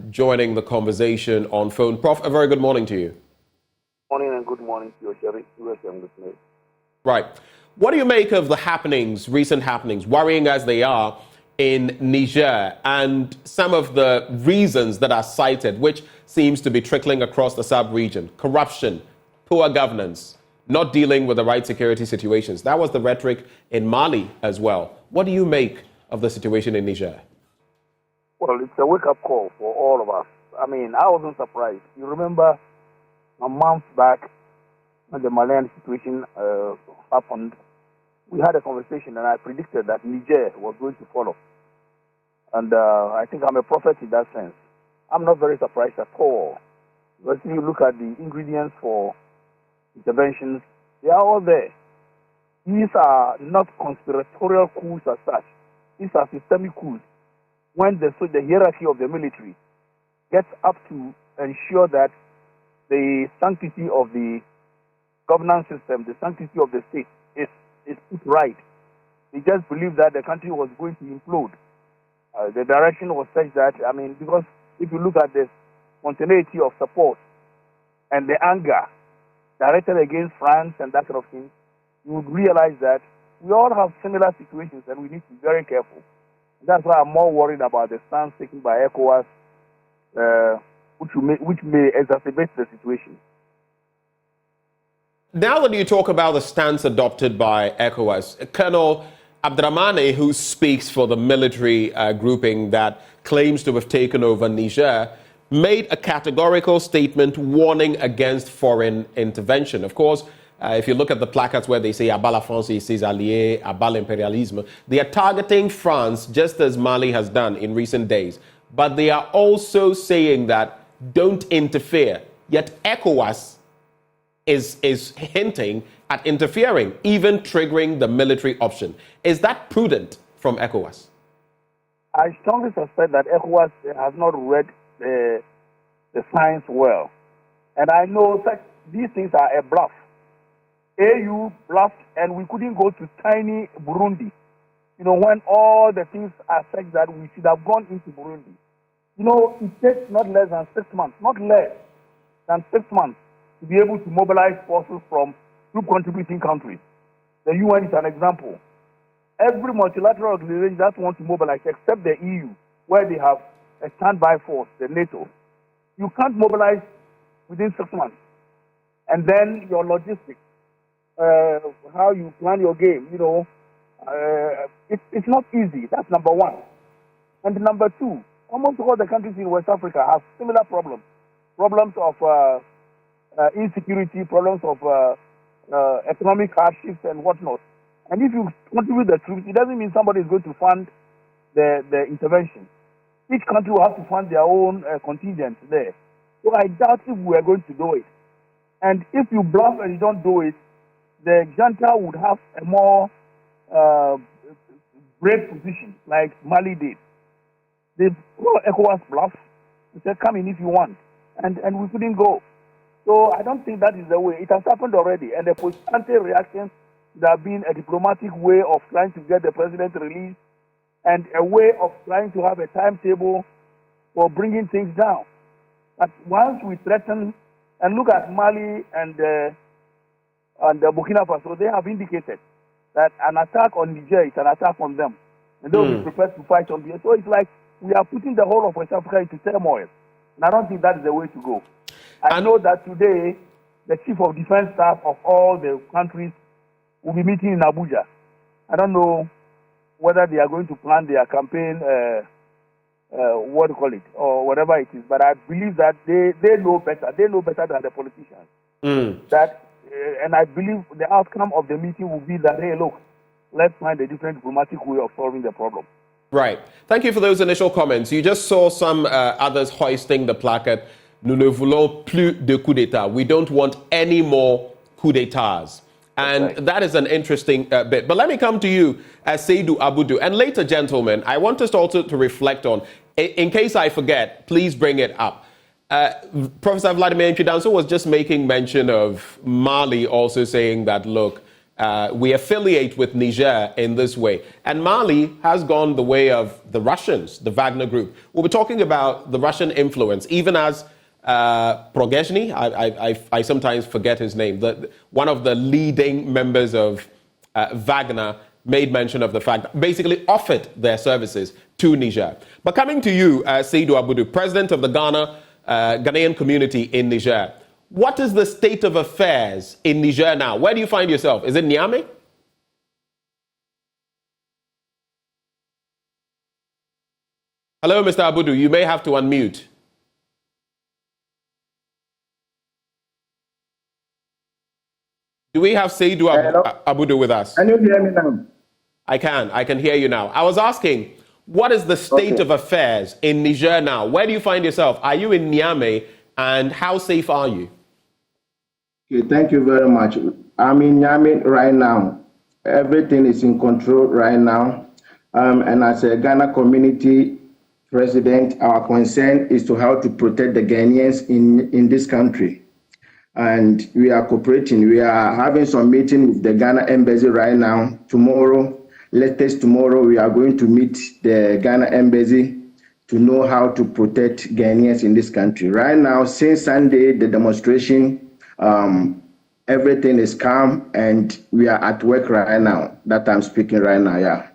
joining the conversation on phone. Prof, a very good morning to you. Morning and good morning to your listeners. Right. What do you make of the happenings, recent happenings, worrying as they are, in Niger, and some of the reasons that are cited, which seems to be trickling across the sub-region? Corruption, poor governance, not dealing with the right security situations. That was the rhetoric in Mali as well. What do you make of the situation in Niger? Well, it's a wake-up call for all of us. I mean, I wasn't surprised. You remember a month back when the Malian situation happened, we had a conversation and I predicted that Niger was going to follow. And I think I'm a prophet in that sense. I'm not very surprised at all. But if you look at the ingredients for interventions, they are all there. These are not conspiratorial coups as such. These are systemic coups. When the hierarchy of the military gets up to ensure that the sanctity of the governance system, the sanctity of the state is put right. They just believed that the country was going to implode. The direction was such that, I mean, because if you look at the spontaneity of support and the anger directed against France and that sort of thing, you would realize that we all have similar situations and we need to be very careful. That's why I'm more worried about the stance taken by ECOWAS, which may exacerbate the situation. Now that you talk about the stance adopted by ECOWAS, Colonel Abdrahmane, who speaks for the military grouping that claims to have taken over Niger, made a categorical statement warning against foreign intervention. Of course, if you look at the placards where they say "Abat la France et ses alliés, abat l'impérialisme," they are targeting France just as Mali has done in recent days. But they are also saying that don't interfere. Yet ECOWAS is hinting at interfering, even triggering the military option. Is that prudent from ECOWAS? I strongly suspect that ECOWAS has not read the science well. And I know that these things are a bluff. AU bluffed and we couldn't go to tiny Burundi. You know, when all the things are such that we should have gone into Burundi. You know, it takes not less than 6 months, not less than 6 months to be able to mobilize forces from group contributing countries. The UN is an example. Every multilateral organization that wants to mobilize, except the EU, where they have a standby force, the NATO, you can't mobilize within 6 months. And then your logistics, how you plan your game, you know, it's not easy. That's number one. And number two, almost all the countries in West Africa have similar problems. Problems of insecurity, problems of economic hardships and whatnot. And if you contribute the troops, it doesn't mean somebody is going to fund the intervention. each country will have to fund their own contingent there. So I doubt if we are going to do it. And if you bluff and you don't do it, the junta would have a more brave position, like Mali did. They ECOWAS bluff. They said, come in if you want. And we couldn't go. So I don't think that is the way. It has happened already. And the post-ante reaction would have been a diplomatic way of trying to get the president released and a way of trying to have a timetable for bringing things down. But once we threaten, and look at Mali and Burkina Faso, they have indicated that an attack on Niger is an attack on them. And they'll be prepared to fight on the. So it's like we are putting the whole of West Africa into turmoil. And I don't think that is the way to go. I know that today, the chief of defense staff of all the countries will be meeting in Abuja. I don't know whether they are going to plan their campaign, what do you call it, or whatever it is. But I believe that they know better. They know better than the politicians. That, and I believe the outcome of the meeting will be that, hey, look, let's find a different diplomatic way of solving the problem. Right. Thank you for those initial comments. You just saw some others hoisting the placard, "Nous ne voulons plus de coup d'etat." We don't want any more coup d'etats. And that is an interesting bit. But let me come to you, Seydou Abudu. And later, gentlemen, I want us also to reflect on, in case I forget, please bring it up. Professor Vladimir Nchidanso was just making mention of Mali also saying that, look, we affiliate with Niger in this way. And Mali has gone the way of the Russians, the Wagner group. We'll be talking about the Russian influence, even as Progezhny, I sometimes forget his name, one of the leading members of Wagner made mention of the fact that basically offered their services to Niger. But coming to you, Seydou Abudu, president of the Ghanaian community in Niger, what is the state of affairs in Niger now? Where do you find yourself? Is it Niamey? Hello, Mr. Abudu. You may have to unmute. Do we have Seydou Abudu with us? Can you hear me now? I can hear you now. I was asking, what is the state of affairs in Niger now? Where do you find yourself? Are you in Niamey, and how safe are you? Okay, thank you very much. I'm in Niamey right now. Everything is in control right now. And as a Ghana community president, our concern is to how to protect the Ghanaians in this country. And we are cooperating. We are having some meeting with the Ghana embassy right now. Tomorrow, latest tomorrow, we are going to meet the Ghana embassy to know how to protect Ghanaians in this country. Right now, since Sunday, the demonstration, everything is calm, and we are at work right now. That I'm speaking right now, yeah.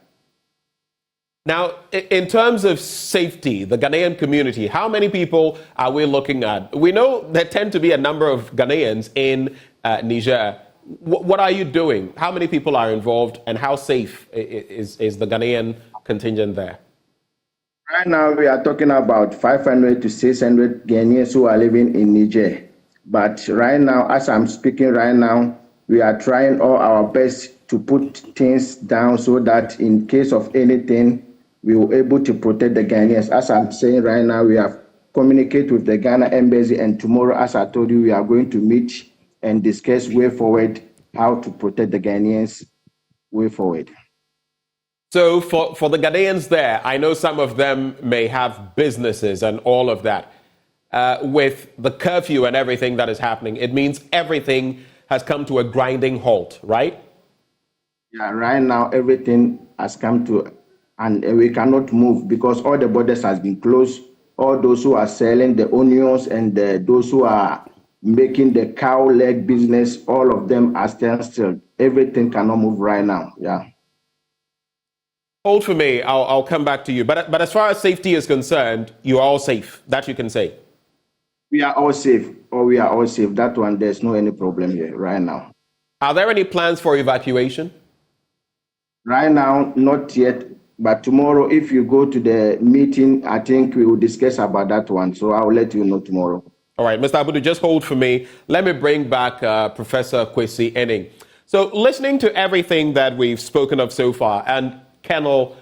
Now, in terms of safety, the Ghanaian community, how many people are we looking at? We know there tend to be a number of Ghanaians in Niger. What are you doing? How many people are involved, and how safe is the Ghanaian contingent there? Right now, we are talking about 500 to 600 Ghanaians who are living in Niger. But right now, as I'm speaking right now, we are trying all our best to put things down so that in case of anything, we were able to protect the Ghanaians. As I'm saying right now, we have communicated with the Ghana embassy, and tomorrow, as I told you, we are going to meet and discuss way forward how to protect the Ghanaians way forward. So for the Ghanaians there, I know some of them may have businesses and all of that. With the curfew and everything that is happening, it means everything has come to a grinding halt, right? Yeah, right now everything has come to, and we cannot move because all the borders has been closed. All those who are selling the onions and those who are making the cow leg business, all of them are still. Everything cannot move right now. Yeah. Hold for me. I'll come back to you. But as far as safety is concerned, you are all safe. That you can say. We are all safe. We are all safe. That one, there's no any problem here right now. Are there any plans for evacuation? Right now, not yet. But tomorrow, if you go to the meeting, I think we will discuss about that one. So I will let you know tomorrow. All right, Mr. Abudu, just hold for me. Let me bring back Professor Kwesi Enning. So listening to everything that we've spoken of so far, and Colonel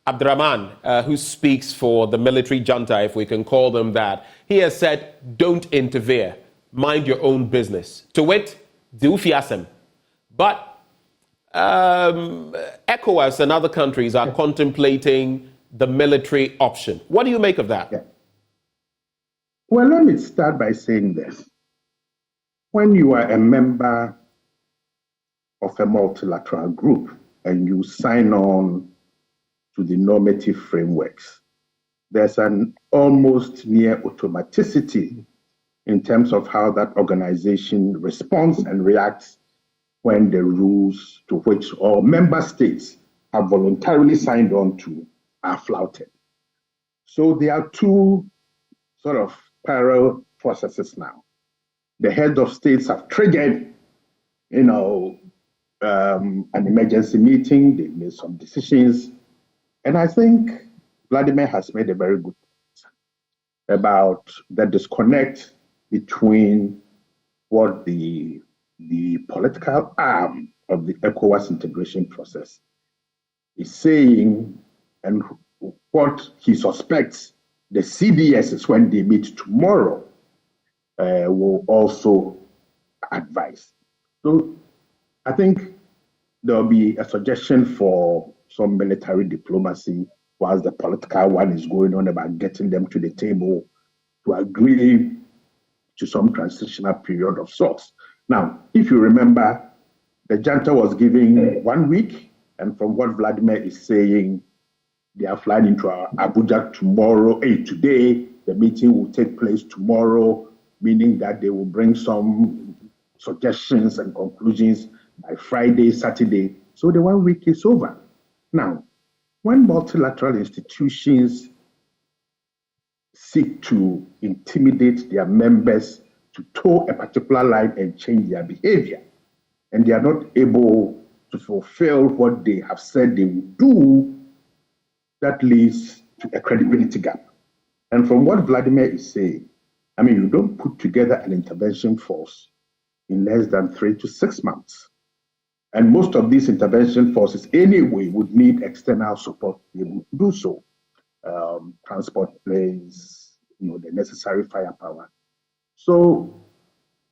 Abdurrahman, who speaks for the military junta, if we can call them that, he has said, don't interfere, mind your own business. To wit, Diufiasem. But ECOWAS and other countries are contemplating the military option. What do you make of that? Yeah. Well, let me start by saying this. When you are a member of a multilateral group and you sign on to the normative frameworks, there's an almost near automaticity in terms of how that organization responds and reacts when the rules to which all member states have voluntarily signed on to are flouted. So there are two sort of parallel processes now. The heads of states have triggered, an emergency meeting. They've made some decisions. And I think Vladimir has made a very good point about the disconnect between what the political arm of the ECOWAS integration process is saying and what he suspects the CDSs, when they meet tomorrow, will also advise. So I think there'll be a suggestion for some military diplomacy whilst the political one is going on about getting them to the table to agree to some transitional period of sorts. Now, if you remember, the junta was giving 1 week, and from what Vladimir is saying, they are flying into Abuja tomorrow, today. The meeting will take place tomorrow, meaning that they will bring some suggestions and conclusions by Friday, Saturday. So the 1 week is over. Now, when multilateral institutions seek to intimidate their members to toe a particular line and change their behavior, and they are not able to fulfill what they have said they will do, that leads to a credibility gap. And from what Vladimir is saying, you don't put together an intervention force in less than 3 to 6 months. And most of these intervention forces anyway would need external support to be able to do so. Transport planes, the necessary firepower. So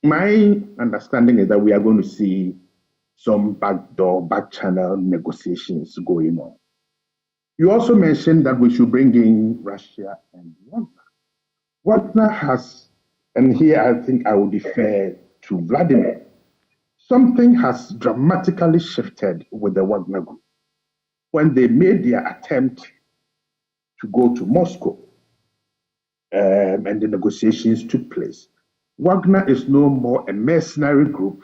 my understanding is that we are going to see some back channel negotiations going on. You also mentioned that we should bring in Russia and Wagner. Wagner has, and here I think I will defer to Vladimir, something has dramatically shifted with the Wagner group. When they made their attempt to go to Moscow and the negotiations took place, Wagner is no more a mercenary group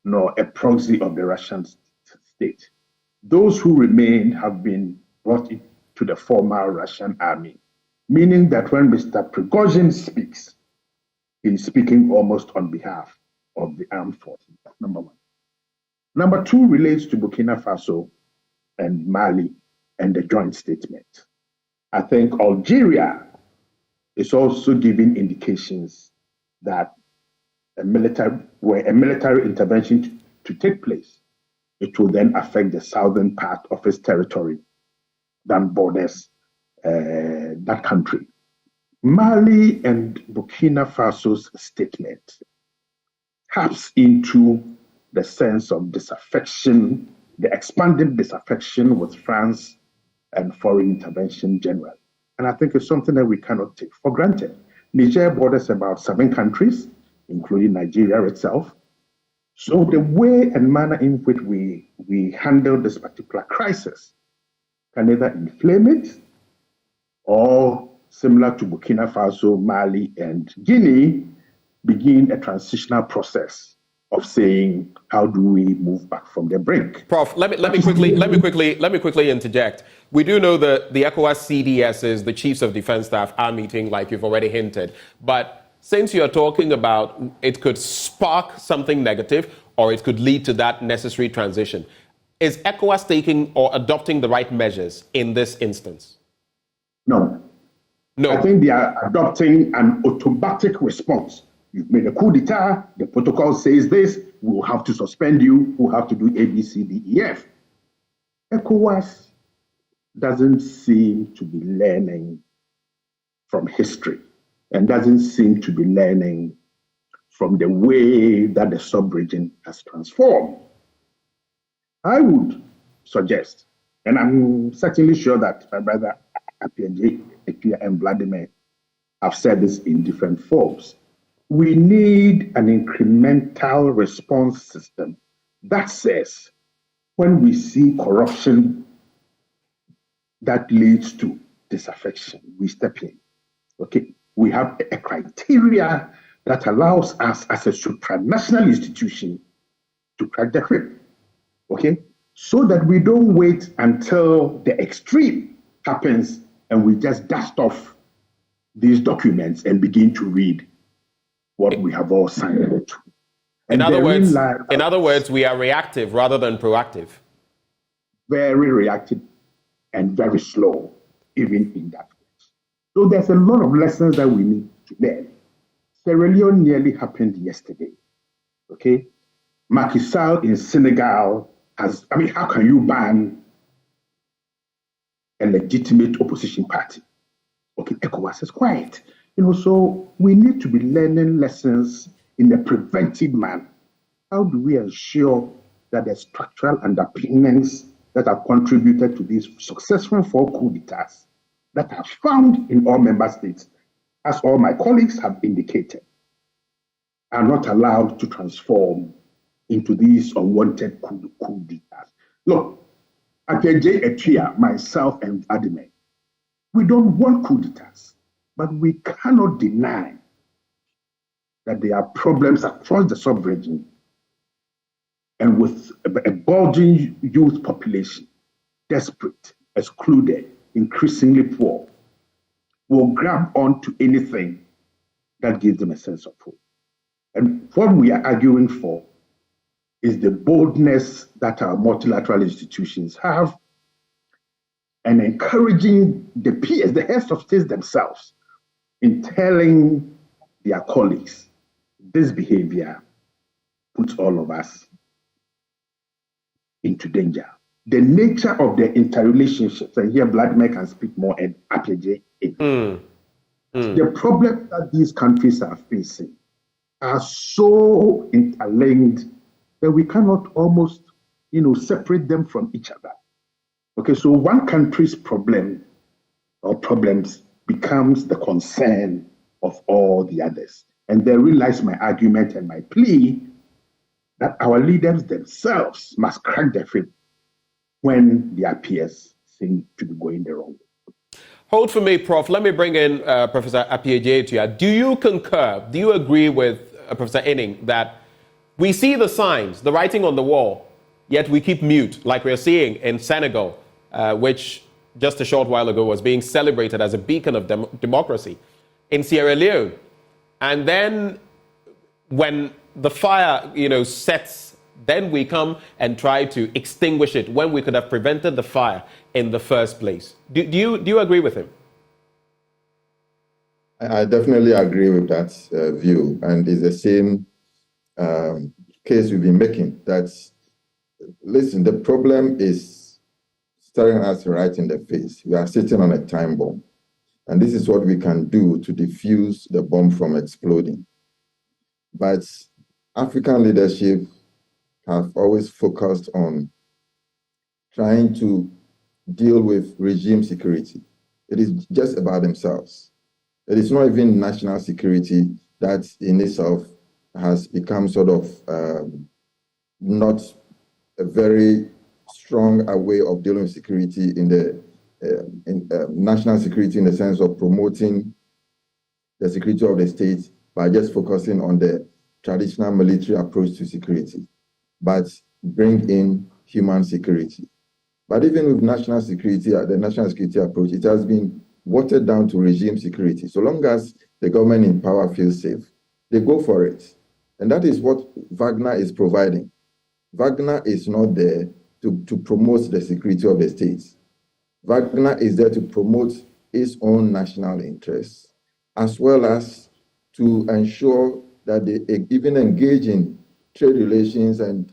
nor a proxy of the Russian state. Those who remain have been brought into the former Russian army, meaning that when Mr. Prigozhin speaks, he's speaking almost on behalf of the armed forces. That's number one. Number two relates to Burkina Faso and Mali and the joint statement. I think Algeria is also giving indications that were a military intervention to take place, it will then affect the southern part of its territory that borders that country. Mali and Burkina Faso's statement taps into the sense of disaffection, the expanded disaffection with France and foreign intervention generally. And I think it's something that we cannot take for granted. Niger borders about 7 countries, including Nigeria itself. So the way and manner in which we handle this particular crisis can either inflame it or, similar to Burkina Faso, Mali, and Guinea, begin a transitional process of saying, how do we move back from the brink? Prof, let me quickly interject. We do know that the ECOWAS CDSs, the chiefs of defense staff, are meeting, like you've already hinted. But since you're talking about it could spark something negative or it could lead to that necessary transition, is ECOWAS taking or adopting the right measures in this instance? No. I think they are adopting an automatic response. You've made a coup d'etat, the protocol says this, we'll have to suspend you, we'll have to do A, B, C, D, E, F. ECOWAS doesn't seem to be learning from history and doesn't seem to be learning from the way that the sub-region has transformed. I would suggest, and I'm certainly sure that my brother Appiaje, Ekia, and Vladimir have said this in different forms, we need an incremental response system that says when we see corruption that leads to disaffection, we step in. Okay, we have a criteria that allows us as a supranational institution to crack the whip. Okay, so that we don't wait until the extreme happens and we just dust off these documents and begin to read what we have all signed up to. In other words, we are reactive rather than proactive. Very reactive and very slow, even in that way. So there's a lot of lessons that we need to learn. Sierra Leone nearly happened yesterday. Okay, Macky Sall in Senegal has, how can you ban a legitimate opposition party? Okay, ECOWAS is quiet. So we need to be learning lessons in a preventive manner. How do we ensure that the structural underpinnings that have contributed to these successful 4 coups d'etats that are found in all member states, as all my colleagues have indicated, are not allowed to transform into these unwanted coup d'etats? Look, Appiaje, Ekia, myself, and Vladimir, we don't want coup d'etats, but we cannot deny that there are problems across the sub-region and with a bulging youth population, desperate, excluded, increasingly poor, will grab onto anything that gives them a sense of hope. And what we are arguing for is the boldness that our multilateral institutions have and encouraging the peers, the heads of states themselves, in telling their colleagues, this behavior puts all of us into danger. The nature of the interrelationships, and here Vladimir can speak more, and Appiaje. The problems that these countries are facing are so interlinked that we cannot almost, separate them from each other. Okay, so one country's problem or problems becomes the concern of all the others. And therein lies my argument and my plea that our leaders themselves must crack their whip when their peers seem to be going the wrong way. Hold for me, Prof. Let me bring in Professor Appiaje to you. Do you concur, do you agree with Professor Inning that we see the signs, the writing on the wall, yet we keep mute, like we're seeing in Senegal, which just a short while ago was being celebrated as a beacon of democracy, in Sierra Leone? And then when the fire, sets, then we come and try to extinguish it when we could have prevented the fire in the first place. Do you agree with him? I definitely agree with that view, and it's the same case we've been making. That, listen, the problem is staring us right in the face. We are sitting on a time bomb, and this is what we can do to defuse the bomb from exploding. But African leadership have always focused on trying to deal with regime security. It is just about themselves. It is not even national security that in itself has become sort of not a very strong way of dealing with security in the national security, in the sense of promoting the security of the state by just focusing on the traditional military approach to security, but bring in human security. But even with national security, the national security approach, it has been watered down to regime security. So long as the government in power feels safe, they go for it. And that is what Wagner is providing. Wagner is not there to promote the security of the states. Wagner is there to promote its own national interests, as well as to ensure that they even engage in trade relations and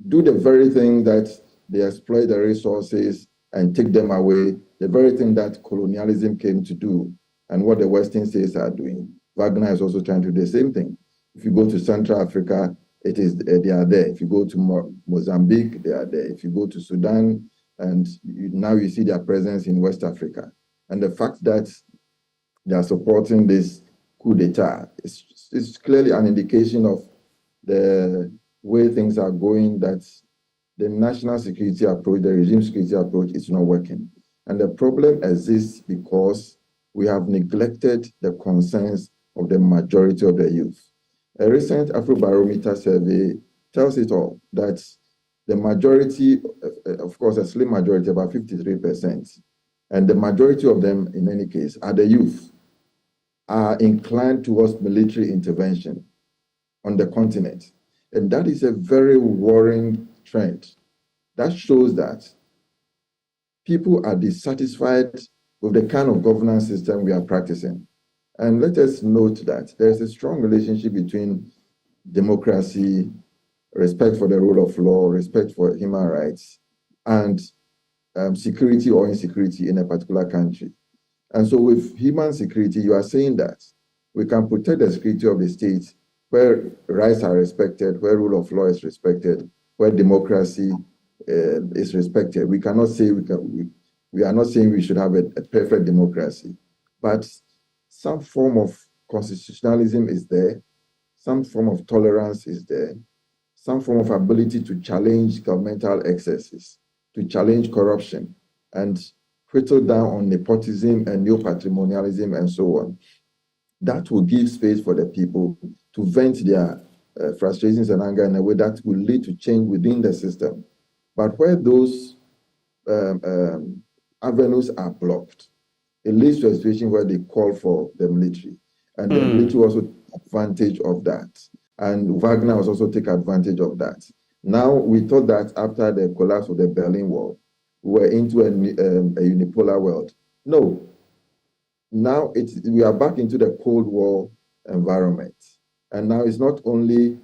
do the very thing that they exploit the resources and take them away, the very thing that colonialism came to do and what the Western states are doing. Wagner is also trying to do the same thing. If you go to Central Africa, they are there. If you go to Mozambique, they are there. If you go to Sudan, and now you see their presence in West Africa. And the fact that they are supporting this coup d'etat is clearly an indication of the way things are going, that the national security approach, the regime security approach is not working. And the problem exists because we have neglected the concerns of the majority of the youth. A recent Afrobarometer survey tells it all, that the majority, of course, a slim majority, about 53%, and the majority of them, in any case, are the youth, are inclined towards military intervention on the continent. And that is a very worrying trend. That shows that people are dissatisfied with the kind of governance system we are practicing. And let us note that there's a strong relationship between democracy, respect for the rule of law, respect for human rights, and security or insecurity in a particular country. And so with human security, you are saying that we can protect the security of the state where rights are respected, where rule of law is respected, where democracy is respected. We cannot say we are not saying we should have a perfect democracy, but some form of constitutionalism is there, some form of tolerance is there, some form of ability to challenge governmental excesses, to challenge corruption, and whittle down on nepotism and neo-patrimonialism and so on. That will give space for the people to vent their frustrations and anger in a way that will lead to change within the system. But where those avenues are blocked, it leads to a situation where they call for the military. And the military also take advantage of that. And Wagner was also take advantage of that. Now, we thought that after the collapse of the Berlin Wall, we were into a unipolar world. No. Now we are back into the Cold War environment. And now it's not only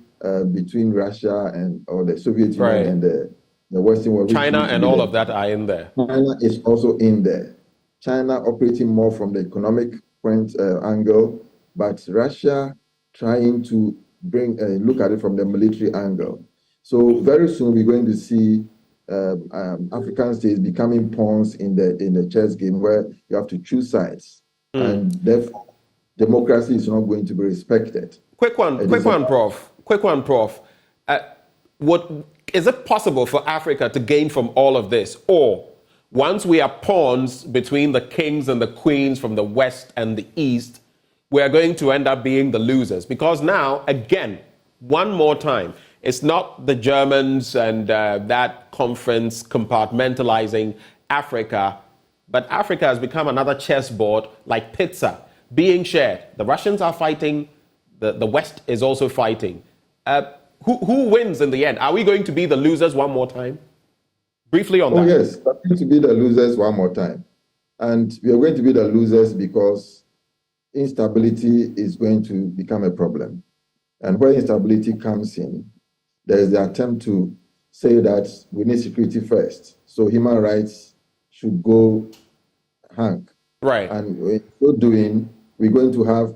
between Russia or the Soviet Union and the Western world. China and all of that are in there. China is also in there. China operating more from the economic angle, but Russia trying to look at it from the military angle. So very soon we're going to see African states becoming pawns in the chess game where you have to choose sides, and therefore democracy is not going to be respected. Quick one, Prof. Is it possible for Africa to gain from all of this, or once we are pawns between the kings and the queens from the West and the East, we are going to end up being the losers? Because now, again, one more time, it's not the Germans and that conference compartmentalizing Africa, but Africa has become another chessboard like pizza being shared. The Russians are fighting, the West is also fighting. Who wins in the end? Are we going to be the losers one more time? Briefly on that. Oh, yes, we're going to be the losers one more time. And we are going to be the losers because instability is going to become a problem. And where instability comes in, there is the attempt to say that we need security first. So human rights should go hang. Right. And in so doing, we're going to have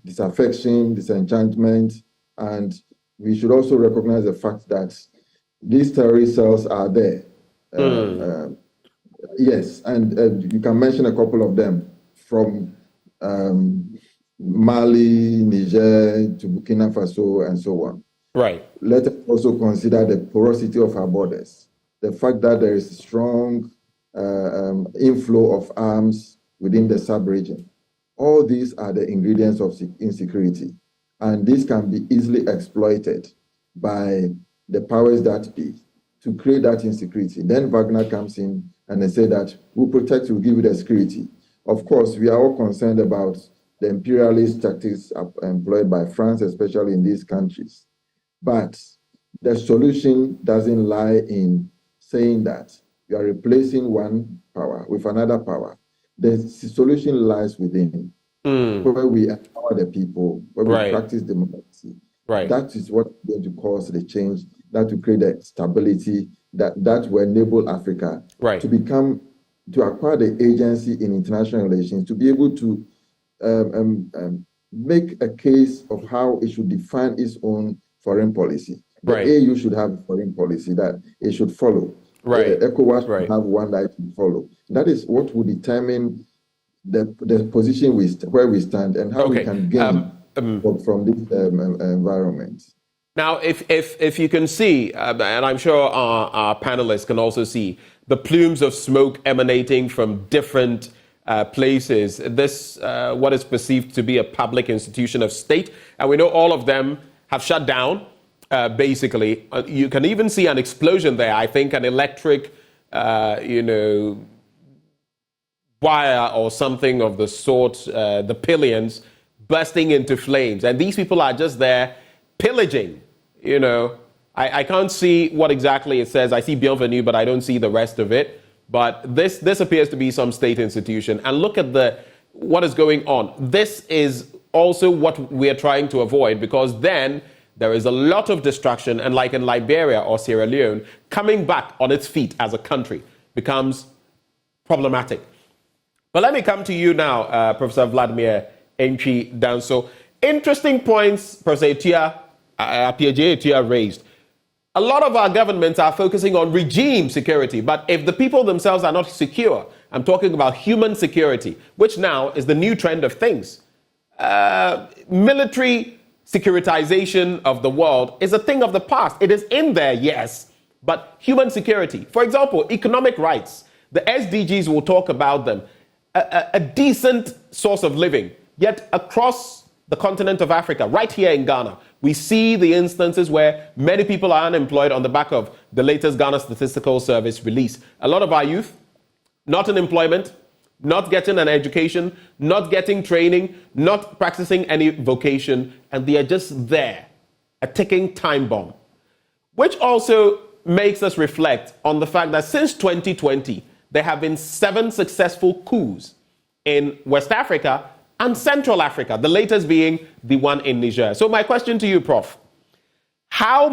disaffection, disenchantment, and we should also recognize the fact that these terrorist cells are there. Yes, and you can mention a couple of them from Mali, Niger, to Burkina Faso, and so on. Right. Let us also consider the porosity of our borders, the fact that there is strong inflow of arms within the sub-region. All these are the ingredients of insecurity, and this can be easily exploited by the powers that be to create that insecurity. Then Wagner comes in and they say that we'll protect you, we'll give you the security. Of course, we are all concerned about the imperialist tactics employed by France, especially in these countries. But the solution doesn't lie in saying that you are replacing one power with another power. The solution lies within, where we empower the people, where we practice democracy. That is what is going to cause the change, that will create the stability that will enable Africa to acquire the agency in international relations, to be able to make a case of how it should define its own foreign policy. The AU should have a foreign policy that it should follow. ECOWAS should have one that it should follow. That is what will determine the position where we stand and how we can gain from this environment. Now, if you can see, and I'm sure our panelists can also see, the plumes of smoke emanating from different places. This, what is perceived to be a public institution of state, and we know all of them have shut down, basically. You can even see an explosion there, I think, an electric, wire or something of the sort, the pillions bursting into flames. And these people are just there pillaging, I can't see what exactly it says. I see Bienvenue, but I don't see the rest of it. But this appears to be some state institution. And look at what is going on. This is also what we are trying to avoid, because then there is a lot of destruction. And like in Liberia or Sierra Leone, coming back on its feet as a country becomes problematic. But let me come to you now, Professor Vladimir Antwi Danso. Interesting points Professor Etia raised. A lot of our governments are focusing on regime security, but if the people themselves are not secure, I'm talking about human security, which now is the new trend of things. Military securitization of the world is a thing of the past. It is in there, yes, but human security. For example, economic rights. The SDGs will talk about them. A decent source of living, yet across the continent of Africa, right here in Ghana, we see the instances where many people are unemployed on the back of the latest Ghana Statistical Service release. A lot of our youth, not in employment, not getting an education, not getting training, not practicing any vocation, and they are just there, a ticking time bomb. Which also makes us reflect on the fact that since 2020, there have been 7 successful coups in West Africa and Central Africa, the latest being the one in Niger. So my question to you, Prof, how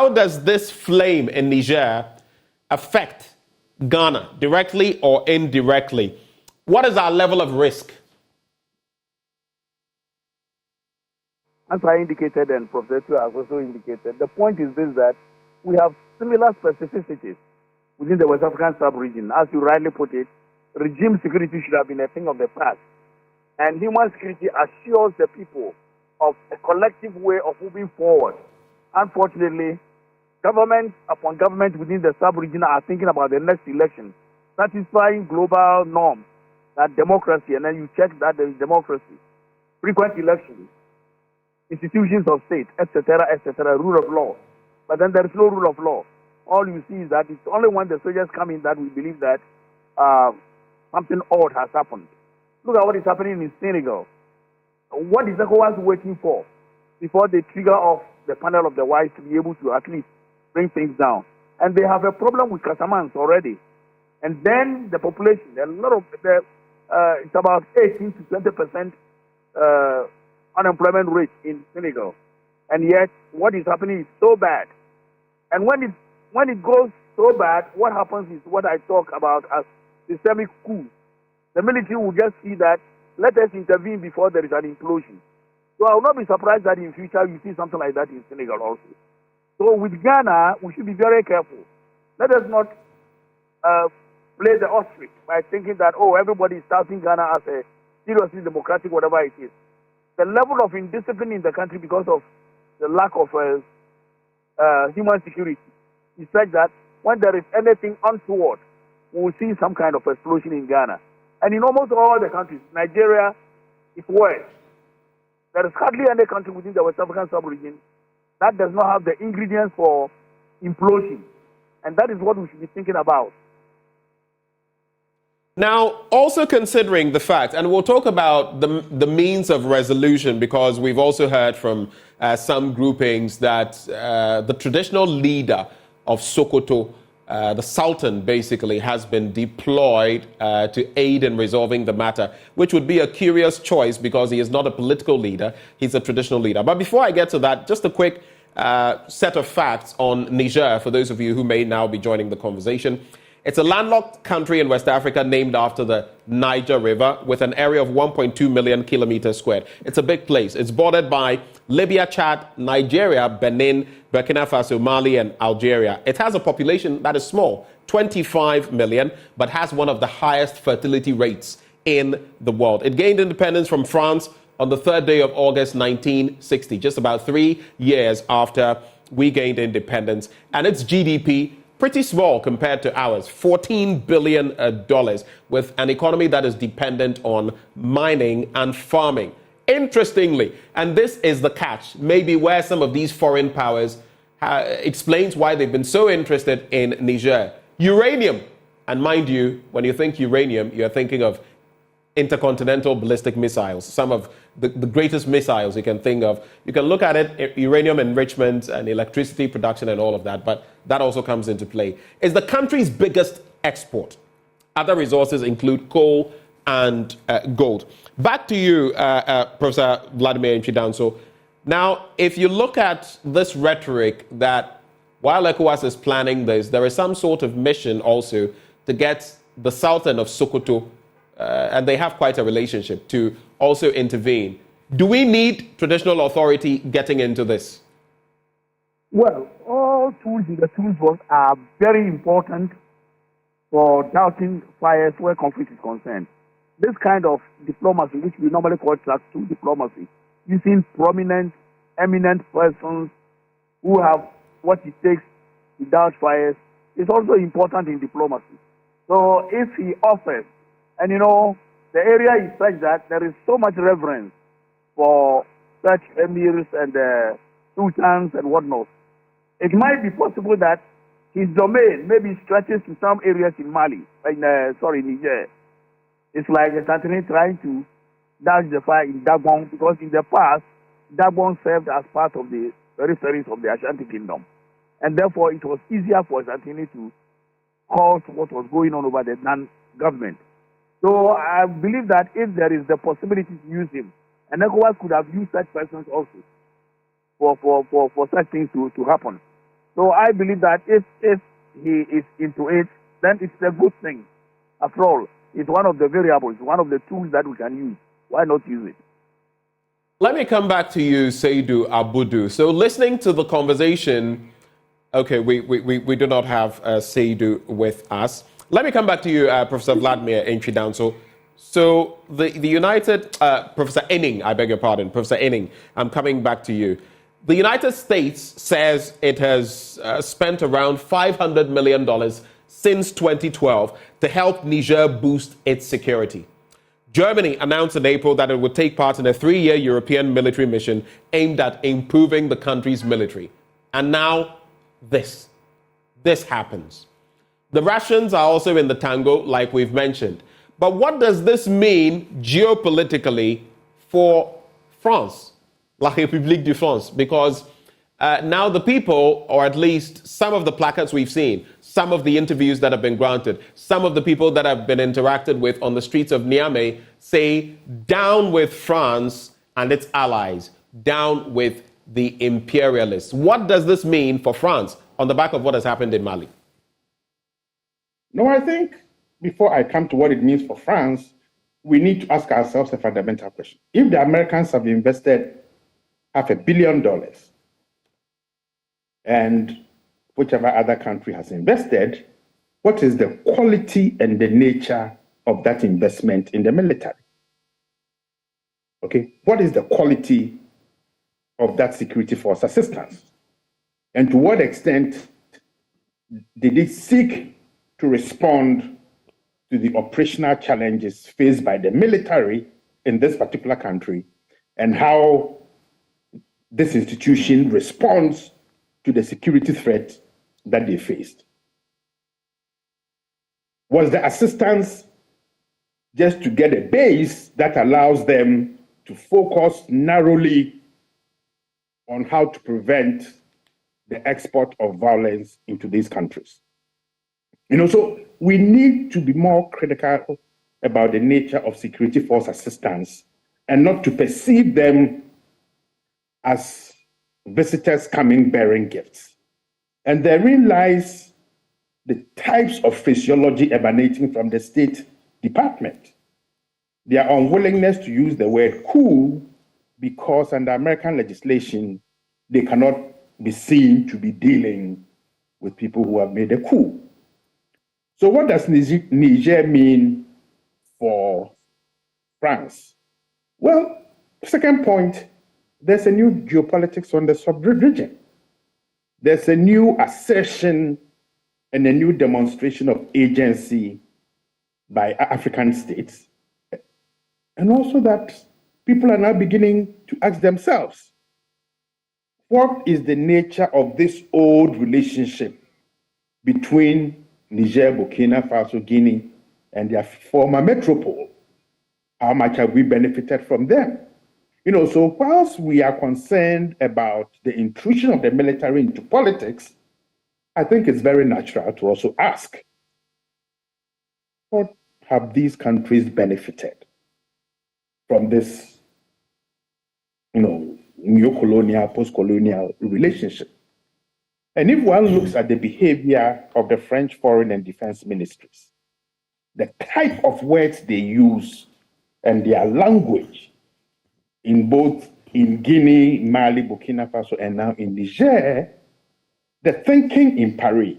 does this flame in Niger affect Ghana, directly or indirectly? What is our level of risk? As I indicated, and Professor has also indicated, the point is this, that we have similar specificities within the West African sub-region. As you rightly put it, regime security should have been a thing of the past. And human security assures the people of a collective way of moving forward. Unfortunately, government upon government within the sub-region are thinking about the next election, satisfying global norms, that democracy, and then you check that there is democracy, frequent elections, institutions of state, etc., rule of law. But then there is no rule of law. All you see is that it's only when the soldiers come in that we believe that something odd has happened. Look at what is happening in Senegal. What is ECOWAS waiting for before they trigger off the panel of the wise to be able to at least bring things down? And they have a problem with Casamance already. And then the population, a lot of it's about 18 to 20% unemployment rate in Senegal. And yet, what is happening is so bad. And when it goes so bad, what happens is what I talk about as systemic coup. The military will just see that, let us intervene before there is an implosion. So I will not be surprised that in future you see something like that in Senegal also. So with Ghana, we should be very careful. Let us not play the ostrich by thinking that, everybody is touting Ghana as a seriously democratic, whatever it is. The level of indiscipline in the country because of the lack of human security is such that when there is anything untoward, we will see some kind of explosion in Ghana. And in almost all the countries, Nigeria is worse. There is hardly any country within the West African sub-region that does not have the ingredients for implosion. And that is what we should be thinking about. Now, also considering the fact, and we'll talk about the means of resolution, because we've also heard from some groupings that the traditional leader of Sokoto, the Sultan, basically has been deployed to aid in resolving the matter, which would be a curious choice because he is not a political leader, he's a traditional leader. But before I get to that, just a quick set of facts on Niger, for those of you who may now be joining the conversation. It's a landlocked country in West Africa named after the Niger River with an area of 1.2 million kilometers squared. It's a big place. It's bordered by Libya, Chad, Nigeria, Benin, Burkina Faso, Mali, and Algeria. It has a population that is small, 25 million, but has one of the highest fertility rates in the world. It gained independence from France on the 3rd day of August 1960, just about 3 years after we gained independence. And its GDP, pretty small compared to ours, $14 billion, with an economy that is dependent on mining and farming. Interestingly, and this is the catch, maybe where some of these foreign powers explains why they've been so interested in Niger. Uranium. And mind you, when you think uranium, you're thinking of intercontinental ballistic missiles, some of the greatest missiles you can think of. You can look at it, uranium enrichment and electricity production and all of that, but that also comes into play. It's the country's biggest export. Other resources include coal and gold. Back to you, Professor Vladimir Nchidanso. Now, if you look at this rhetoric that while ECOWAS is planning this, there is some sort of mission also to get the Sultan of Sokoto, and they have quite a relationship, to also intervene. Do we need traditional authority getting into this? Well, all tools in the toolbox are very important for doubting fires where conflict is concerned. This kind of diplomacy, which we normally call class 2 diplomacy, using prominent, eminent persons who have what it takes to doubt fires, is also important in diplomacy. So if he offers, and the area is such that there is so much reverence for such emirs and sultans and whatnot, it might be possible that his domain maybe stretches to some areas in Mali, Niger. It's like Santini trying to dodge the fire in Dagbon, because in the past, Dagbon served as part of the peripheries of the Ashanti Kingdom. And therefore, it was easier for Santini to halt what was going on over the non-government. So I believe that if there is the possibility to use him, and ECOWAS could have used such persons also for such things to happen. So I believe that if he is into it, then it's a good thing. After all, it's one of the variables, one of the tools that we can use. Why not use it? Let me come back to you, Seydou Abudu. So listening to the conversation, okay, we do not have Seydou with us. Let me come back to you, Professor Vladimir Nchidanso. So the United, Professor Enning, I beg your pardon, Professor Enning, I'm coming back to you. The United States says it has spent around $500 million since 2012 to help Niger boost its security. Germany announced in April that it would take part in a 3-year European military mission aimed at improving the country's military. And now this happens. The Russians are also in the tango, like we've mentioned. But what does this mean geopolitically for France, La République de France? Because now the people, or at least some of the placards we've seen, some of the interviews that have been granted, some of the people that have been interacted with on the streets of Niamey say, down with France and its allies, down with the imperialists. What does this mean for France on the back of what has happened in Mali? No, I think before I come to what it means for France, we need to ask ourselves a fundamental question. If the Americans have invested $500 million and whichever other country has invested, what is the quality and the nature of that investment in the military? Okay, what is the quality of that security force assistance? And to what extent did it seek to respond to the operational challenges faced by the military in this particular country, and how this institution responds to the security threat that they faced? Was the assistance just to get a base that allows them to focus narrowly on how to prevent the export of violence into these countries? So we need to be more critical about the nature of security force assistance and not to perceive them as visitors coming bearing gifts. And therein lies the types of physiology emanating from the State Department. Their unwillingness to use the word coup because under American legislation, they cannot be seen to be dealing with people who have made a coup. So what does Niger mean for France? Well, second point, there's a new geopolitics on the sub-region. There's a new assertion and a new demonstration of agency by African states. And also that people are now beginning to ask themselves, what is the nature of this old relationship between Niger, Burkina Faso, Guinea, and their former metropole? How much have we benefited from them? So whilst we are concerned about the intrusion of the military into politics, I think it's very natural to also ask, what have these countries benefited from this, neo-colonial, post-colonial relationship? And if one looks at the behavior of the French foreign and defense ministries, the type of words they use and their language in Guinea, Mali, Burkina Faso, and now in Niger, the thinking in Paris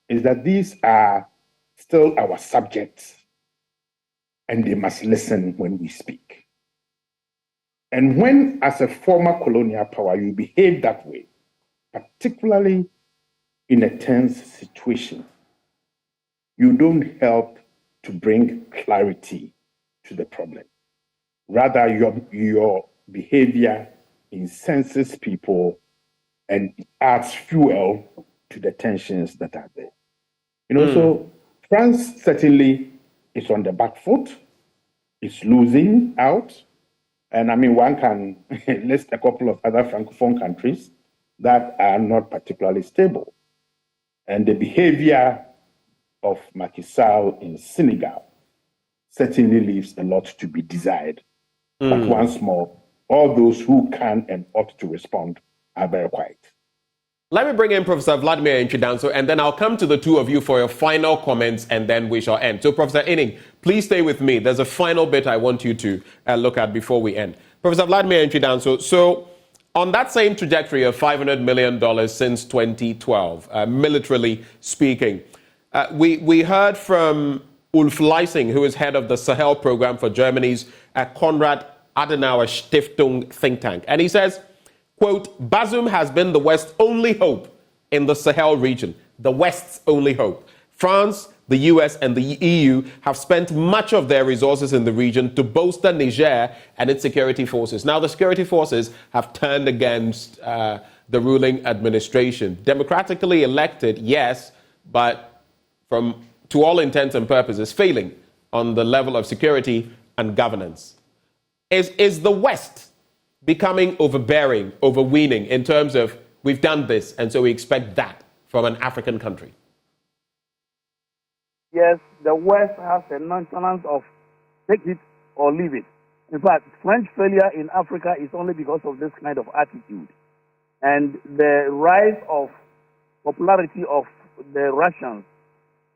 is that these are still our subjects and they must listen when we speak. And when, as a former colonial power, you behave that way, particularly in a tense situation, you don't help to bring clarity to the problem. Rather, your behavior incenses people and adds fuel to the tensions that are there. So France certainly is on the back foot, it's losing out. And one can list a couple of other Francophone countries that are not particularly stable. And the behavior of Macky Sall in Senegal certainly leaves a lot to be desired. But once more, all those who can and ought to respond are very quiet. Let me bring in Professor Vladimir Nchidanso, and then I'll come to the two of you for your final comments, and then we shall end. So, Professor Inning, please stay with me. There's a final bit I want you to look at before we end. Professor Vladimir Nchidanso, so on that same trajectory of $500 million since 2012, militarily speaking, we heard from Ulf Leising, who is head of the Sahel program for Germany's Konrad Adenauer Stiftung think tank. And he says, quote, Bazoum has been the West's only hope in the Sahel region, the West's only hope. France, the US, and the EU have spent much of their resources in the region to bolster Niger and its security forces. Now, the security forces have turned against the ruling administration. Democratically elected, yes, but to all intents and purposes, failing on the level of security and governance. Is the West becoming overbearing, overweening in terms of we've done this and so we expect that from an African country? Yes, the West has a nonchalance of take it or leave it. In fact, French failure in Africa is only because of this kind of attitude. And the rise of popularity of the Russians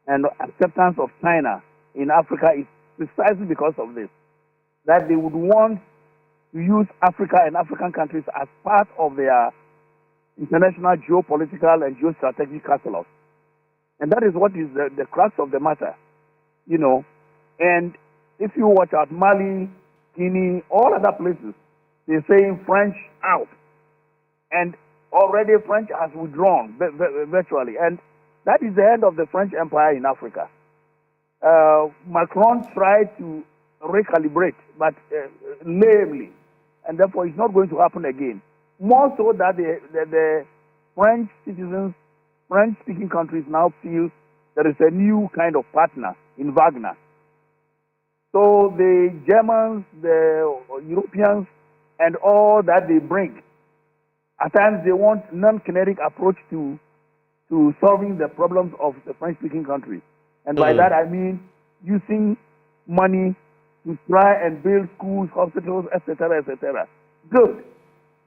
and acceptance of China in Africa is precisely because of this. That they would want to use Africa and African countries as part of their international geopolitical and geostrategic catalog. And that is what is the crux of the matter, And if you watch out Mali, Guinea, all other places, they're saying French out. And already French has withdrawn virtually. And that is the end of the French Empire in Africa. Macron tried to recalibrate, but lamely. And therefore, it's not going to happen again. More so that the French citizens, French-speaking countries now feel there is a new kind of partner in Wagner. So the Germans, the Europeans, and all that they bring, at times they want non-kinetic approach to solving the problems of the French-speaking countries. And by that I mean using money to try and build schools, hospitals, etc., etc. Good.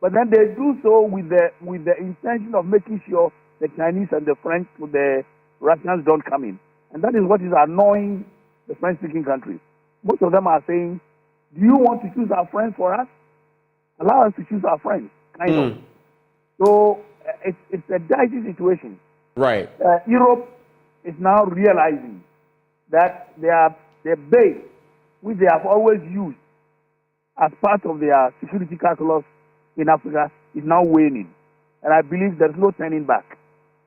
but then they do so with the intention of making sure the Chinese and the French, the Russians don't come in. And that is what is annoying the French-speaking countries. Most of them are saying, do you want to choose our friends for us? Allow us to choose our friends, kind of. So it's a dicey situation. Right. Europe is now realizing that their base, which they have always used as part of their security calculus in Africa, is now waning. And I believe there's no turning back.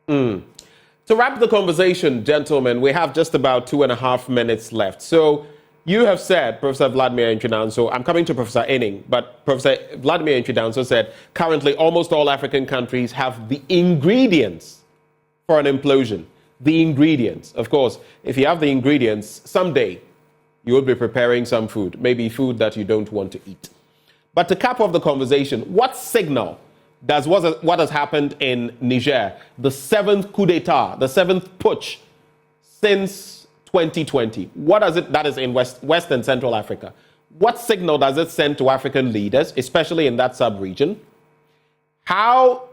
To wrap the conversation, gentlemen, we have just about 2.5 minutes left. So you have said, Professor Vladimir Nchidanso, I'm coming to Professor Enning, but Professor Vladimir Nchidanso said currently almost all African countries have the ingredients for an implosion. The ingredients. Of course, if you have the ingredients, someday you will be preparing some food, maybe food that you don't want to eat. But to cap off the conversation, what signal does what has happened in Niger, the 7th coup d'etat, the 7th putsch since 2020, what does it, that is in West and Central Africa, what signal does it send to African leaders, especially in that sub-region? How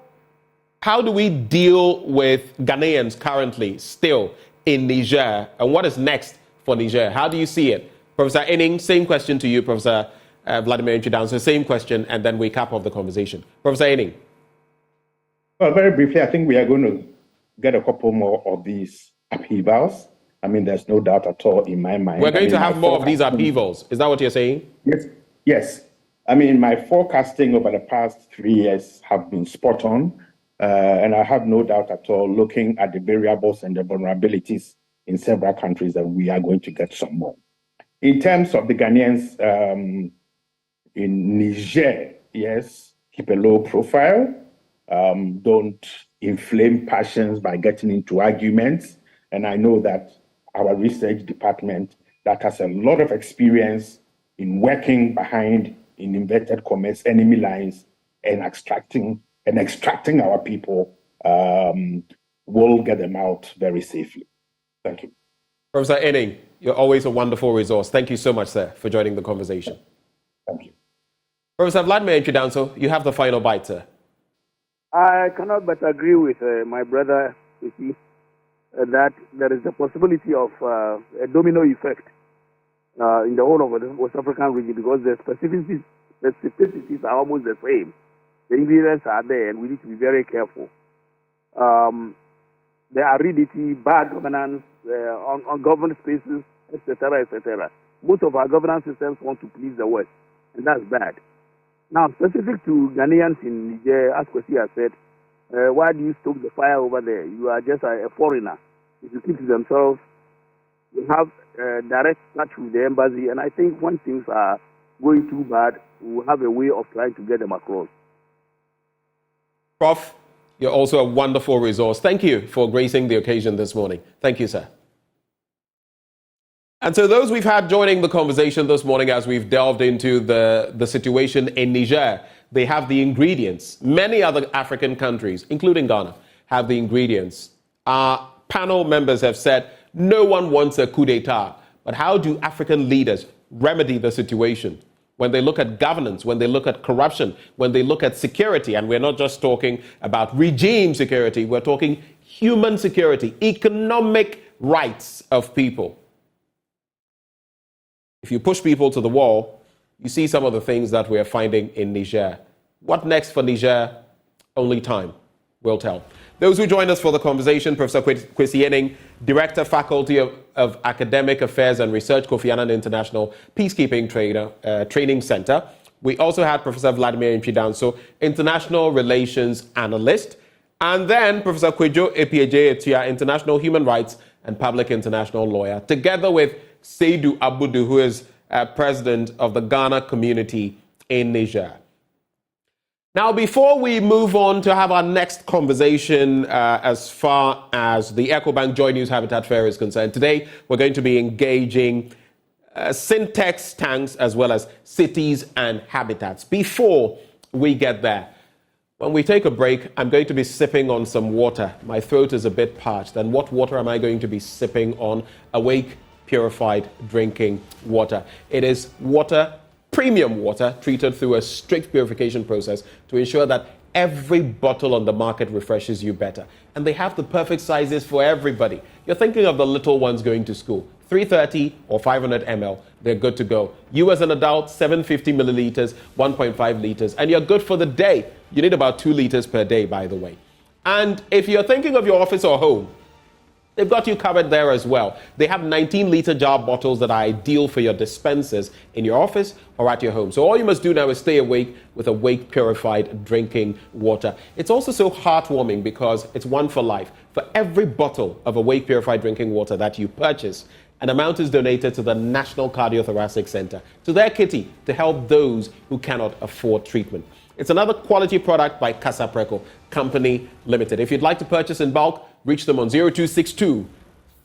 do we deal with Ghanaians currently still in Niger, and what is next for Niger? How do you see it? Professor Enning, same question to you, Professor Vladimir Nchidanso, same question, and then we cap off the conversation. Professor Enning. Well, very briefly, I think we are going to get a couple more of these upheavals. I mean, there's no doubt at all in my mind. We're going to have more of these upheavals. Is that what you're saying? Yes. I mean, my forecasting over the past 3 years have been spot on. And I have no doubt at all, looking at the variables and the vulnerabilities in several countries, that we are going to get some more. In terms of the Ghanaians in Niger, yes, keep a low profile. Don't inflame passions by getting into arguments. And I know that our research department that has a lot of experience in working behind, in inverted commas, enemy lines and extracting our people will get them out very safely. Thank you. Professor Enning, you're always a wonderful resource. Thank you so much, sir, for joining the conversation. Thank you. Professor Vladimir Nchidanso, you have the final bite, sir. I cannot but agree with my brother, that there is the possibility of a domino effect in the whole of the West African region, because the specificities are almost the same. The ingredients are there, and we need to be very careful. The aridity, bad governance on government spaces, etc., etc. Most of our governance systems want to please the West, and that's bad. Now, specific to Ghanaians in Niger, as Kwesi has said, why do you stoke the fire over there? You are just a foreigner. If you keep to themselves, you have direct touch with the embassy, and I think when things are going too bad, we'll have a way of trying to get them across. Prof, you're also a wonderful resource. Thank you for gracing the occasion this morning. Thank you, sir. And so those we've had joining the conversation this morning as we've delved into the situation in Niger, they have the ingredients. Many other African countries, including Ghana, have the ingredients. Our panel members have said no one wants a coup d'etat. But how do African leaders remedy the situation? When they look at governance, when they look at corruption, when they look at security, and we're not just talking about regime security, we're talking human security, economic rights of people. If you push people to the wall, you see some of the things that we're finding in Niger. What next for Niger? Only time will tell. Those who joined us for the conversation, Professor Kwesi Enning, Director, Faculty of Academic Affairs and Research, Kofi Annan International Peacekeeping Training Center. We also had Professor Vladimir Nchidanso, International Relations Analyst. And then Professor Kwejo Epieje-Etua, International Human Rights and Public International Lawyer, together with Seydou Abudu, who is president of the Ghana community in Niger. Now, before we move on to have our next conversation as far as the EcoBank Joy News Habitat Fair is concerned, today we're going to be engaging Syntex tanks as well as cities and habitats. Before we get there, when we take a break, I'm going to be sipping on some water. My throat is a bit parched. And what water am I going to be sipping on? Awake, purified drinking water. It is water premium water treated through a strict purification process to ensure that every bottle on the market refreshes you better. And they have the perfect sizes for everybody. You're thinking of the little ones going to school. 330 or 500 ml, they're good to go. You as an adult, 750 milliliters, 1.5 liters, and you're good for the day. You need about 2 liters per day, by the way. And if you're thinking of your office or home, they've got you covered there as well. They have 19-liter jar bottles that are ideal for your dispensers in your office or at your home. So all you must do now is stay awake with Awake Purified Drinking Water. It's also so heartwarming because it's one for life. For every bottle of Awake Purified Drinking Water that you purchase, an amount is donated to the National Cardiothoracic Center, to their kitty, to help those who cannot afford treatment. It's another quality product by Casapreco Company Limited. If you'd like to purchase in bulk, reach them on 0262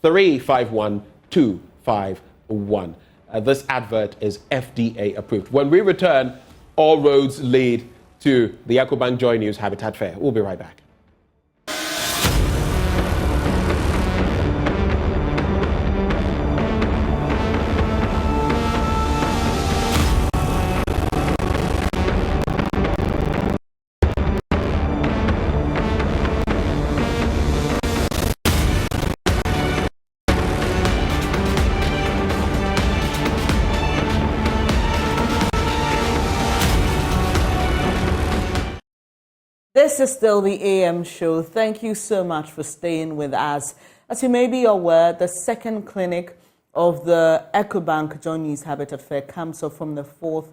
351 251. This advert is FDA approved. When we return, all roads lead to the EcoBank Joy News Habitat Fair. We'll be right back. This is still the AM show. Thank you so much for staying with us. As you may be aware, the second clinic of the EcoBank Joy News Habitat Fair comes up from the 4th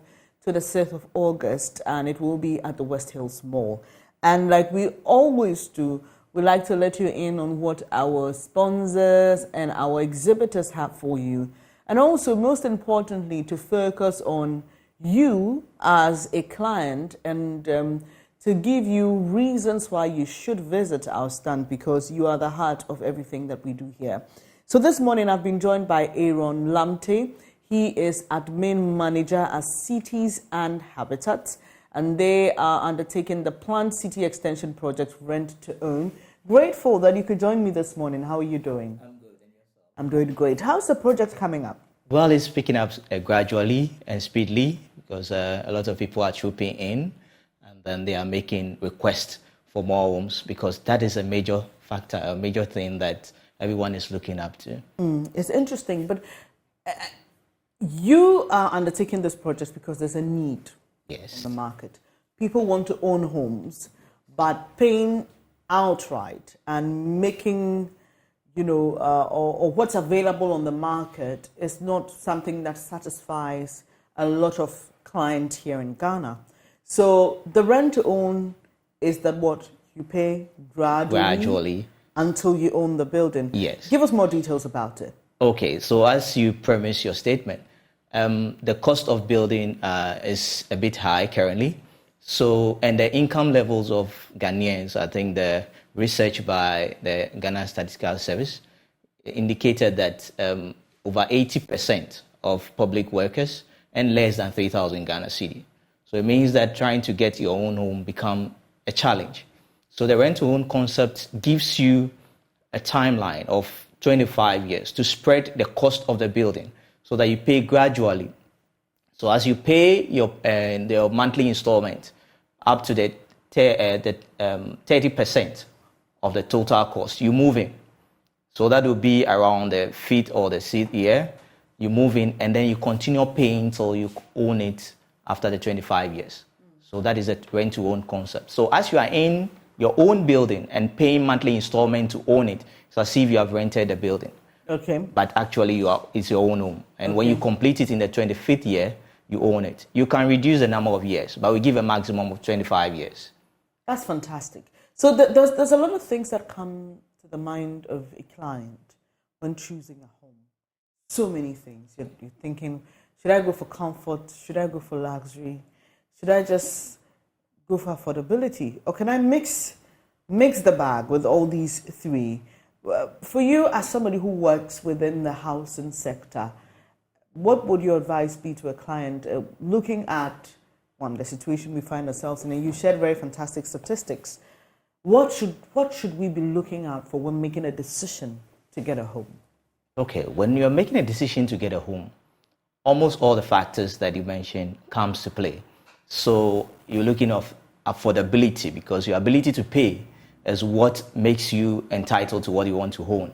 to the 6th of August, and it will be at the West Hills Mall. And like we always do, we like to let you in on what our sponsors and our exhibitors have for you. And also, most importantly, to focus on you as a client and to give you reasons why you should visit our stand, because you are the heart of everything that we do here. So this morning I've been joined by Aaron Lamte. He is admin manager at Cities and Habitats, and they are undertaking the planned city extension project Rent to Own. Grateful that you could join me this morning. How are you doing? I'm good. And yourself? I'm doing great. How's the project coming up? Well, it's picking up gradually and speedily because a lot of people are trooping in. Then they are making requests for more homes because that is a major factor, a major thing that everyone is looking up to. It's interesting, but you are undertaking this project because there's a need in the market. People want to own homes, but paying outright and making, or what's available on the market is not something that satisfies a lot of clients here in Ghana. So the rent to own is that what you pay gradually until you own the building. Yes. Give us more details about it. Okay, so as you premise your statement, the cost of building is a bit high currently. So, and the income levels of Ghanaians, I think the research by the Ghana Statistical Service indicated that over 80% of public workers earn less than 3,000 Ghana cedi. So it means that trying to get your own home become a challenge. So the rent-to-own concept gives you a timeline of 25 years to spread the cost of the building so that you pay gradually. So as you pay your monthly installment up to the 30% of the total cost, you move in. So that will be around the 5th or the 6th year. You move in and then you continue paying till you own it after the 25 years. So that is a rent-to-own concept. So as you are in your own building and paying monthly installment to own it, it's as if you have rented the building. Okay. But actually it's your own home. And when you complete it in the 25th year, you own it. You can reduce the number of years, but we give a maximum of 25 years. That's fantastic. So there's a lot of things that come to the mind of a client when choosing a home. So many things. You're thinking, should I go for comfort? Should I go for luxury? Should I just go for affordability? Or can I mix the bag with all these three? For you, as somebody who works within the housing sector, what would your advice be to a client looking at the situation we find ourselves in? And you shared very fantastic statistics. What should we be looking out for when making a decision to get a home? Okay, when you're making a decision to get a home, almost all the factors that you mentioned comes to play. So you're looking at affordability, because your ability to pay is what makes you entitled to what you want to own.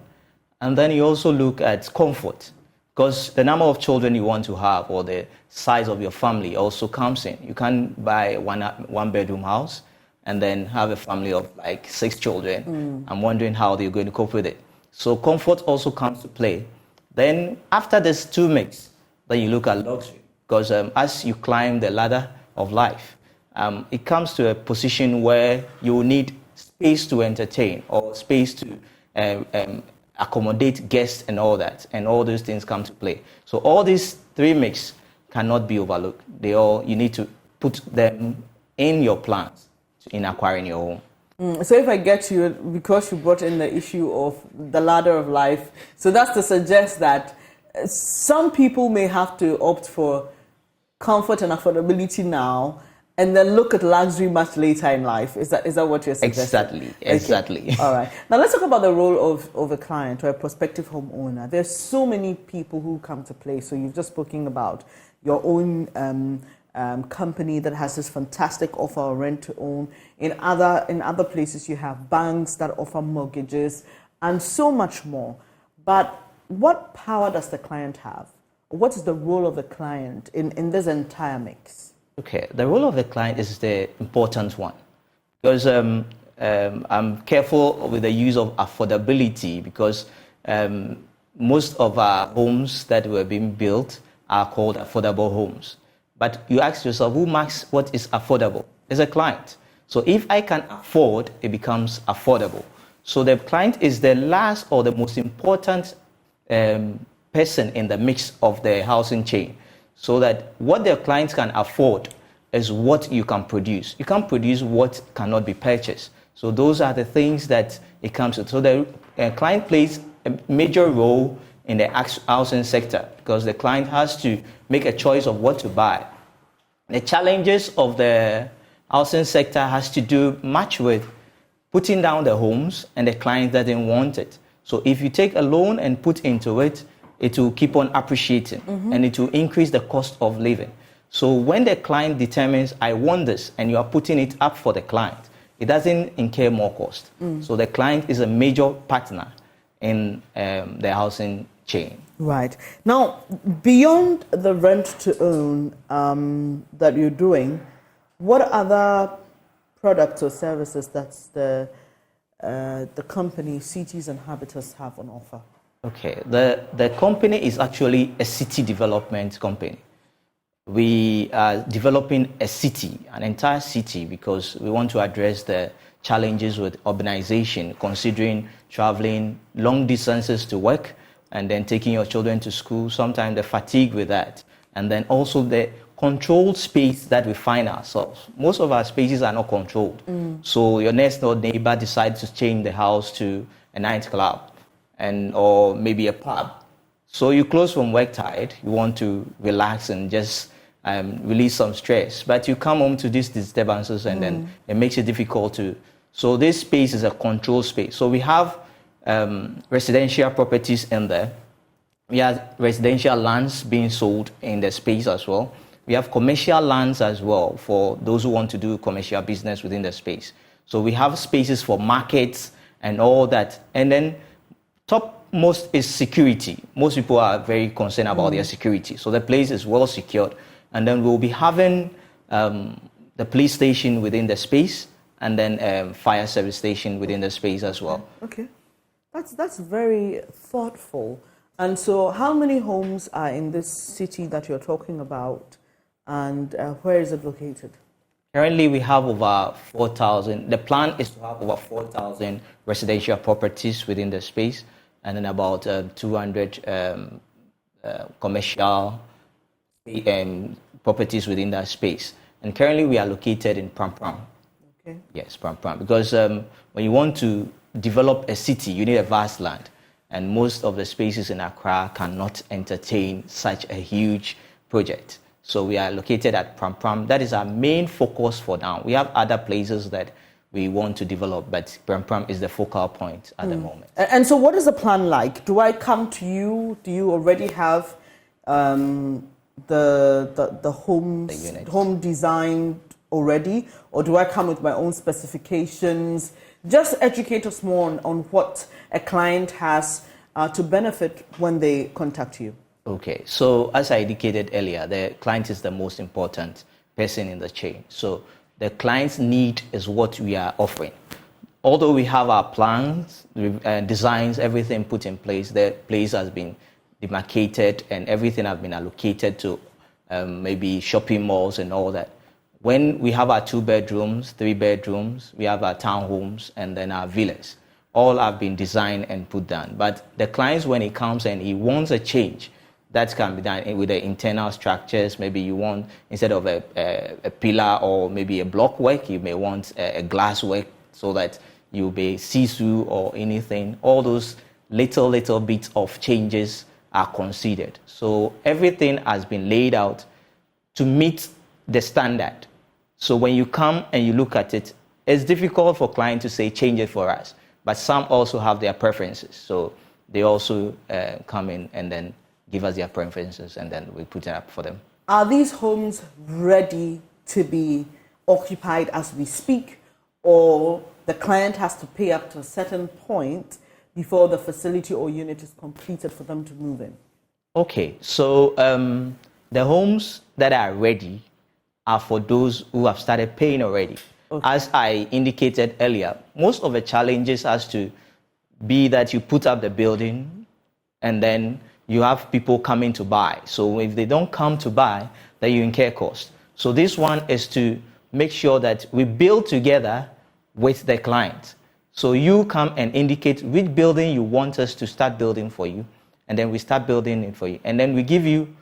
And then you also look at comfort, because the number of children you want to have or the size of your family also comes in. You can't buy one bedroom house and then have a family of like 6 children. I'm wondering how they're going to cope with it. So comfort also comes to play. Then after this 2 mix, then you look at luxury, because as you climb the ladder of life, it comes to a position where you will need space to entertain or space to accommodate guests and all that, and all those things come to play. So all these 3 mix cannot be overlooked. You need to put them in your plans in acquiring your home. So if I get you, because you brought in the issue of the ladder of life, so that's to suggest that some people may have to opt for comfort and affordability now, and then look at luxury much later in life. Is that what you're suggesting? Exactly. Okay. All right. Now let's talk about the role of a client or a prospective homeowner. There's so many people who come to play. So you've just spoken about your own company that has this fantastic offer of rent to own. In other places, you have banks that offer mortgages and so much more. But what power does the client have? What is the role of the client in this entire mix? Okay, the role of the client is the important one, because I'm careful with the use of affordability, because most of our homes that were being built are called affordable homes. But you ask yourself, who marks what is affordable? It's a client. So if I can afford, it becomes affordable. So the client is the last or the most important person in the mix of the housing chain, so that what the clients can afford is what you can produce. You can't produce what cannot be purchased. So those are the things that it comes to. So the client plays a major role in the housing sector, because the client has to make a choice of what to buy. The challenges of the housing sector has to do much with putting down the homes, and the client doesn't want it. So if you take a loan and put into it, it will keep on appreciating, and it will increase the cost of living. So when the client determines, I want this, and you are putting it up for the client, it doesn't incur more cost. So the client is a major partner in the housing chain. Right. Now, beyond the rent to own that you're doing, what other products or services that's the company Cities and Habitats have on offer? Okay, the company is actually a city development company. We are developing a city, an entire city, because we want to address the challenges with urbanization, considering traveling long distances to work and then taking your children to school, sometimes the fatigue with that, and then also the controlled space that we find ourselves. Most of our spaces are not controlled. So your next door neighbor decides to change the house to a nightclub or maybe a pub. So you close from work tired, you want to relax and just release some stress, but you come home to these disturbances, and then it makes it difficult to. So this space is a controlled space. So we have residential properties in there. We have residential lands being sold in the space as well. We have commercial lands as well for those who want to do commercial business within the space. So we have spaces for markets and all that. And then topmost is security. Most people are very concerned about their security. So the place is well secured. And then we'll be having the police station within the space, and then fire service station within the space as well. Okay. That's very thoughtful. And so how many homes are in this city that you're talking about, and where is it located? Currently, we have over 4,000. The plan is to have over 4,000 residential properties within the space, and then about 200 commercial properties within that space. And currently, we are located in Pram Pram. Okay. Yes, Pram Pram. Because when you want to develop a city, you need a vast land. And most of the spaces in Accra cannot entertain such a huge project. So we are located at Pram Pram. That is our main focus for now. We have other places that we want to develop, but Pram Pram is the focal point at the moment. And so what is the plan like? Do I come to you? Do you already have the home designed already, or do I come with my own specifications? Just educate us more on what a client has to benefit when they contact you. Okay, so as I indicated earlier, the client is the most important person in the chain. So the client's need is what we are offering. Although we have our plans, designs, everything put in place, the place has been demarcated and everything has been allocated to maybe shopping malls and all that. When we have our 2 bedrooms, 3 bedrooms, we have our townhomes and then our villas, all have been designed and put down. But the clients, when he comes and he wants a change, that can be done with the internal structures. Maybe you want, instead of a pillar or maybe a block work, you may want a glass work so that you'll be see-through or anything. All those little bits of changes are considered. So everything has been laid out to meet the standard. So when you come and you look at it, it's difficult for clients to say change it for us, but some also have their preferences. So they also come in and then give us their preferences and then we put it up for them. Are these homes ready to be occupied as we speak, or the client has to pay up to a certain point before the facility or unit is completed for them to move in? Okay, so the homes that are ready are for those who have started paying already. Okay. As I indicated earlier, most of the challenges has to be that you put up the building and then you have people coming to buy. So if they don't come to buy, then you incur cost. So this one is to make sure that we build together with the client. So you come and indicate which building you want us to start building for you, and then we start building it for you. And then we give you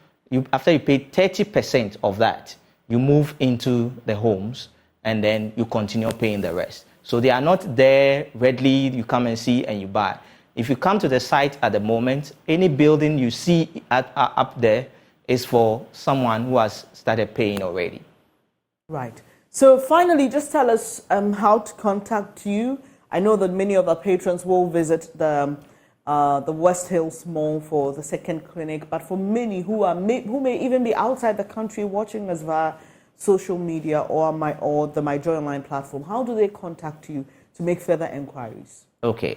after you pay 30% of that, you move into the homes, and then you continue paying the rest. So they are not there readily, you come and see and you buy. If you come to the site at the moment, any building you see up there is for someone who has started paying already. Right. So finally, just tell us how to contact you. I know that many of our patrons will visit the West Hills Mall for the second clinic, but for many who may even be outside the country watching us via social media or the My Joy Online platform, how do they contact you to make further inquiries? Okay.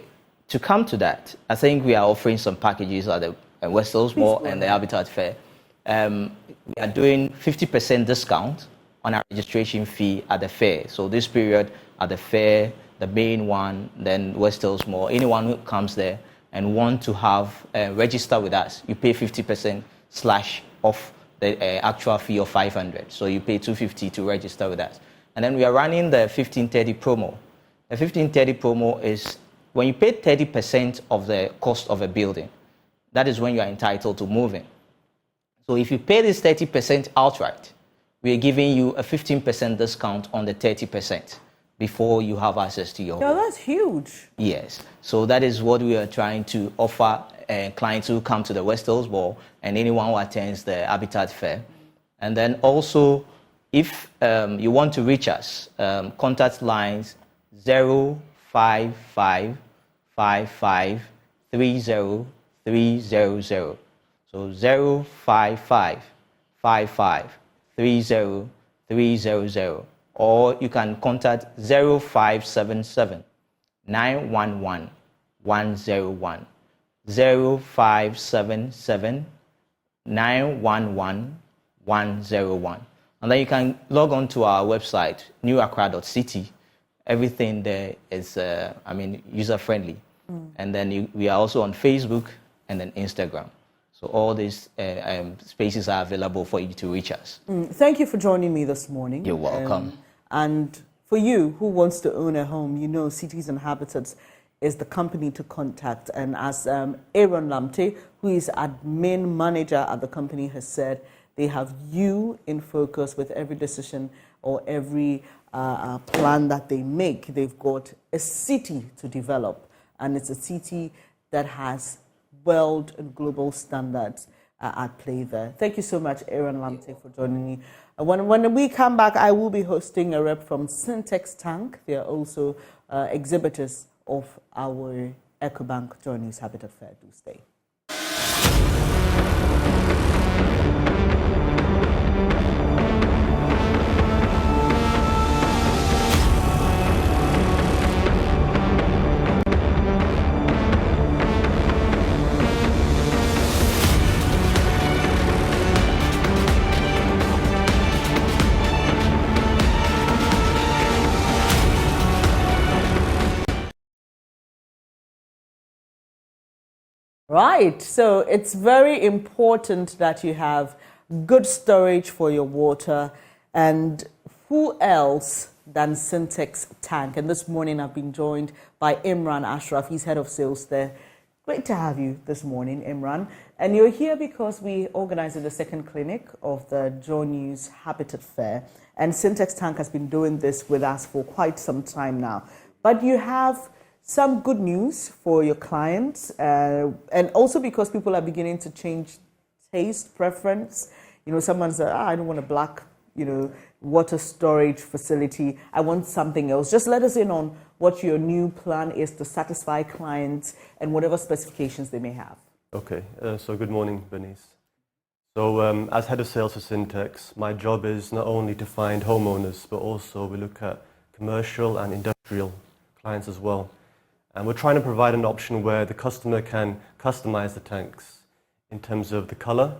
To come to that, I think we are offering some packages at the West Hills Mall and the Habitat Fair. We are doing 50% discount on our registration fee at the fair. So this period at the fair, the main one, then West Hills Mall, anyone who comes there and want to have register with us, you pay 50% slash off the actual fee of 500. So you pay 250 to register with us. And then we are running the 1530 promo. The 1530 promo is when you pay 30% of the cost of a building, that is when you are entitled to move in. So if you pay this 30% outright, we are giving you a 15% discount on the 30% before you have access to your home. That's huge. Yes. So that is what we are trying to offer clients who come to the West Hills Mall and anyone who attends the Habitat Fair. And then also, if you want to reach us, contact lines 055 55 30 300. So 055 55 30 300. Or you can contact 0577 911 101. 0577 911 101. And then you can log on to our website, newaccra.city. Everything there is, user-friendly. And then we are also on Facebook and then Instagram. So all these spaces are available for you to reach us. Thank you for joining me this morning. You're welcome. And for you who wants to own a home, Cities and Habitats is the company to contact. And as Aaron Lamte, who is admin manager at the company, has said, they have you in focus with every decision or every plan that they make. They've got a city to develop, and it's a city that has world and global standards at play there. Thank you so much, Aaron Lamte, for joining me. When we come back, I will be hosting a rep from Syntex Tank. They are also exhibitors of our EcoBank Joy News Habitat Fair. Do stay. Right. So it's very important that you have good storage for your water. And who else than Syntex Tank? And this morning I've been joined by Imran Ashraf. He's head of sales there. Great to have you this morning, Imran. And you're here because we organized the second clinic of the Joy News Habitat Fair. And Syntex Tank has been doing this with us for quite some time now. But you have some good news for your clients, and also because people are beginning to change taste, preference. You know, someone said, I don't want a black, water storage facility. I want something else. Just let us in on what your new plan is to satisfy clients and whatever specifications they may have. Okay, so good morning, Bernice. So as head of sales for Syntex, my job is not only to find homeowners, but also we look at commercial and industrial clients as well. And we're trying to provide an option where the customer can customize the tanks in terms of the color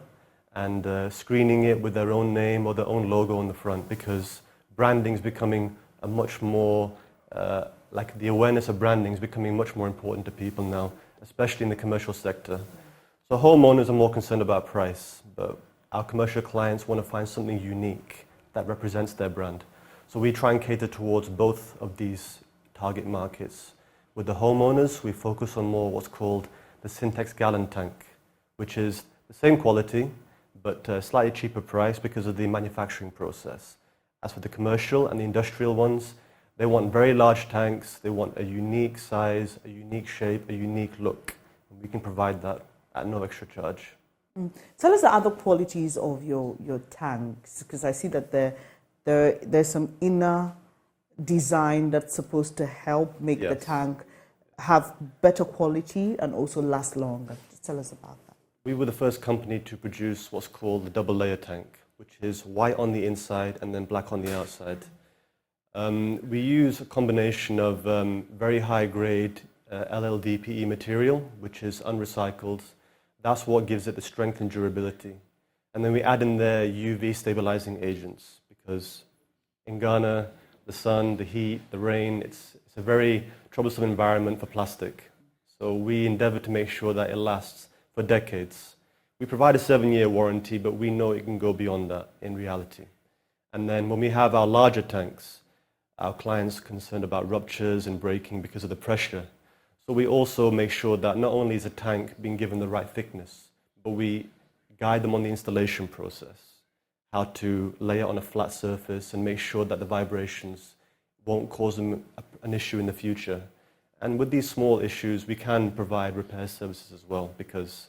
and screening it with their own name or their own logo on the front, because branding is becoming a much more, like the awareness of branding is becoming much more important to people now, especially in the commercial sector. So homeowners are more concerned about price, but our commercial clients want to find something unique that represents their brand. So we try and cater towards both of these target markets. With the homeowners, we focus on more what's called the Syntex gallon tank, which is the same quality, but slightly cheaper price because of the manufacturing process. As for the commercial and the industrial ones, they want very large tanks, they want a unique size, a unique shape, a unique look. And we can provide that at no extra charge. Tell us the other qualities of your tanks, because I see that there's some inner design that's supposed to help make the tank have better quality and also last longer. Just tell us about that. We were the first company to produce what's called the double layer tank, which is white on the inside and then black on the outside. We use a combination of very high grade LLDPE material, which is unrecycled. That's what gives it the strength and durability. And then we add in there UV stabilizing agents, because in Ghana, the sun, the heat, the rain, it's a very troublesome environment for plastic. So we endeavor to make sure that it lasts for decades. We provide a 7-year warranty, but we know it can go beyond that in reality. And then when we have our larger tanks, our clients are concerned about ruptures and breaking because of the pressure. So we also make sure that not only is a tank being given the right thickness, but we guide them on the installation process, how to lay it on a flat surface and make sure that the vibrations won't cause them an issue in the future. And with these small issues, we can provide repair services as well, because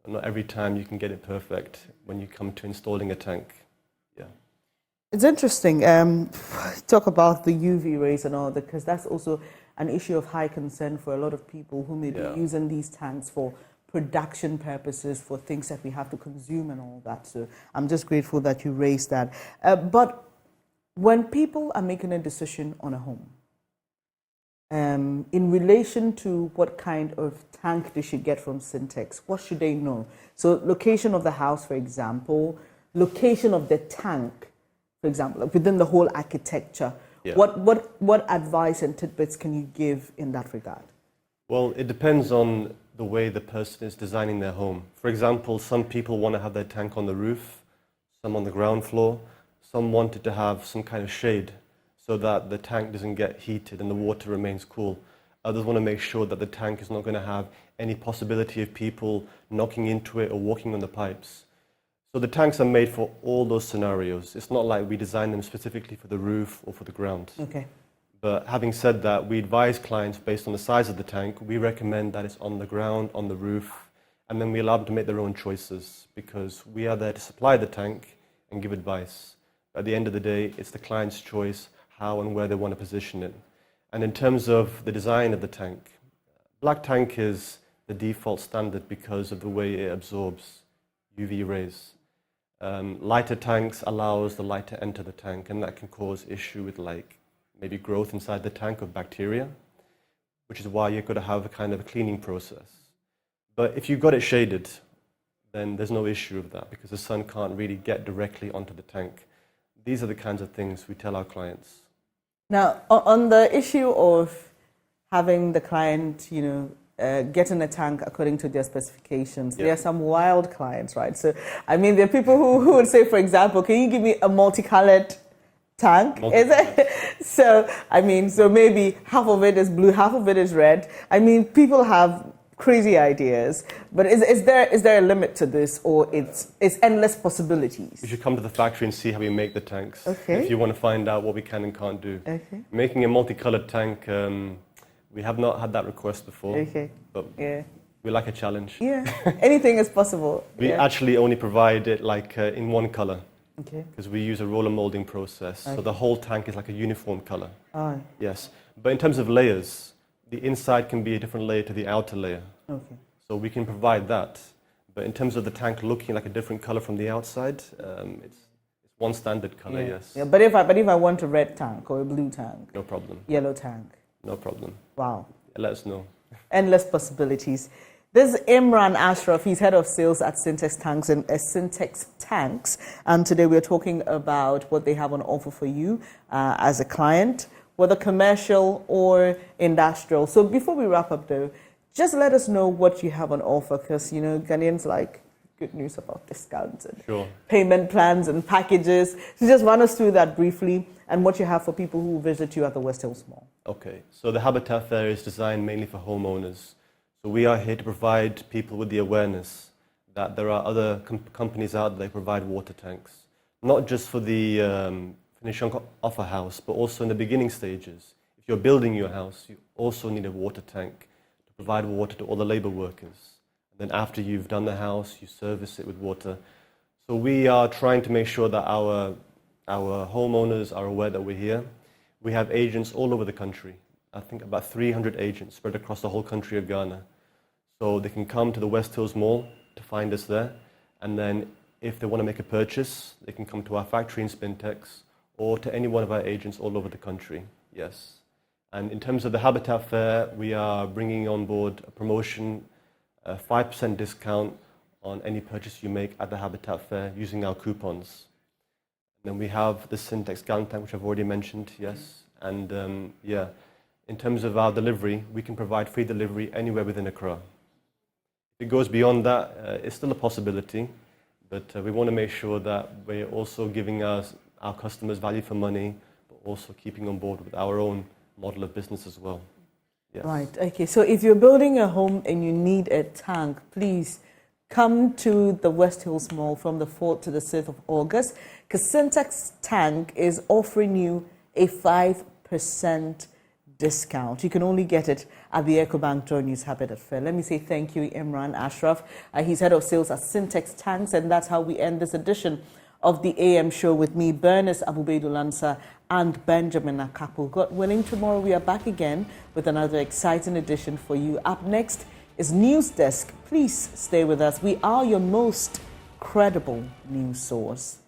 not every time you can get it perfect when you come to installing a tank. Yeah. It's interesting. Talk about the UV rays and all that, because that's also an issue of high concern for a lot of people who may be using these tanks for production purposes, for things that we have to consume and all that. So I'm just grateful that you raised that. But when people are making a decision on a home, in relation to what kind of tank they should get from Syntex, what should they know? So location of the house, for example, location of the tank, for example, within the whole architecture. Yeah. What advice and tidbits can you give in that regard? Well, it depends on the way the person is designing their home. For example, some people want to have their tank on the roof, some on the ground floor, some wanted to have some kind of shade so that the tank doesn't get heated and the water remains cool. Others want to make sure that the tank is not going to have any possibility of people knocking into it or walking on the pipes. So the tanks are made for all those scenarios. It's not like we design them specifically for the roof or for the ground. Okay. But having said that, we advise clients based on the size of the tank. We recommend that it's on the ground, on the roof, and then we allow them to make their own choices, because we are there to supply the tank and give advice. At the end of the day, it's the client's choice how and where they want to position it. And in terms of the design of the tank, black tank is the default standard because of the way it absorbs UV rays. Lighter tanks allows the light to enter the tank, and that can cause issue with maybe growth inside the tank of bacteria, which is why you've got to have a kind of a cleaning process. But if you've got it shaded, then there's no issue of that, because the sun can't really get directly onto the tank. These are the kinds of things we tell our clients. Now, on the issue of having the client, getting a tank according to their specifications. There are some wild clients, right? So, I mean, there are people who would say, for example, can you give me a multicolored tank? Is it? So, I mean, so maybe half of it is blue, half of it is red. I mean, people have crazy ideas, but is there a limit to this, or it's endless possibilities? You should come to the factory and see how we make the tanks. Okay. If you want to find out what we can and can't do. Okay. Making a multicolored tank, we have not had that request before. Okay. But yeah. We like a challenge. Yeah. Anything is possible. We actually only provide it like in one color. Okay. Because we use a roller molding process, so the whole tank is like a uniform color. Oh. Yes. But in terms of layers, the inside can be a different layer to the outer layer. Okay. So we can provide that. But in terms of the tank looking like a different color from the outside, it's one standard color, yes. Yeah, but if I want a red tank or a blue tank? No problem. Yellow tank? No problem. Wow. Let us know. Endless possibilities. This is Imran Ashraf. He's head of sales at Syntex Tanks and Syntex Tanks. And today we're talking about what they have on offer for you as a client, whether commercial or industrial. So before we wrap up though, just let us know what you have on offer, because, you know, Ghanaians like good news about discounts and payment plans and packages. So just run us through that briefly and what you have for people who visit you at the West Hills Mall. Okay, so the Habitat Fair is designed mainly for homeowners. So we are here to provide people with the awareness that there are other companies out there that provide water tanks, not just for the finish off a house, but also in the beginning stages. If you're building your house, you also need a water tank to provide water to all the labor workers. And then after you've done the house, you service it with water. So we are trying to make sure that our homeowners are aware that we're here. We have agents all over the country. I think about 300 agents spread across the whole country of Ghana. So they can come to the West Hills Mall to find us there. And then if they want to make a purchase, they can come to our factory in Spintex or to any one of our agents all over the country, yes. And in terms of the Habitat Fair, we are bringing on board a promotion, a 5% discount on any purchase you make at the Habitat Fair using our coupons. And then we have the Syntex gun tank, which I've already mentioned, yes. And yeah, in terms of our delivery, we can provide free delivery anywhere within Accra. If it goes beyond that, it's still a possibility, but we want to make sure that we're also giving our customers value for money, but also keeping on board with our own model of business as well. Yes. Right, okay, so if you're building a home and you need a tank, please come to the West Hills Mall from the 4th to the 6th of August, because Syntex Tank is offering you a 5% discount. You can only get it at the EcoBank Joy News Habitat Fair. Let me say thank you, Imran Ashraf. He's head of sales at Syntex Tanks, and that's how we end this edition of the AM show with me, Bernice Abubedu-Lansa, and Benjamin Akapo. God willing, tomorrow we are back again with another exciting edition for you. Up next is News Desk. Please stay with us. We are your most credible news source.